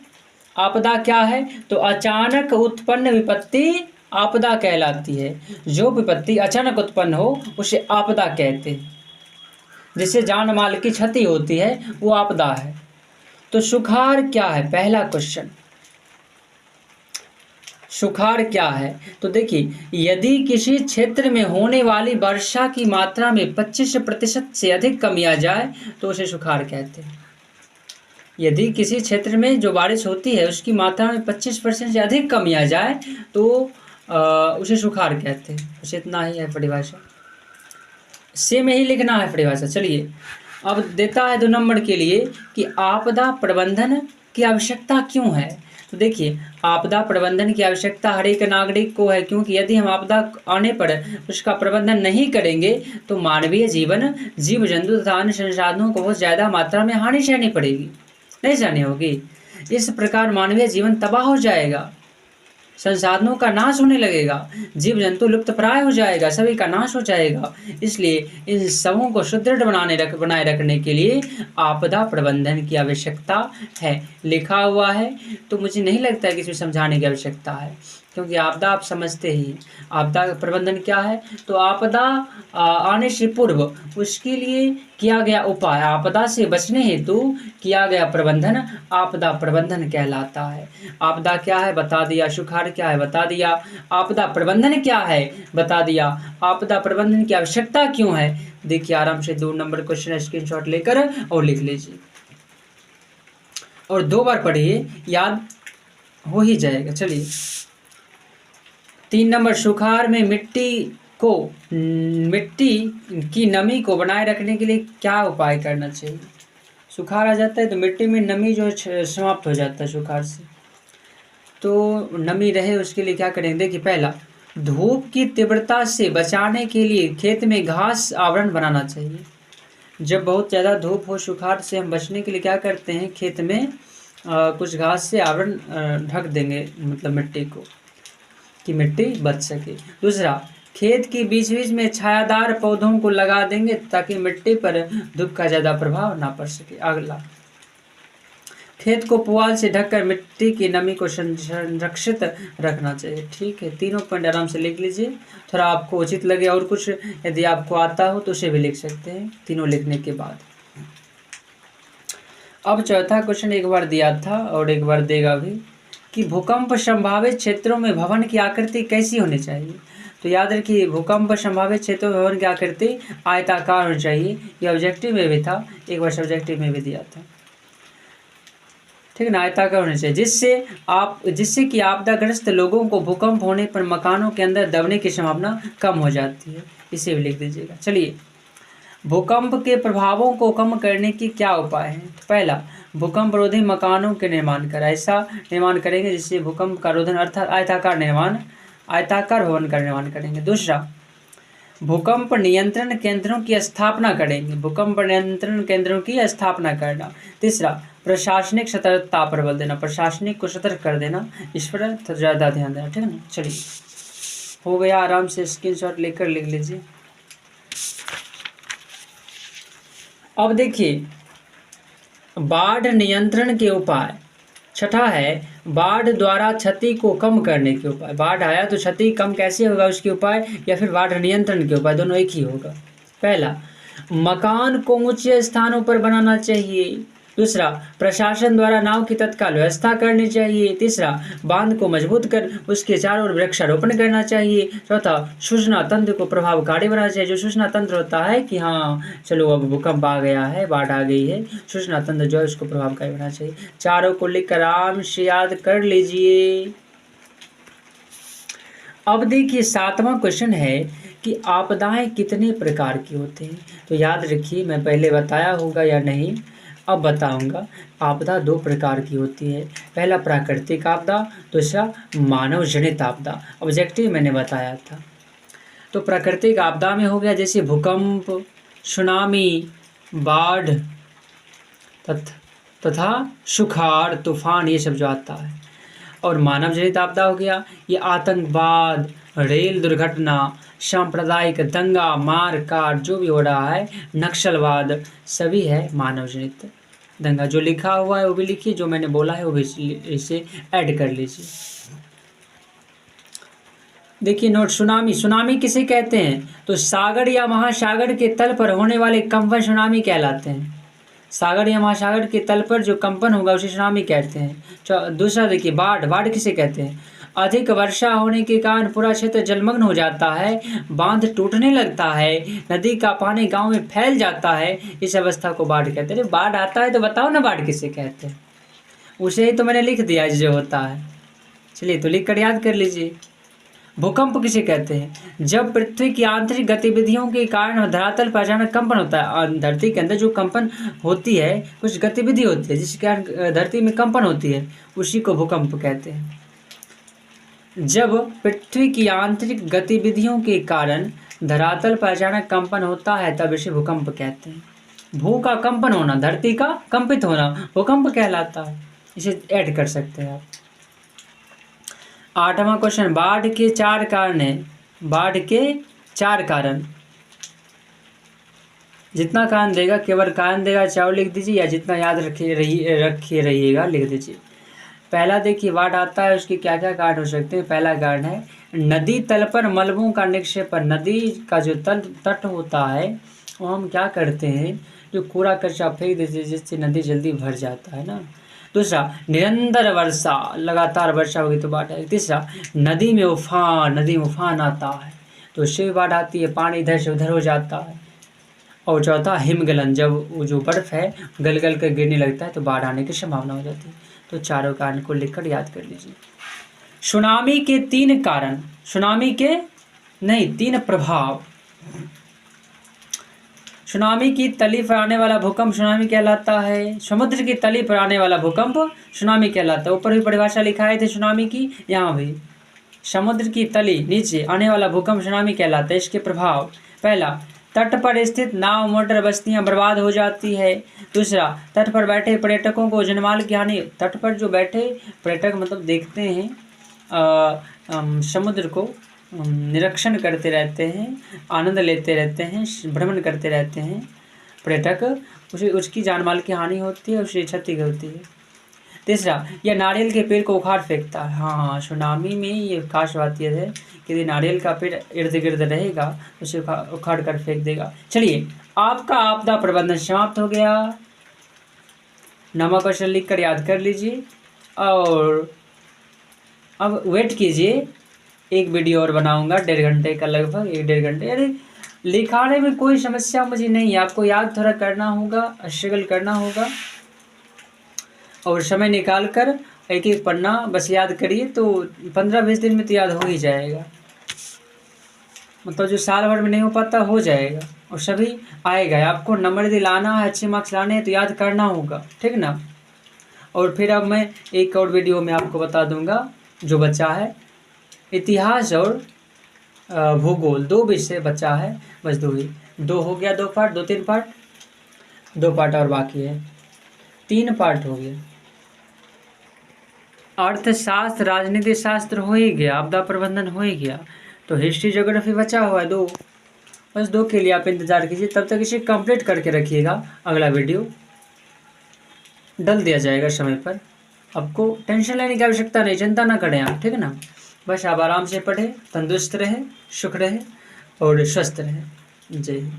आपदा क्या है? तो अचानक उत्पन्न विपत्ति आपदा कहलाती है। जो विपत्ति अचानक उत्पन्न हो उसे आपदा कहते हैं। जिससे जान माल की क्षति होती है वो आपदा है। तो सुखाड़ क्या है? पहला क्वेश्चन, सुखाड़ क्या है? तो देखिए, यदि किसी क्षेत्र में होने वाली वर्षा की मात्रा में 25% से अधिक कमी आ जाए तो उसे सुखाड़ कहते हैं। यदि किसी क्षेत्र में जो बारिश होती है उसकी मात्रा में 25% से अधिक कमी आ जाए तो उसे सुखाड़ कहते हैं। उसे इतना ही है परिभाषा, सेम ही लिखना है परिभाषा। चलिए, अब देता है 2 नंबर के लिए कि आपदा प्रबंधन की आवश्यकता क्यों है। तो देखिए, आपदा प्रबंधन की आवश्यकता हर एक नागरिक को है, क्योंकि यदि हम आपदा आने पर उसका प्रबंधन नहीं करेंगे तो मानवीय जीवन, जीव जंतु तथा अन्य संसाधनों को बहुत ज़्यादा मात्रा में हानि सहनी पड़ेगी, नहीं सहनी होगी। इस प्रकार मानवीय जीवन तबाह हो जाएगा, संसाधनों का नाश होने लगेगा, जीव जंतु लुप्त प्राय हो जाएगा, सभी का नाश हो जाएगा। इसलिए इन सबों को सुदृढ़ बनाए रखने के लिए आपदा प्रबंधन की आवश्यकता है। लिखा हुआ है तो मुझे नहीं लगता है कि इसमें समझाने की आवश्यकता है, क्योंकि आपदा आप समझते ही। आपदा प्रबंधन क्या है? तो आपदा आने से पूर्व उसके लिए किया गया उपाय, आपदा से बचने हेतु किया गया प्रबंधन आपदा प्रबंधन कहलाता है। आपदा क्या है बता दिया, सुखाड़ क्या है बता दिया, आपदा प्रबंधन क्या है बता दिया, आपदा प्रबंधन की आवश्यकता क्यों है। देखिए, आराम से 2 नंबर क्वेश्चन स्क्रीनशॉट लेकर और लिख लीजिए, और 2 बार पढ़िए, याद हो ही जाएगा। चलिए, 3 नंबर, सुखाड़ में मिट्टी की नमी को बनाए रखने के लिए क्या उपाय करना चाहिए। सुखाड़ आ जाता है तो मिट्टी में नमी जो समाप्त हो जाता है सुखाड़ से, तो नमी रहे उसके लिए क्या करेंगे। देखिए, पहला, धूप की तीव्रता से बचाने के लिए खेत में घास आवरण बनाना चाहिए। जब बहुत ज़्यादा धूप हो, सुखाड़ से हम बचने के लिए क्या करते हैं, खेत में कुछ घास से आवरण ढक देंगे, मतलब मिट्टी को, कि मिट्टी बच सके। दूसरा, खेत के बीच बीच में छायादार पौधों को लगा देंगे ताकि मिट्टी पर धूप का ज़्यादा प्रभाव ना पड़ सके। अगला, खेत को पुआल से ढककर मिट्टी की नमी को संरक्षित रखना चाहिए। ठीक है, 3 पॉइंट आराम से लिख लीजिए, थोड़ा आपको उचित लगे और कुछ यदि आपको आता हो तो उसे भी लिख सकते हैं, तीनों लिखने के बाद। अब चौथा क्वेश्चन एक बार दिया था और एक बार देगा भी, कि भूकंप संभावित क्षेत्रों में भवन की आकृति कैसी होनी चाहिए। तो याद रखिए, भूकंप संभावित क्षेत्रों में भवन की आकृति आयताकार होनी चाहिए। ये ऑब्जेक्टिव में भी था, एक बार सब्जेक्टिव में भी दिया था, ठीक है ना, आयताकार होने चाहिए, जिससे कि आपदाग्रस्त लोगों को भूकंप होने पर मकानों के अंदर दबने की संभावना कम हो जाती है। इसे भी लिख दीजिएगा। चलिए, भूकंप के प्रभावों को कम करने की क्या उपाय हैं। तो पहला, भूकंप रोधी मकानों के निर्माण कर, ऐसा निर्माण करेंगे जिससे भूकंप का रोधन अर्थात आयताकार भवन का निर्माण करेंगे। दूसरा, भूकंप नियंत्रण केंद्रों की स्थापना करेंगे, भूकंप नियंत्रण केंद्रों की स्थापना करना। तीसरा, प्रशासनिक सतर्कता पर बल देना, प्रशासनिक को सतर्क कर देना, इस पर ज़्यादा ध्यान देना, ठीक है ना। चलिए, हो गया, आराम से स्क्रीनशॉट लेकर लिख लीजिए। अब देखिए, बाढ़ नियंत्रण के उपाय। छठा है, बाढ़ द्वारा क्षति को कम करने के उपाय। बाढ़ आया तो क्षति कम कैसे होगा उसके उपाय, या फिर बाढ़ नियंत्रण के उपाय, दोनों एक ही होगा। पहला, मकान को ऊंचे स्थानों पर बनाना चाहिए, दूसरा, प्रशासन द्वारा नाव की तत्काल व्यवस्था करनी चाहिए। तीसरा, बांध को मजबूत कर उसके चारों ओर वृक्षारोपण करना चाहिए। चौथा, सूचना तंत्र को प्रभावकारी बनाना चाहिए। जो सूचना तंत्र होता है कि हाँ चलो अब भूकंप आ गया है, बाढ़ आ गई है, सूचना तंत्र जो है उसको प्रभावकारी बनाना चाहिए। चारों को लिखकर आराम से याद कर लीजिए। अब देखिए 7वां क्वेश्चन है कि आपदाएं कितने प्रकार की होती हैं। तो याद रखिए, मैं पहले बताया होगा या नहीं, अब बताऊंगा। आपदा 2 प्रकार की होती है। पहला प्राकृतिक आपदा, दूसरा मानव जनित आपदा। ऑब्जेक्टिव मैंने बताया था। तो प्राकृतिक आपदा में हो गया जैसे भूकंप, सुनामी, बाढ़ तथा सुखाड़, तूफान, ये सब जो आता है। और मानव जनित आपदा हो गया ये आतंकवाद, रेल दुर्घटना, सांप्रदायिक दंगा, मार काट जो भी हो रहा है, नक्सलवाद, सभी है मानव जनित दंगा। जो लिखा हुआ है वो भी लिखिए, जो मैंने बोला है वो भी इसे ऐड कर लीजिए। देखिए नोट, सुनामी किसे कहते हैं? तो सागर या महासागर के तल पर होने वाले कंपन सुनामी कहलाते हैं। सागर या महासागर के तल पर जो कंपन होगा उसे सुनामी कहते हैं। दूसरा देखिए, बाढ़ किसे कहते हैं? अधिक वर्षा होने के कारण पूरा क्षेत्र जलमग्न हो जाता है, बांध टूटने लगता है, नदी का पानी गांव में फैल जाता है, इस अवस्था को बाढ़ कहते हैं। बाढ़ आता है तो बताओ ना बाढ़ किसे कहते हैं? उसे ही तो मैंने लिख दिया जो होता है। चलिए तो लिख कर याद कर लीजिए। भूकंप किसे कहते हैं? जब पृथ्वी की आंतरिक गतिविधियों के कारण धरातल पर अचानक कंपन होता है। धरती के अंदर जो कंपन होती है, कुछ गतिविधि होती है जिसके कारण धरती में कंपन होती है, उसी को भूकंप कहते हैं। जब पृथ्वी की आंतरिक गतिविधियों के कारण धरातल पर अचानक कंपन होता है तब इसे भूकंप कहते हैं। भू का कंपन होना, धरती का कंपित होना भूकंप कहलाता है। इसे ऐड कर सकते हैं आप। 8वां क्वेश्चन, बाढ़ के 4 कारण है। बाढ़ के 4 कारण, जितना कारण देगा केवल कारण देगा चाहे लिख दीजिए, या जितना याद रखे रहिएगा लिख दीजिए। पहला देखिए, बाढ़ आता है उसके क्या क्या कारण हो सकते हैं। पहला कारण है नदी तल पर मलबों का निक्षेपण। नदी का जो तट होता है वो हम क्या करते हैं, जो कूड़ा कचरा फेंक देते हैं जिससे नदी जल्दी भर जाता है ना। दूसरा, निरंतर वर्षा, लगातार वर्षा होगी तो बाढ़ आएगी। तीसरा, नदी में उफान आता है तो उससे भी बाढ़ आती है, पानी इधर से उधर हो जाता है। और चौथा, हिमगलन, जब वो जो बर्फ है गल गल कर गिरने लगता है तो बाढ़ आने की संभावना हो जाती है। तो चारों कारण को लिखकर याद कर लीजिए। सुनामी के 3 कारण, सुनामी के नहीं 3 प्रभाव। सुनामी की तली पर आने वाला भूकंप सुनामी कहलाता है। समुद्र की तली पर आने वाला भूकंप सुनामी कहलाता है। ऊपर भी परिभाषा लिखाए थे सुनामी की, यहाँ भी। समुद्र की तली नीचे आने वाला भूकंप सुनामी कहलाता है। इसके प्रभाव, पहला, तट पर स्थित नाव मोटर बस्तियां बर्बाद हो जाती है। दूसरा, तट पर बैठे पर्यटकों को जनमाल की हानि। तट पर जो बैठे पर्यटक मतलब देखते हैं समुद्र को, निरीक्षण करते रहते हैं, आनंद लेते रहते हैं, भ्रमण करते रहते हैं पर्यटक, उसकी जानमाल की हानि होती है, उसकी क्षति होती है। तीसरा, यह नारियल के पेड़ को उखाड़ फेंकता है। हाँ, सुनामी में ये खास बात यह है कि यदि नारियल का पेड़ इर्द गिर्द रहेगा तो उसे उखाड़ कर फेंक देगा। चलिए, आपका आपदा प्रबंधन समाप्त हो गया। 9वां क्वेश्चन लिख कर याद कर लीजिए और अब वेट कीजिए, एक वीडियो और बनाऊंगा 1.5 घंटे का, लगभग 1-1.5 घंटे। अरे लिखाने में कोई समस्या मुझे नहीं है, आपको याद थोड़ा करना होगा, स्ट्रगल करना होगा और समय निकाल कर एक एक पन्ना बस याद करिए तो 15-20 दिन में तो याद हो ही जाएगा। मतलब जो साल भर में नहीं हो पाता हो जाएगा और सभी आएगा। आपको नंबर यदि लाना है, अच्छे मार्क्स लाने हैं तो याद करना होगा, ठीक ना। और फिर अब मैं एक और वीडियो में आपको बता दूंगा जो बचा है, इतिहास और भूगोल 2 विषय बचा है, बस 2 ही। 2 हो गया, 2 पार्ट, 2-3 पार्ट, 2 पार्ट और बाकी है, 3 पार्ट हो गया। अर्थशास्त्र, राजनीति शास्त्र हो ही गया, आपदा प्रबंधन हो ही गया, तो हिस्ट्री ज्योग्राफी बचा हुआ है 2, बस 2 के लिए आप इंतजार कीजिए। तब तक इसे कंप्लीट करके रखिएगा, अगला वीडियो डाल दिया जाएगा समय पर। आपको टेंशन लेने की आवश्यकता नहीं, चिंता ना करें आप, ठीक है ना। बस आप आराम से पढ़ें, तंदुरुस्त रहें, सुख रहें और स्वस्थ रहें। जय हिंद।